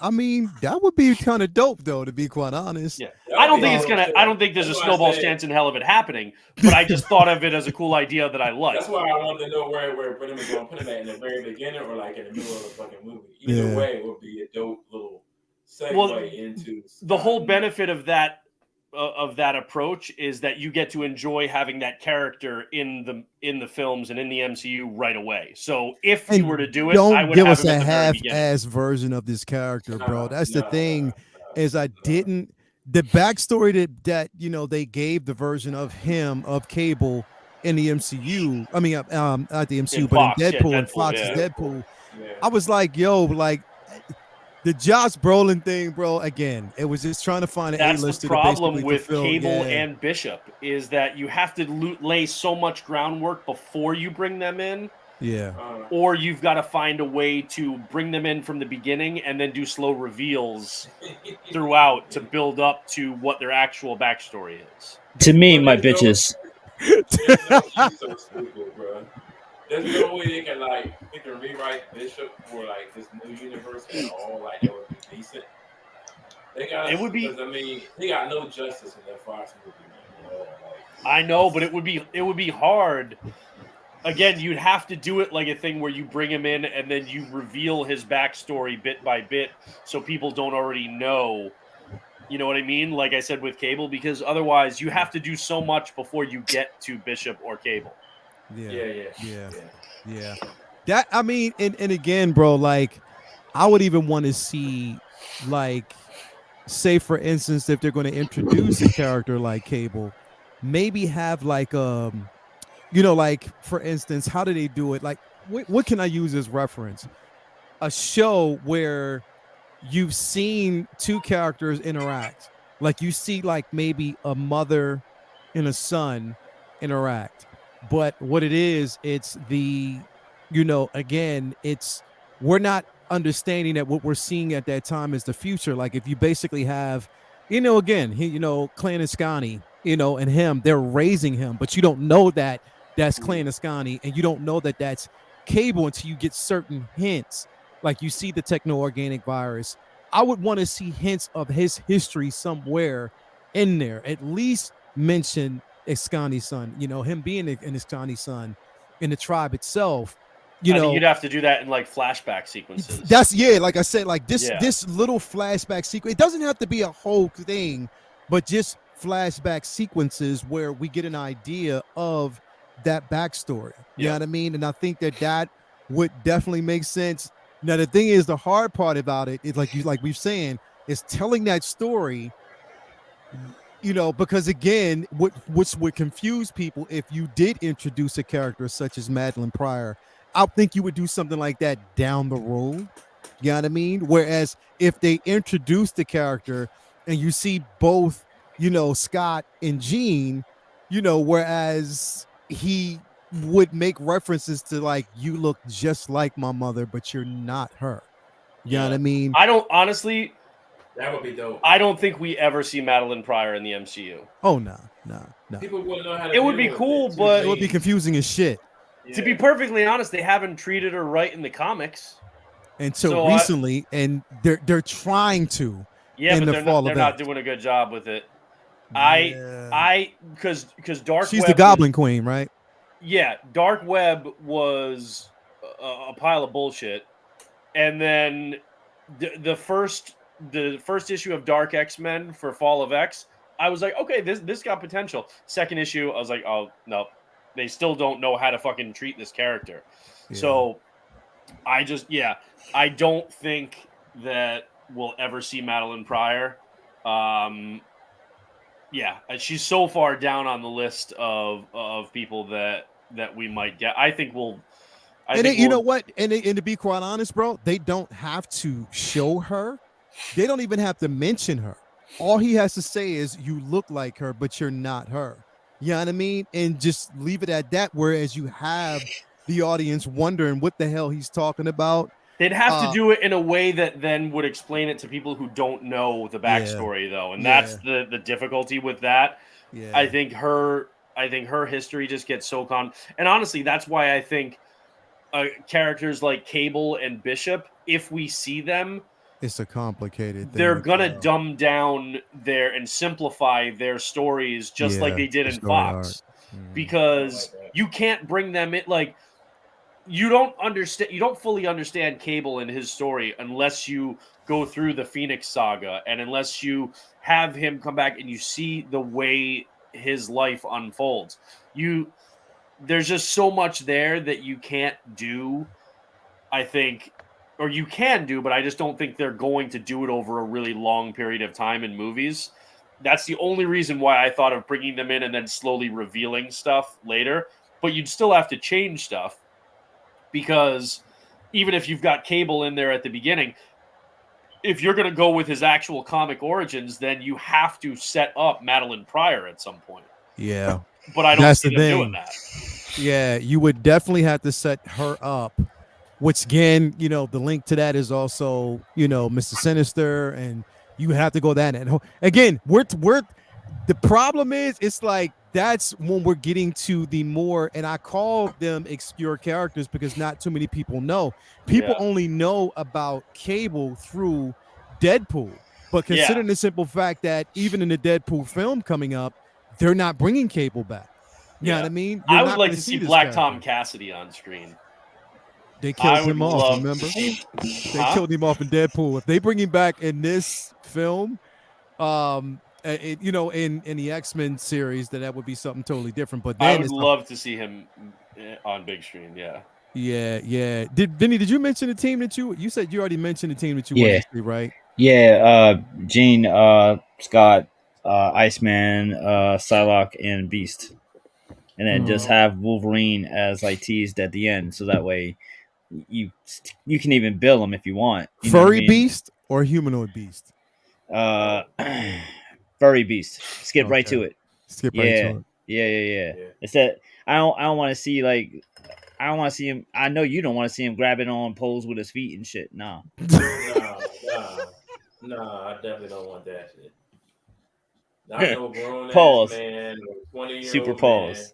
would be kind of dope though, to be quite honest. Yeah. I don't think there's a snowball's chance in hell of it happening, but I just thought of it as a cool idea that I like. That's why I wanted to know where Brennan was going to put him at, in the very beginning or like in the middle of the fucking movie. Either way, it would be a dope little segue into the whole benefit of that approach is that you get to enjoy having that character in the films and in the MCU right away. So if you were to do it, I would give have us him a at the very half-ass version of this character, bro. That's the thing, is I didn't the backstory that they gave the version of him of Cable in the MCU. I mean, not the MCU, but in Deadpool and Fox's Deadpool. I was like, yo, like. The Josh Brolin thing, bro, again, it was just trying to find an A-lister. That's the problem with Cable and Bishop, is that you have to lay so much groundwork before you bring them in. Yeah. Or you've got to find a way to bring them in from the beginning and then do slow reveals throughout to build up to what their actual backstory is. To me, my bitches. So stupid, bro. There's no way they can rewrite Bishop for like this new universe at all. Like it would be decent. They got they got no justice in that Fox movie, man. I know, but it would be hard. Again, you'd have to do it like a thing where you bring him in and then you reveal his backstory bit by bit, so people don't already know. You know what I mean? Like I said with Cable, because otherwise you have to do so much before you get to Bishop or Cable. Yeah. That, I mean, and again, bro, like I would even want to see, like, say for instance, if they're going to introduce a character like Cable, maybe have like like for instance, how do they do it? Like, what can I use as reference? A show where you've seen two characters interact, like you see like maybe a mother and a son interact. But what it is, it's the, again, it's, we're not understanding that what we're seeing at that time is the future. Like if you basically have, again, Clan Ascani, and him, they're raising him, but you don't know that that's Clan Ascani, and you don't know that that's Cable until you get certain hints. Like you see the techno-organic virus. I would want to see hints of his history somewhere in there, at least mention Ascani's son, him being an Ascani's son in the tribe itself. I think you'd have to do that in like flashback sequences. That's like I said, like this little flashback sequence. It doesn't have to be a whole thing, but just flashback sequences where we get an idea of that backstory. You know what I mean? And I think that would definitely make sense. Now the thing is, the hard part about it is like we've saying, is telling that story. Because again, which would confuse people if you did introduce a character such as Madeline Pryor. I think you would do something like that down the road. You know what I mean? Whereas if they introduce the character and you see both, Scott and Jean, whereas he would make references to like, you look just like my mother, but you're not her. You know what I mean? I don't honestly. That would be dope. I don't think we ever see Madeline Pryor in the MCU. Oh, no. People wouldn't know how to. It would be cool, but it would be confusing as shit. Yeah. To be perfectly honest, they haven't treated her right in the comics until recently, and they're trying to. Yeah, but they're not doing a good job with it. Because Dark She's Web the Goblin Queen, right? Yeah, Dark Web was a pile of bullshit, and then the first issue of Dark X-Men for Fall of X, I was like, okay, this got potential. Second issue, I was like, oh no, they still don't know how to fucking treat this character. Yeah. So I don't think that we'll ever see Madeline Pryor. She's so far down on the list of people that we might get. I think we'll. You know what? And to be quite honest, bro, they don't have to show her. They don't even have to mention her. All he has to say is, "You look like her, but you're not her." You know what I mean? And just leave it at that. Whereas you have the audience wondering what the hell he's talking about. They'd have to do it in a way that then would explain it to people who don't know the backstory, though, and that's the difficulty with that. Yeah. I think her history just gets so and honestly, that's why I think characters like Cable and Bishop, if we see them, it's a complicated thing. They're gonna dumb down and simplify their stories just like they did in Fox, because you can't bring them in like. You don't fully understand Cable and his story unless you go through the Phoenix saga and unless you have him come back and you see the way his life unfolds. There's just so much there that you can't do, I think, or you can do, but I just don't think they're going to do it over a really long period of time in movies. That's the only reason why I thought of bringing them in and then slowly revealing stuff later. But you'd still have to change stuff. Because even if you've got Cable in there at the beginning, if you're going to go with his actual comic origins, then you have to set up Madeline Pryor at some point. Yeah. But I don't see them doing that. Yeah, you would definitely have to set her up, which again, the link to that is also, Mr. Sinister, and you have to go that. And again, the problem is, it's like, that's when we're getting to the more, and I call them obscure characters because not too many people know. People only know about Cable through Deadpool. But considering the simple fact that even in the Deadpool film coming up, they're not bringing Cable back. You know what I mean? I would like to see Black Tom Cassidy on screen. They killed him off, remember? They killed him off in Deadpool. If they bring him back in this film, in the X-Men series, that would be something totally different. But then I would love to see him on big screen. Yeah. Vinny, did you mention the team that you said you already mentioned the team that you wanted to see, right? Yeah, Gene, Scott, Iceman, Psylocke, and Beast, and then just have Wolverine as like teased at the end, so that way you can even bill him if you want. Furry Beast or humanoid Beast? Furry Beast. Skip right to it. Skip right to it. Yeah. It's that I don't want to see like. I don't want to see him. I know you don't want to see him grabbing on poles with his feet and shit. No. No, I definitely don't want that shit. Not no grown pause. Ass man, no 20-year-old super pause.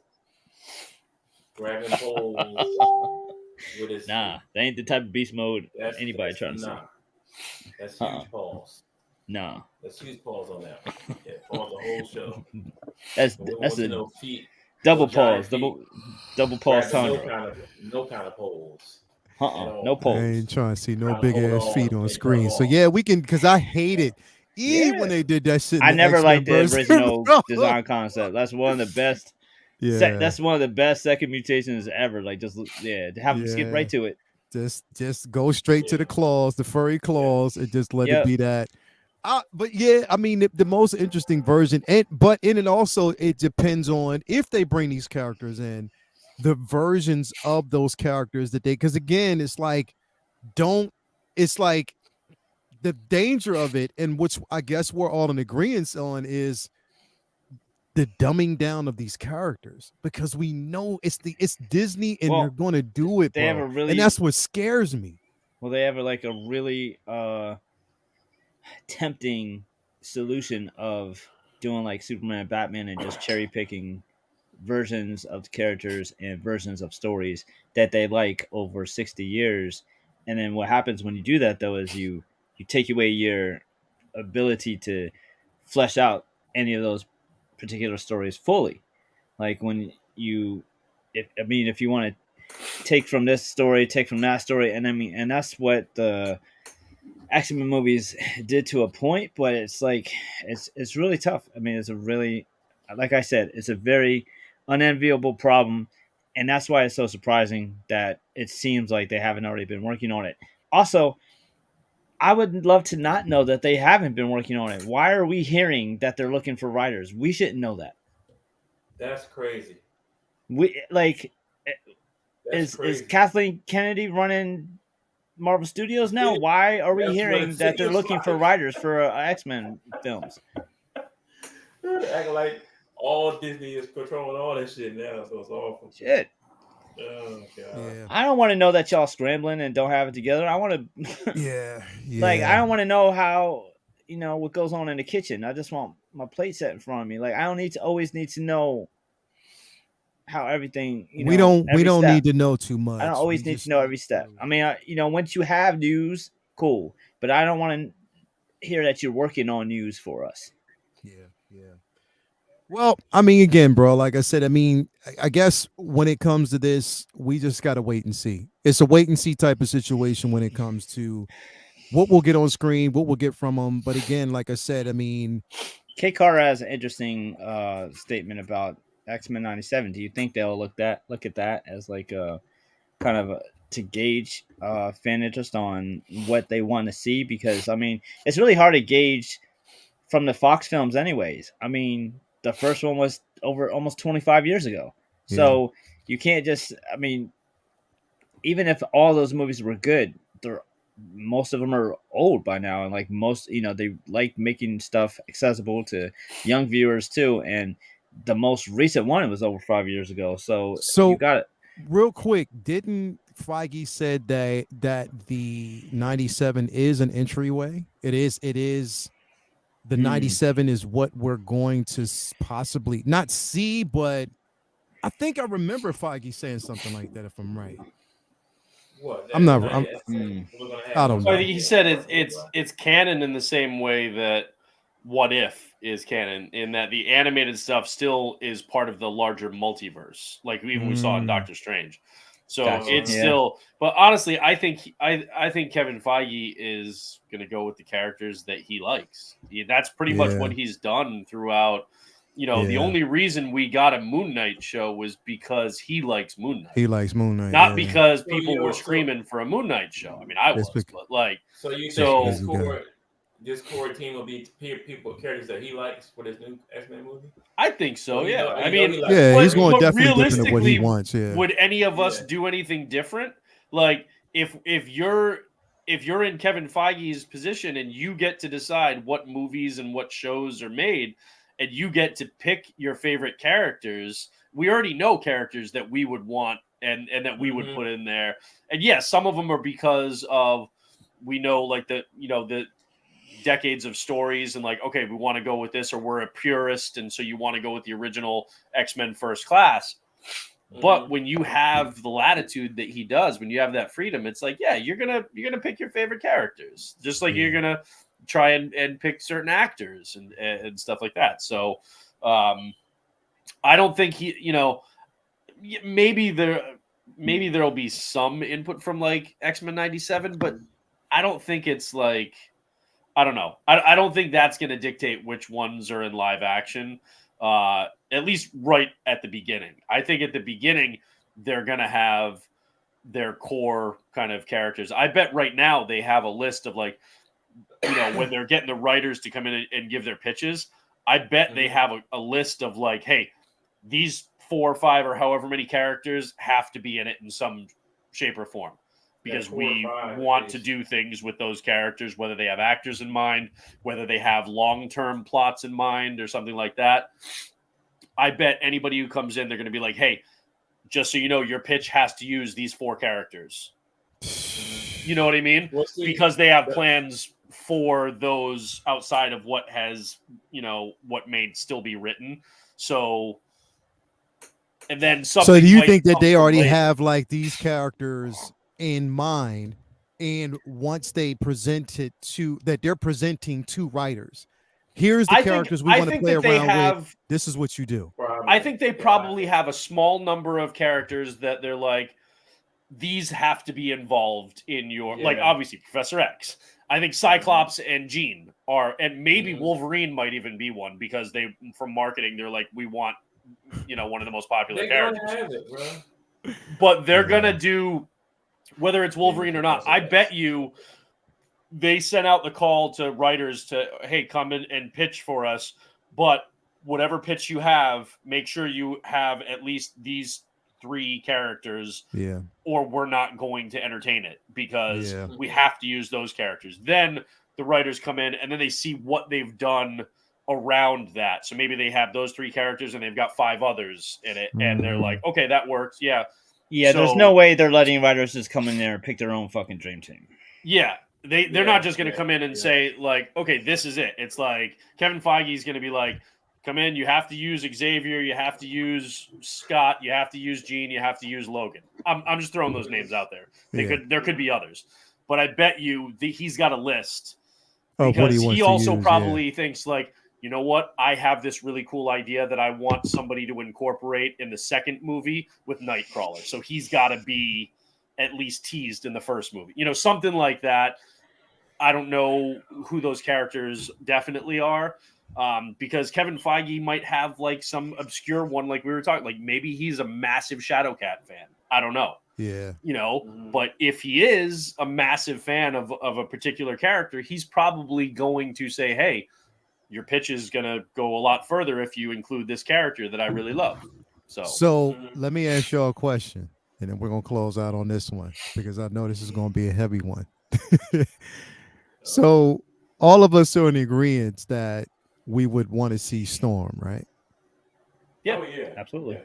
Grabbing poles with his Nah, that ain't the type of beast mode anybody trying to see. That's huge pause. No. That's huge pause on that. Yeah, pause the whole show. That's a feet. Double pause. Double pause time. No kind of poles. No poles. I ain't trying to see no big ass feet on screen. So yeah, we can, because I hate it. Even when they did that shit. I never liked the original design concept. That's one of the best. Yeah. That's one of the best second mutations ever. Like have them skip right to it. Just go straight to the claws, the furry claws, and just let it be that. But yeah, I mean the most interesting version, but in it also it depends on if they bring these characters in, the versions of those characters that because again it's like the danger of it, and which I guess we're all in agreement on, is the dumbing down of these characters, because we know it's Disney and they're going to do it, bro. And that's what scares me. Well, they have like a really tempting solution of doing like Superman and Batman and just cherry picking versions of the characters and versions of stories that they like over 60 years. And then what happens when you do that, though, is you take away your ability to flesh out any of those particular stories fully. Like when you, if you want to take from this story, take from that story, and that's what the X-Men movies did to a point. But it's like it's really tough. I mean, it's a really, like I said, it's a very unenviable problem, and that's why it's so surprising that it seems like they haven't already been working on it. Also, I would love to not know that they haven't been working on it. Why are we hearing that they're looking for writers? We shouldn't know that. That's crazy. We like That's is crazy. Kathleen Kennedy running Marvel Studios now? Why are we That's what hearing it that they're seems looking for like. writers for X-Men films? Acting like all Disney is controlling all that shit now, so it's awful. Shit. Oh god. Yeah. I don't want to know that y'all scrambling and don't have it together. I want to Yeah. like I don't want to know how what goes on in the kitchen. I just want my plate set in front of me. Like I don't always need to know how everything, we don't every step. need to know too much. I don't always need to know every step. I mean, once you have news, cool, but I don't want to hear that you're working on news for us. Yeah. Well, I mean, again, bro, like I said, I mean, I guess when it comes to this, we just got to wait and see. It's a wait and see type of situation when it comes to what we'll get on screen, what we'll get from them. But again, like I said, I mean, K Carr has an interesting statement about X-Men 97. Do you think they'll look at that as like a kind of to gauge fan interest on what they want to see? Because I mean, it's really hard to gauge from the Fox films anyways. I mean, the first one was over almost 25 years ago. So you can't just, I mean, even if all those movies were good, most of them are old by now. And like most, they like making stuff accessible to young viewers too. And the most recent one was over 5 years ago. So you got it. Real quick, didn't Feige said that the 97 is an entryway? It is. The 97 is what we're going to possibly not see, but I think I remember Feige saying something like that, if I'm right. What? I'm not. I don't know. I think he said it's canon in the same way that What If is canon, in that the animated stuff still is part of the larger multiverse, like even we saw in Doctor Strange. So it's still, but honestly, I think Kevin Feige is going to go with the characters that he likes. That's pretty much what he's done throughout. The only reason we got a Moon Knight show was because he likes Moon Knight. He likes Moon Knight, not because people were screaming for a Moon Knight show. I mean, I was, but like, so you think this core team will be characters that he likes for this new X-Men movie? I think so. Well, yeah, I mean, he's going definitely different than what he wants. Yeah. Would any of us do anything different? Like, if you're in Kevin Feige's position and you get to decide what movies and what shows are made, and you get to pick your favorite characters, we already know characters that we would want and that we would put in there. And yes, some of them are because of we know like the decades of stories and like, okay, we want to go with this, or we're a purist, and so you want to go with the original X-Men First Class. But when you have the latitude that he does, when you have that freedom, it's like, yeah, you're gonna pick your favorite characters, just like you're gonna try and pick certain actors and stuff like that. So I don't think maybe there'll be some input from like X-Men 97, but I don't think it's like, I don't know. I don't think that's going to dictate which ones are in live action, at least right at the beginning. I think at the beginning, they're going to have their core kind of characters. I bet right now they have a list of like, when they're getting the writers to come in and give their pitches, I bet they have a list of like, hey, these 4 or 5 or however many characters have to be in it in some shape or form. Because we want to do things with those characters, whether they have actors in mind, whether they have long-term plots in mind or something like that. I bet anybody who comes in, they're going to be like, hey, just so you know, your pitch has to use these 4 characters. You know what I mean? Because they have plans for those outside of what has, what may still be written. So, and then something. So do you think that they already have like these characters in mind, and once they present it that they're presenting to writers, Here's the characters we want to play around with. This is what you do. I think they probably have a small number of characters that they're like, these have to be involved in your like obviously Professor X. I think Cyclops and Jean are, and maybe Wolverine might even be one because they, from marketing, they're like, we want, one of the most popular characters. Have it, bro. But they're gonna do, whether it's Wolverine or not. I bet you they sent out the call to writers to, hey, come in and pitch for us. But whatever pitch you have, make sure you have at least these 3 characters, or we're not going to entertain it because we have to use those characters. Then the writers come in and then they see what they've done around that. So maybe they have those 3 characters and they've got 5 others in it, and they're like, okay, that works. Yeah. So, there's no way they're letting writers just come in there and pick their own fucking dream team. Yeah. They're not just going to come in and say, like, okay, this is it. It's like Kevin Feige's going to be like, come in, you have to use Xavier, you have to use Scott, you have to use Jean, you have to use Logan. I'm just throwing those names out there. There could be others. But I bet you he's got a list. Because he also probably thinks, like, you know what? I have this really cool idea that I want somebody to incorporate in the second movie with Nightcrawler. So he's got to be at least teased in the first movie. Something like that. I don't know who those characters definitely are. Because Kevin Feige might have like some obscure one, like we were talking, like maybe he's a massive Shadowcat fan. I don't know. Yeah. But if he is a massive fan of a particular character, he's probably going to say, hey, your pitch is going to go a lot further if you include this character that I really love. So let me ask y'all a question, and then we're going to close out on this one because I know this is going to be a heavy one. So all of us are in agreement that we would want to see Storm, right? Yeah, absolutely. Yeah.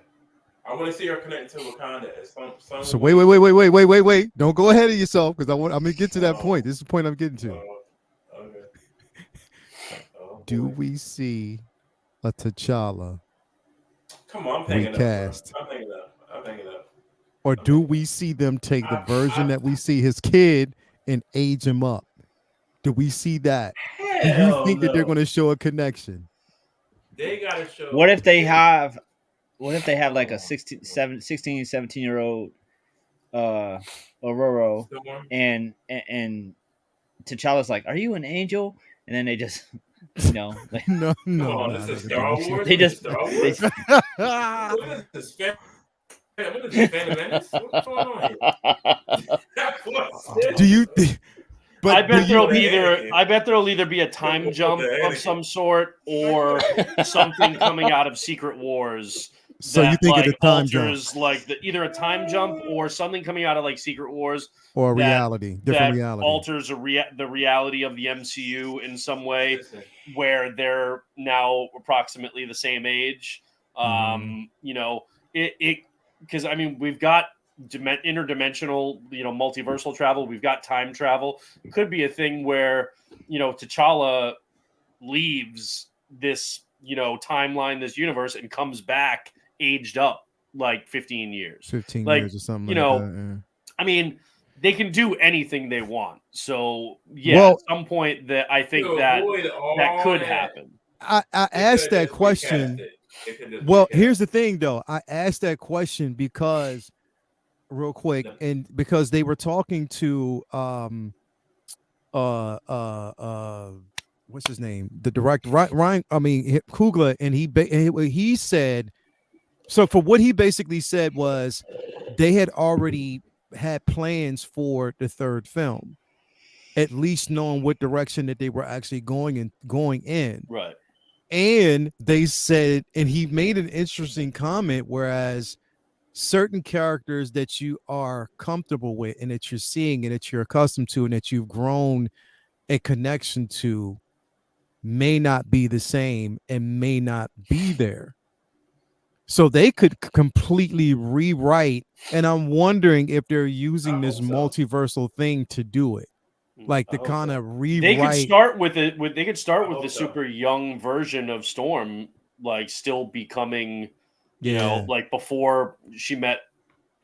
I want to see her connect to Wakanda at some So wait. Don't go ahead of yourself because I'm going to get to that point. This is the point I'm getting to. Okay. Do we see a T'Challa Come on, I'm thinking recast? I'm thinking of. Or do we see them take the version that we see his kid and age him up? Do we see that? Do you think that they're going to show a connection? They got to show. What if they have like a 16, 17-year-old Aurora and T'Challa's like, "Are you an angel?" And then they just no. This is Star Wars. They just What is this? What is this? Phantom Menace? What's going on here? Do you think? But I bet there'll either be a time jump of some sort or something coming out of Secret Wars. So you think it's a time jump, like either a time jump or something coming out of like Secret Wars, or a different reality, alters the reality of the MCU in some way, where they're now approximately the same age. Because I mean we've got interdimensional, multiversal travel. We've got time travel. It could be a thing where, T'Challa leaves this, timeline, this universe, and comes back aged up like 15 years. 15 years or something like that. I mean, they can do anything they want. So, at some point that I think that could happen. I asked that question. Well, here's the thing, though. I asked that question because real quick, and because they were talking to what's his name, the director, Ryan, Coogler, and he said, so for what he basically said was they had already had plans for the third film, at least knowing what direction that they were actually going in, right? And they said, and he made an interesting comment, whereas certain characters that you are comfortable with and that you're seeing and that you're accustomed to and that you've grown a connection to may not be the same and may not be there. So they could completely rewrite, and I'm wondering if they're using this multiversal thing to do it, like to kind of rewrite. They could start with it. They could start with the super young version of Storm, like still becoming. Like before she met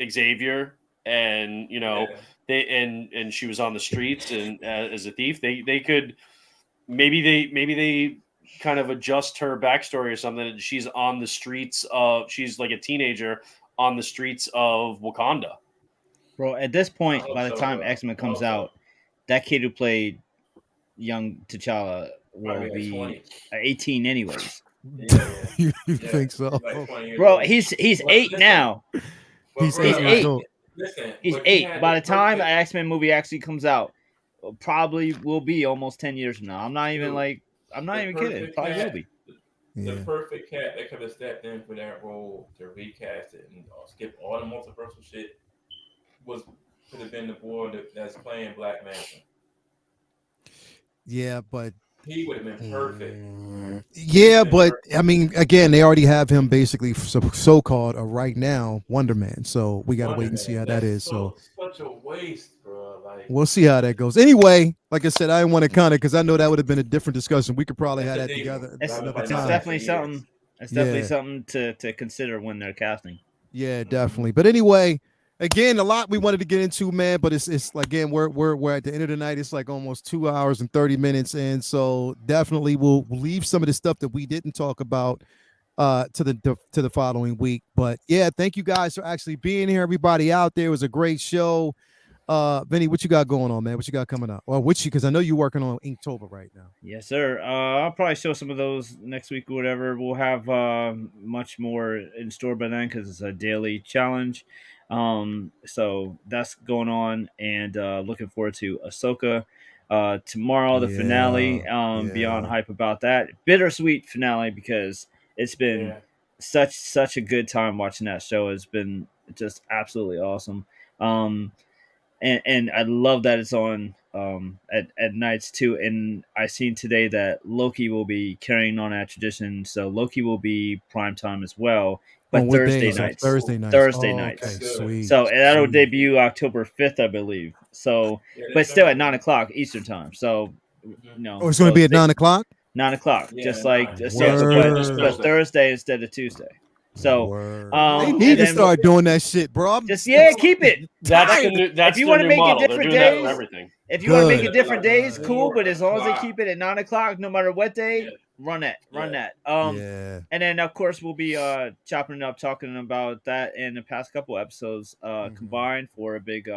Xavier, and she was on the streets and as a thief. They could maybe they kind of adjust her backstory or something. She's on the streets of, she's like a teenager on the streets of Wakanda. Bro, at this point, I hope by the so, time bro. X-Men I comes hope so. out, that kid who played young T'Challa will Probably like be 20. 18 anyways. Yeah. you Yeah. think so? Like 20 years Bro, old. he's But 8 listen, now. but He's bro, 8 He's years 8. old. Listen, He's but he 8. had By the time perfect- an X-Men movie actually comes out, probably will be almost 10 years from now. I'm not even Dude, I'm not the even kidding. It perfect probably will cat, be. the Yeah. perfect cat that could have stepped in for that role to recast it and skip all the multiversal shit could have been the boy that's playing Black Manta. Yeah, but He would have been perfect. yeah, been but perfect. I mean, again, they already have him basically so-called right now Wonder Man. So we got to wait and see how that is. So such a waste, bro. Like we'll see how that goes. Anyway, like I said, I didn't want to kind of because I know that would have been a different discussion. We could probably It's have a that diva. together It's, another Like, it's time. definitely for something. years. It's definitely Yeah. something to consider when they're casting. Yeah, definitely. But anyway, again, a lot we wanted to get into, man. But it's again, we're at the end of the night. It's like almost 2 hours and 30 minutes, and so definitely we'll leave some of the stuff that we didn't talk about to the following week. But yeah, thank you guys for actually being here. Everybody out there, it was a great show. Vinny, what you got going on, man? What you got coming up? Or which you because I know you're working on Inktober right now. Yes, sir. I'll probably show some of those next week or whatever. We'll have much more in store by then because it's a daily challenge. So that's going on, and looking forward to Ahsoka. Tomorrow, the finale. Beyond Yeah. hype about that. Bittersweet finale because it's been Yeah. such a good time watching that show. It's been just absolutely awesome. And I love that it's on at nights too. And I seen today that Loki will be carrying on that tradition, so Loki will be prime time as well, but On what day? Thursday So nights. Thursday nights. Thursday Oh, nights. okay, That's good. sweet. So that'll sweet. debut October 5th, I believe. So, Yeah, but that's still at something. 9 o'clock Eastern time. So, Oh, it's going to be at 9 o'clock. 9 o'clock, Yeah, just 9. like Yeah, Ahsoka, Word. but Thursday instead of Tuesday. So, Word. They and need to then start doing that shit, bro. I'm just keep it. That's tired. the new, that's If you their want to new make it model. They're different doing that days, for everything. if you want to make Good. it different days, cool. 4 But as long as they o'clock. keep it at 9 o'clock, no matter what day, Yeah. run that. Yeah. Yeah. And then of course we'll be chopping it up, talking about that in the past couple episodes combined for a big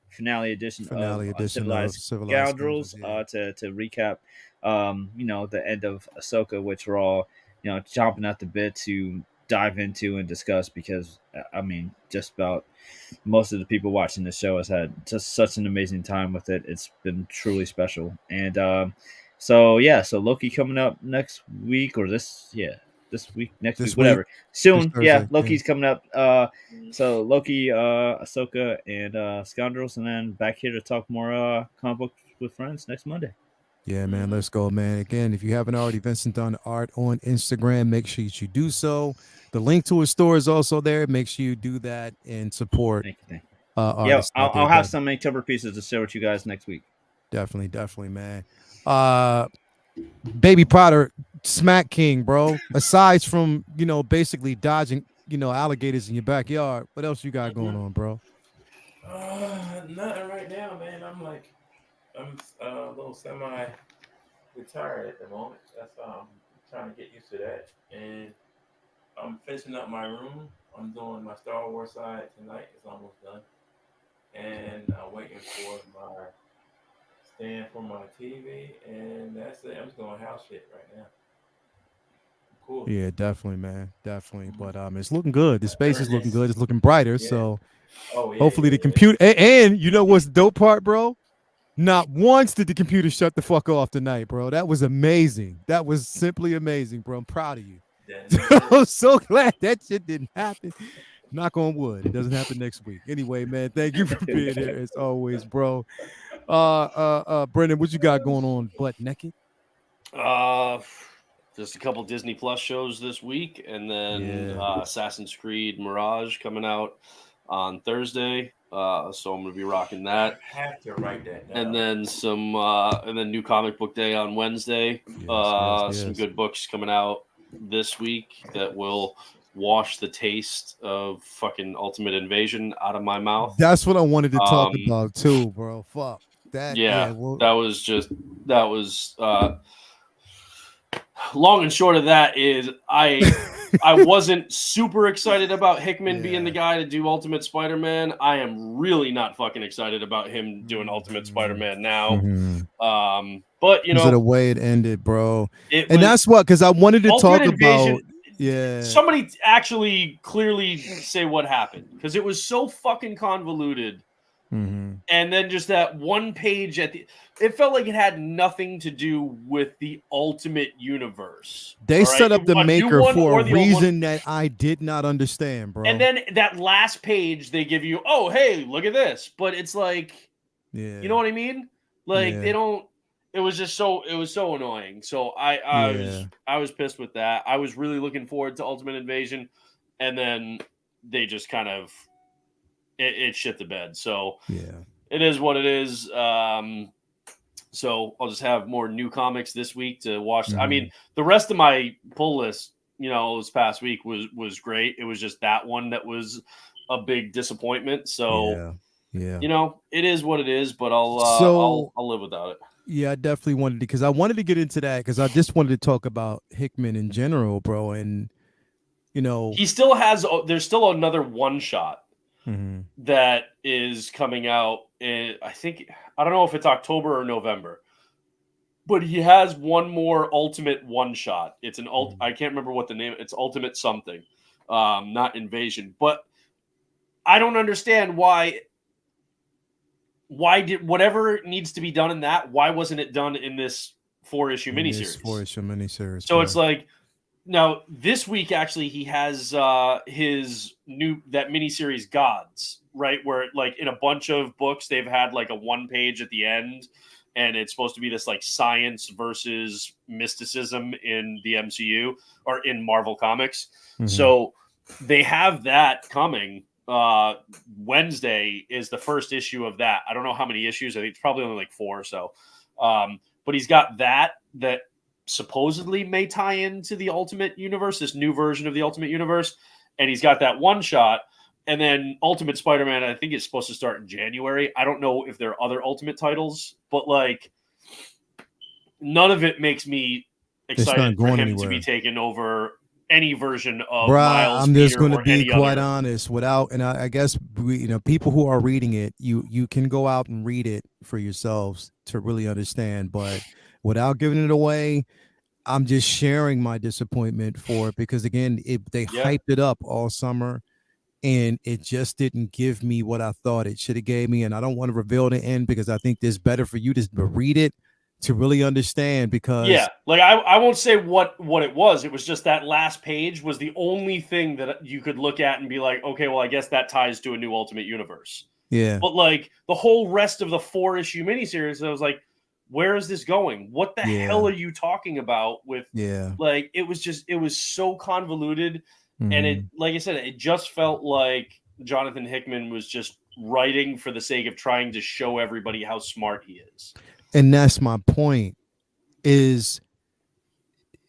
finale edition Finale of edition of Civilized Civilized Scoundrels. Scoundrels, yeah. To recap, the end of Ahsoka, which we're all chomping at the bit to dive into and discuss because I mean, just about most of the people watching the show has had just such an amazing time with it. It's been truly special. And so Loki coming up next week or this week, next This week, whatever. week, Soon, Thursday, yeah, yeah. Loki's coming up. So Loki, Ahsoka, and Scoundrels, and then back here to talk more comic books with friends next Monday. Yeah, man, let's go, man. Again, if you haven't already, Vincent done art on Instagram, make sure you do so. The link to his store is also there. Make sure you do that and support Thank you. artists. Yeah, out there. I'll have some Inktober pieces to share with you guys next week. Definitely, man. Baby Potter, Smack King, bro. Aside from basically dodging alligators in your backyard, what else you got going on, bro? Nothing right now, man. I'm a little semi-retired at the moment. That's I'm trying to get used to that, and I'm finishing up my room. I'm doing my Star Wars side tonight. It's almost done, and I'm waiting for my stand for my TV, and that's it. I'm just doing house shit right now. Cool. Yeah, definitely, man. Definitely. But it's looking good. The space is looking good. It's looking brighter. Yeah. So Oh, yeah, hopefully the yeah. computer and you know what's the dope part, bro? Not once did the computer shut the fuck off tonight, bro. That was amazing. That was simply amazing, bro. I'm proud of you. I'm so glad that shit didn't happen. Knock on wood. It doesn't happen next week. Anyway, man, thank you for being here as always, bro. Brendan, what you got going on? Butt naked? Just a couple Disney Plus shows this week, and then Assassin's Creed Mirage coming out on Thursday. So I'm gonna be rocking that. I have to write that down. And then and then New Comic Book Day on Wednesday. Some good books coming out this week that will wash the taste of fucking Ultimate Invasion out of my mouth. That's what I wanted to talk about too, bro. Fuck that. That was long and short of that is I wasn't super excited about Hickman being the guy to do Ultimate Spider-Man. I am really not fucking excited about him doing Ultimate Spider-Man now. But you know, the way it ended, bro, and that's what, because I wanted to talk about. Yeah, somebody actually clearly say what happened, because it was so fucking convoluted. And then just that one page it felt like it had nothing to do with the Ultimate Universe. They set up the Maker for a reason that I did not understand, bro. And then that last page they give you, oh, hey, look at this. But it's like, you know what I mean? Like they don't. It was so annoying. So I was pissed with that. I was really looking forward to Ultimate Invasion, and then they just kind of it shit the bed. So it is what it is. So I'll just have more new comics this week to watch. I mean, the rest of my pull list, you know, this past week was great. It was just that one that was a big disappointment. So you know, it is what it is. But I'll live without it. Yeah, I definitely wanted to, because I wanted to get into that, because I just wanted to talk about Hickman in general, bro. And you know, he still has. There's still another one shot that is coming out. I don't know if it's October or November, but he has one more Ultimate one shot. It's an I can't remember what the name. It's Ultimate something, not Invasion. But I don't understand why did whatever needs to be done in that, why wasn't it done in this 4-issue miniseries? So it's like, now this week actually he has his that miniseries Gods, right, where like in a bunch of books they've had like a one page at the end, and it's supposed to be this like science versus mysticism in the MCU or in Marvel Comics. So they have that coming. Wednesday is the first issue of that. I don't know how many issues. I think it's probably only like 4 or so. But he's got that supposedly may tie into the Ultimate Universe, this new version of the Ultimate Universe. And he's got that one shot. And then Ultimate Spider-Man, I think it's supposed to start in January. I don't know if there are other Ultimate titles, but like none of it makes me excited for him to be taken over any version of Miles. I'm just going to be quite honest. And I guess people who are reading it, you can go out and read it for yourselves to really understand. But without giving it away, I'm just sharing my disappointment for it, because again, they hyped it up all summer, and it just didn't give me what I thought it should have gave me. And I don't want to reveal the end, because I think it's better for you to read it to really understand, because like I won't say what it was. It was just that last page was the only thing that you could look at and be like, okay, well, I guess that ties to a new Ultimate Universe. But like the whole rest of the 4-issue miniseries, I was like, where is this going? What the hell are you talking about with like it was so convoluted. And it, like I said, it just felt like Jonathan Hickman was just writing for the sake of trying to show everybody how smart he is. And that's my point. Is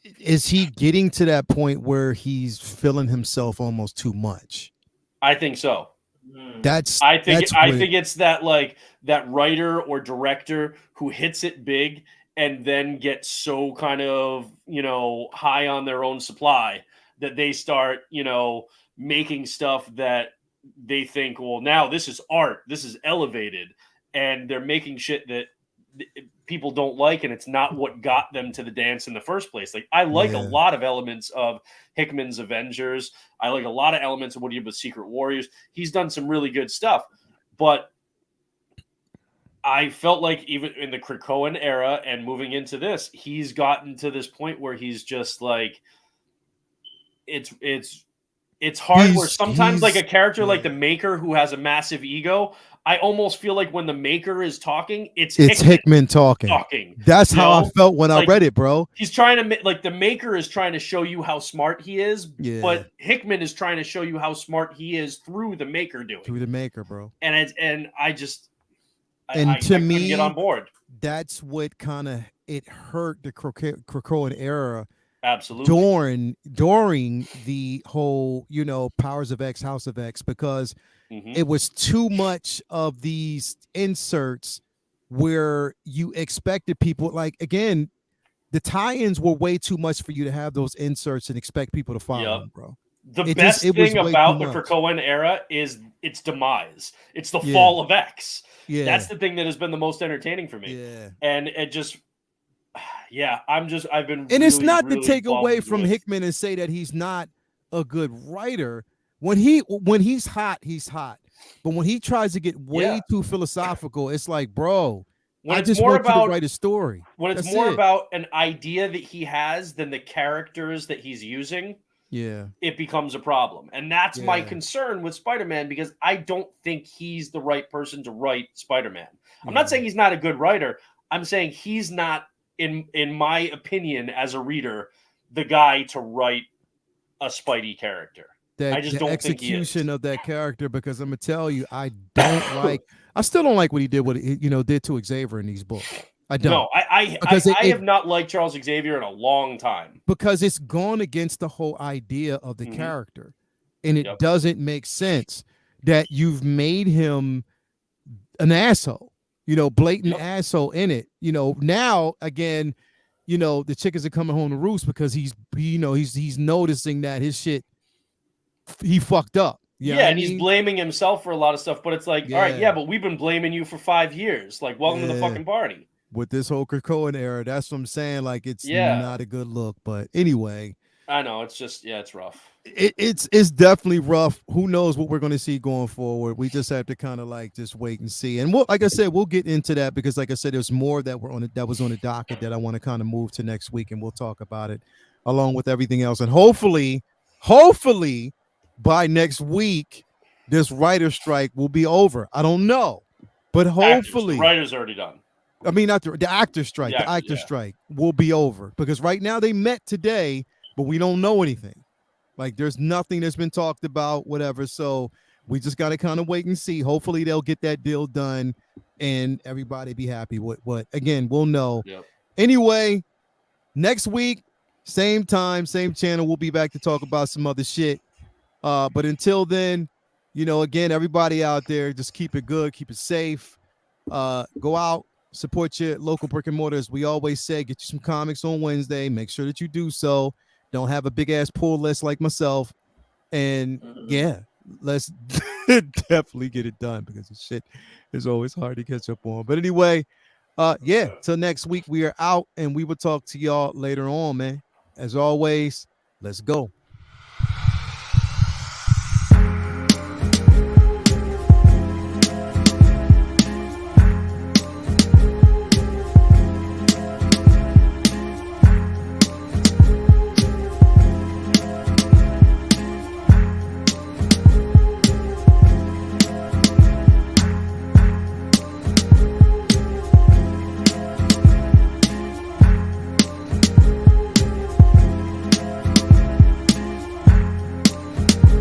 he getting to that point where he's feeling himself almost too much? I think so. I think it's that like that writer or director who hits it big and then gets so kind of, high on their own supply that they start, making stuff that they think, well, now this is art, this is elevated, and they're making shit that people don't like, and it's not what got them to the dance in the first place. Like I like a lot of elements of Hickman's Avengers. I like a lot of elements of what he did with Secret Warriors. He's done some really good stuff, but I felt like even in the Krakoan era and moving into this, he's gotten to this point where he's just like, it's hard. Where sometimes like a character like the Maker, who has a massive ego, I almost feel like when the Maker is talking, it's Hickman talking. That's how I felt when I read it, bro. He's trying to like the Maker is trying to show you how smart he is, but Hickman is trying to show you how smart he is through the Maker doing. Through the Maker, bro. And I couldn't get on board. That's what kind of it hurt the Krakoan era. Absolutely. During the whole, Powers of X, House of X, because it was too much of these inserts where you expected people, like, again, the tie-ins were way too much for you to have those inserts and expect people to follow them, bro. The best thing about the Krakoan era is its demise. It's the fall of X. Yeah. That's the thing that has been the most entertaining for me. Yeah. And it just, I've been And really, it's not really to take away bummed from with- Hickman and say that he's not a good writer. When he's hot, he's hot. But when he tries to get way too philosophical, it's like, bro, when I just want you to write a story. When it's more about an idea that he has than the characters that he's using, it becomes a problem. And that's my concern with Spider-Man, because I don't think he's the right person to write Spider-Man. I'm not saying he's not a good writer. I'm saying he's not, in my opinion, as a reader, the guy to write a Spidey character. I just don't think he is. Execution of that character, because I'm gonna tell you, I still don't like what he did did to Xavier in these books. I don't. No, I have not liked Charles Xavier in a long time, because it's gone against the whole idea of the character, and it doesn't make sense that you've made him an asshole, blatant asshole in it. Now again, the chickens are coming home to roost because he's noticing that his shit, he fucked up. And he's blaming himself for a lot of stuff, but it's like, all right, but we've been blaming you for 5 years. Like, welcome to the fucking party. With this whole Krakoan era, that's what I'm saying. Like, it's not a good look. But anyway, I know it's just it's rough. It's definitely rough. Who knows what we're going to see going forward? We just have to kind of like just wait and see. And like I said, we'll get into that, because like I said, there's more that was on the docket that I want to kind of move to next week, and we'll talk about it along with everything else. And hopefully by next week, this writer strike will be over. I don't know, but hopefully the writer's already done. I mean, not the actor strike. The actor strike will be over, because right now they met today, but we don't know anything. Like, there's nothing that's been talked about, whatever. So we just got to kind of wait and see. Hopefully they'll get that deal done and everybody be happy with what. Again, we'll know. Anyway, next week, same time, same channel, we'll be back to talk about some other shit. But until then, again, everybody out there, just keep it good, keep it safe. Go out, support your local brick and mortars. We always say, get you some comics on Wednesday. Make sure that you do so. Don't have a big ass pull list like myself. And let's definitely get it done, because the shit is always hard to catch up on. But anyway, till next week, we are out, and we will talk to y'all later on, man. As always, let's go.